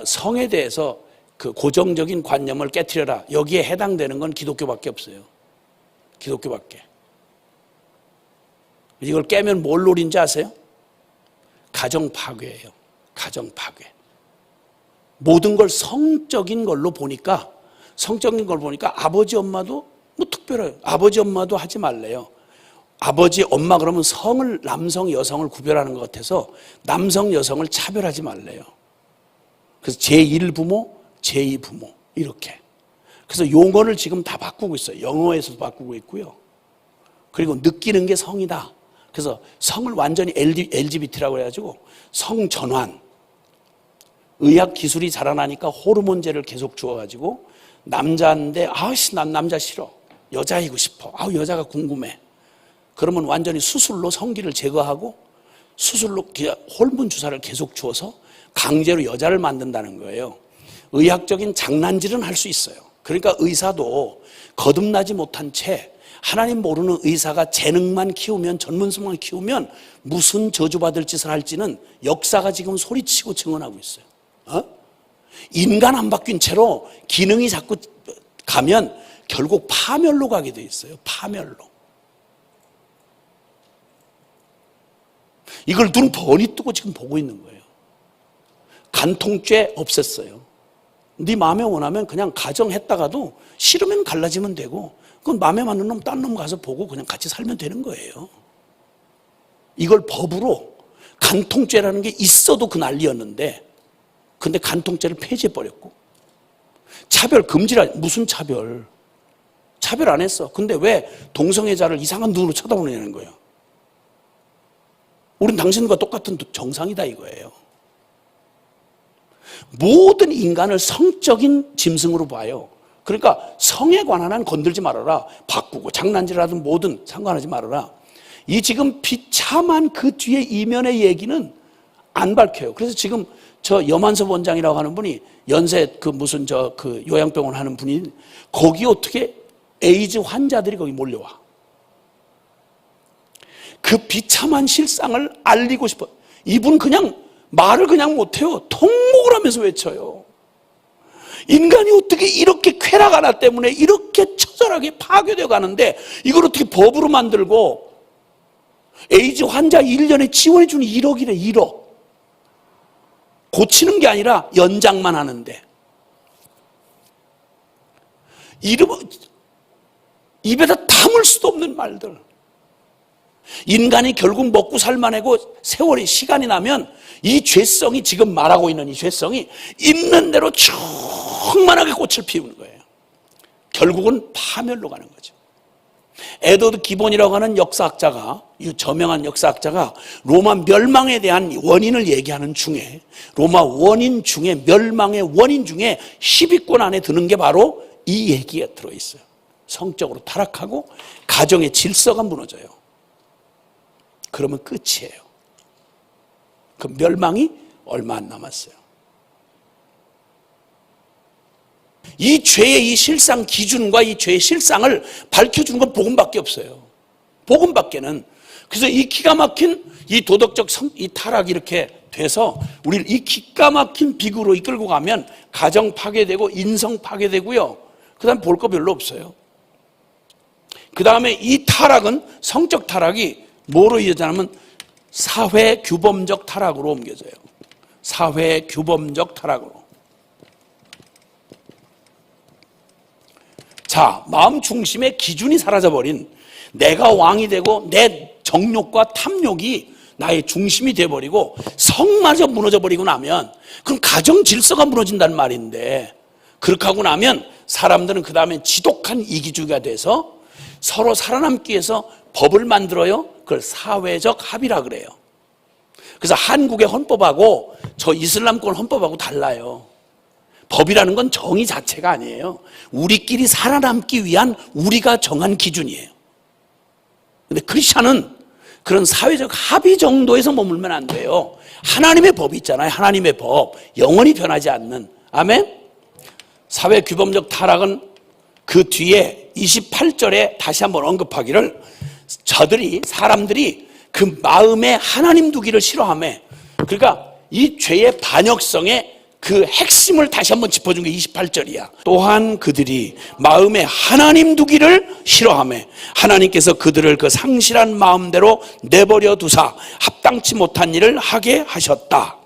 성에 대해서 그 고정적인 관념을 깨트려라, 여기에 해당되는 건 기독교밖에 없어요. 기독교밖에. 이걸 깨면 뭘 노린지 아세요? 가정 파괴예요. 가정 파괴. 모든 걸 성적인 걸로 보니까 성적인 걸 보니까 아버지 엄마도 뭐 특별해요. 아버지 엄마도 하지 말래요. 아버지 엄마 그러면 성을, 남성 여성을 구별하는 것 같아서 남성 여성을 차별하지 말래요. 그래서 제1 부모, 제2 부모 이렇게. 그래서 용어를 지금 다 바꾸고 있어요. 영어에서도 바꾸고 있고요. 그리고 느끼는 게 성이다. 그래서 성을 완전히 LGBT라고 해가지고 성전환. 의학 기술이 자라나니까 호르몬제를 계속 주어가지고 남자인데 아씨 난 남자 싫어. 여자이고 싶어. 여자가 궁금해. 그러면 완전히 수술로 성기를 제거하고 수술로 호르몬 주사를 계속 주어서 강제로 여자를 만든다는 거예요. 의학적인 장난질은 할 수 있어요. 그러니까 의사도 거듭나지 못한 채 하나님 모르는 의사가 재능만 키우면, 전문성만 키우면 무슨 저주받을 짓을 할지는 역사가 지금 소리치고 증언하고 있어요. 인간 안 바뀐 채로 기능이 자꾸 가면 결국 파멸로 가게 돼 있어요. 파멸로. 이걸 눈 번이 뜨고 지금 보고 있는 거예요. 간통죄 없앴어요. 네 마음에 원하면 그냥 가정했다가도 싫으면 갈라지면 되고, 그건 마음에 맞는 놈 딴 놈 가서 보고 그냥 같이 살면 되는 거예요. 이걸 법으로, 간통죄라는 게 있어도 그 난리였는데, 근데 간통죄를 폐지해버렸고, 차별 금지라. 무슨 차별? 차별 안 했어. 근데 왜 동성애자를 이상한 눈으로 쳐다보내는 거예요? 우린 당신과 똑같은 정상이다 이거예요. 모든 인간을 성적인 짐승으로 봐요. 그러니까 성에 관한 한 건들지 말아라. 바꾸고 장난질하든 뭐든 상관하지 말아라. 이 지금 비참한 그 뒤에 이면의 얘기는 안 밝혀요. 그래서 지금 저 염한섭 원장이라고 하는 분이 연세 그 요양병원 하는 분이 거기 어떻게 에이즈 환자들이 거기 몰려와. 그 비참한 실상을 알리고 싶어. 이분 그냥 말을 그냥 못해요. 통곡을 하면서 외쳐요. 인간이 어떻게 이렇게 쾌락 하나 때문에 이렇게 처절하게 파괴되어 가는데 이걸 어떻게 법으로 만들고 에이즈 환자 1년에 지원해 주는 1억이래. 1억. 고치는 게 아니라 연장만 하는데. 입에다 담을 수도 없는 말들. 인간이 결국 먹고 살만하고 세월이 시간이 나면 이 죄성이, 지금 말하고 있는 이 죄성이 있는 대로 충만하게 꽃을 피우는 거예요. 결국은 파멸로 가는 거죠. 에드워드 기본이라고 하는 역사학자가, 이 저명한 역사학자가 로마 멸망에 대한 원인을 얘기하는 중에, 로마 원인 중에, 멸망의 원인 중에 10위권 안에 드는 게 바로 이 얘기가 들어있어요. 성적으로 타락하고 가정의 질서가 무너져요. 그러면 끝이에요. 그 멸망이 얼마 안 남았어요. 이 죄의 이 실상 기준과 이 죄의 실상을 밝혀주는 건 복음밖에 없어요. 복음밖에는. 그래서 이 기가 막힌 이 도덕적 이 타락이 이렇게 돼서 우리를 이 기가 막힌 비극으로 이끌고 가면 가정 파괴되고 인성 파괴되고요. 그 다음에 볼 거 별로 없어요. 그 다음에 이 타락은, 성적 타락이 뭐로 이어지냐면 사회 규범적 타락으로 옮겨져요. 사회 규범적 타락으로. 자, 마음 중심의 기준이 사라져버린, 내가 왕이 되고 내 정욕과 탐욕이 나의 중심이 돼버리고 성마저 무너져버리고 나면, 그럼 가정 질서가 무너진다는 말인데, 그렇게 하고 나면 사람들은 그 다음에 지독한 이기주의가 돼서 서로 살아남기 위해서 법을 만들어요. 그걸 사회적 합의라 그래요. 그래서 한국의 헌법하고 저 이슬람권 헌법하고 달라요. 법이라는 건 정의 자체가 아니에요. 우리끼리 살아남기 위한 우리가 정한 기준이에요. 근데 크리스찬은 그런 사회적 합의 정도에서 머물면 안 돼요. 하나님의 법이 있잖아요. 하나님의 법. 영원히 변하지 않는. 아멘? 사회 규범적 타락은 그 뒤에 28절에 다시 한번 언급하기를, 사람들이 그 마음에 하나님 두기를 싫어하며, 그러니까 이 죄의 반역성의 그 핵심을 다시 한번 짚어준 게 28절이야. 또한 그들이 마음에 하나님 두기를 싫어하며 하나님께서 그들을 그 상실한 마음대로 내버려 두사 합당치 못한 일을 하게 하셨다.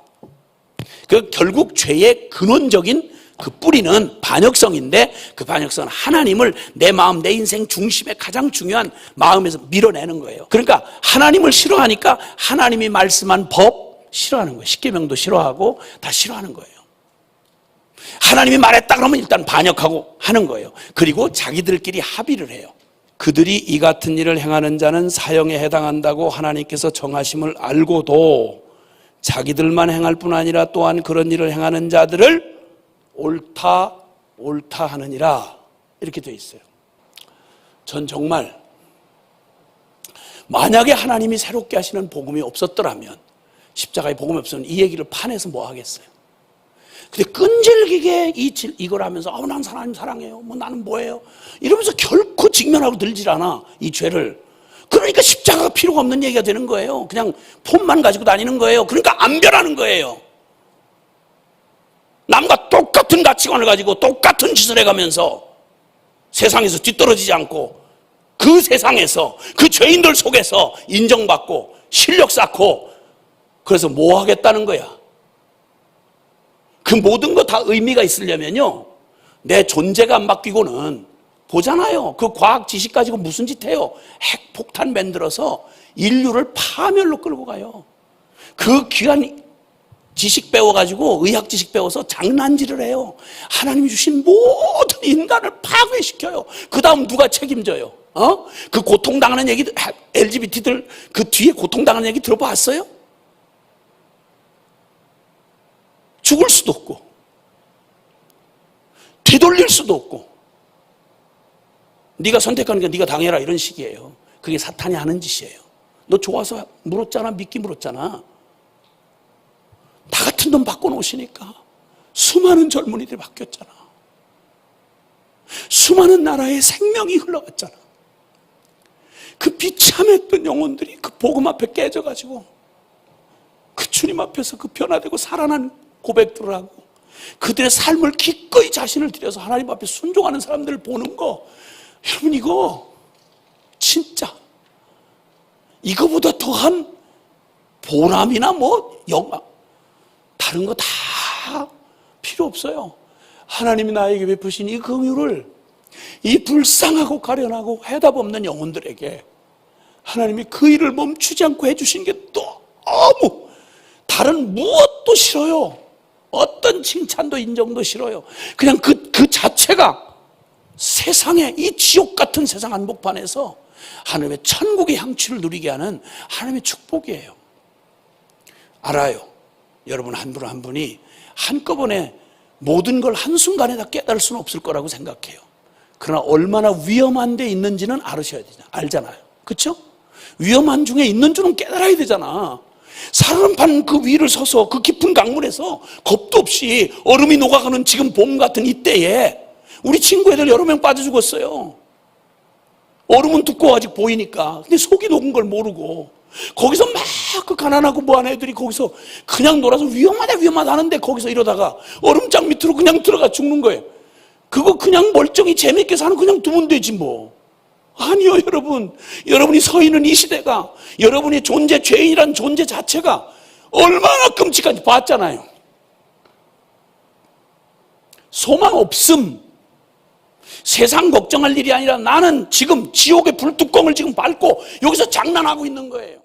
그 결국 죄의 근원적인 그 뿌리는 반역성인데 그 반역성은 하나님을 내 마음, 내 인생 중심에 가장 중요한 마음에서 밀어내는 거예요. 그러니까 하나님을 싫어하니까 하나님이 말씀한 법 싫어하는 거예요. 십계명도 싫어하고 다 싫어하는 거예요. 하나님이 말했다 그러면 일단 반역하고 하는 거예요. 그리고 자기들끼리 합의를 해요. 그들이 이 같은 일을 행하는 자는 사형에 해당한다고 하나님께서 정하심을 알고도 자기들만 행할 뿐 아니라 또한 그런 일을 행하는 자들을 옳다 하느니라, 이렇게 되어 있어요. 전 정말 만약에 하나님이 새롭게 하시는 복음이 없었더라면, 십자가의 복음이 없으면 이 얘기를 파내서 뭐 하겠어요? 근데 끈질기게 이걸 하면서 난 하나님 사랑해요, 나는 뭐예요, 이러면서 결코 직면하고 들질 않아, 이 죄를. 그러니까 십자가가 필요가 없는 얘기가 되는 거예요. 그냥 폼만 가지고 다니는 거예요. 그러니까 안 변하는 거예요. 남과 똑같은 가치관을 가지고 똑같은 짓을 해가면서 세상에서 뒤떨어지지 않고 그 세상에서 그 죄인들 속에서 인정받고 실력 쌓고, 그래서 뭐 하겠다는 거야? 그 모든 거 다 의미가 있으려면요, 내 존재가 안 바뀌고는, 보잖아요. 그 과학 지식 가지고 무슨 짓 해요? 핵폭탄 만들어서 인류를 파멸로 끌고 가요. 그 귀한 지식 배워가지고, 의학 지식 배워서 장난질을 해요. 하나님이 주신 모든 인간을 파괴시켜요. 그 다음 누가 책임져요? 그 고통당하는 얘기, LGBT들 그 뒤에 고통당하는 얘기 들어봤어요? 죽을 수도 없고 되돌릴 수도 없고, 네가 선택하는 게 네가 당해라, 이런 식이에요. 그게 사탄이 하는 짓이에요. 너 좋아서 물었잖아, 믿기 물었잖아. 나 같은 돈 바꿔놓으시니까 수많은 젊은이들이 바뀌었잖아. 수많은 나라의 생명이 흘러갔잖아. 그 비참했던 영혼들이 그 복음 앞에 깨져가지고 그 주님 앞에서 그 변화되고 살아난 고백들을 하고 그들의 삶을 기꺼이 자신을 들여서 하나님 앞에 순종하는 사람들을 보는 거, 여러분, 이거 진짜 이거보다 더한 보람이나 영광, 다른 거 다 필요 없어요. 하나님이 나에게 베푸신 이 긍휼을 이 불쌍하고 가련하고 해답 없는 영혼들에게 하나님이 그 일을 멈추지 않고 해주신 게 너무, 다른 무엇도 싫어요. 어떤 칭찬도 인정도 싫어요. 그냥 그 자체가 세상에, 이 지옥 같은 세상 한복판에서 하나님의 천국의 향취를 누리게 하는 하나님의 축복이에요. 알아요. 여러분 한 분 한 분이 한꺼번에 모든 걸 한순간에 다 깨달을 수는 없을 거라고 생각해요. 그러나 얼마나 위험한 데 있는지는 알잖아요. 그렇죠? 위험한 중에 있는 줄은 깨달아야 되잖아. 사람판 그 위를 서서 그 깊은 강물에서 겁도 없이 얼음이 녹아가는 지금 봄 같은 이때에 우리 친구 애들 여러 명 빠져 죽었어요. 얼음은 두꺼워 아직 보이니까. 근데 속이 녹은 걸 모르고 거기서 막 그 가난하고 뭐한 애들이 거기서 그냥 놀아서 위험하다 하는데 거기서 이러다가 얼음장 밑으로 그냥 들어가 죽는 거예요. 그거 그냥 멀쩡히 재밌게 사는 그냥 두면 되지 뭐. 아니요, 여러분. 여러분이 서 있는 이 시대가, 여러분의 존재, 죄인이란 존재 자체가 얼마나 끔찍한지 봤잖아요. 소망 없음. 세상 걱정할 일이 아니라 나는 지금 지옥의 불뚜껑을 지금 밟고 여기서 장난하고 있는 거예요.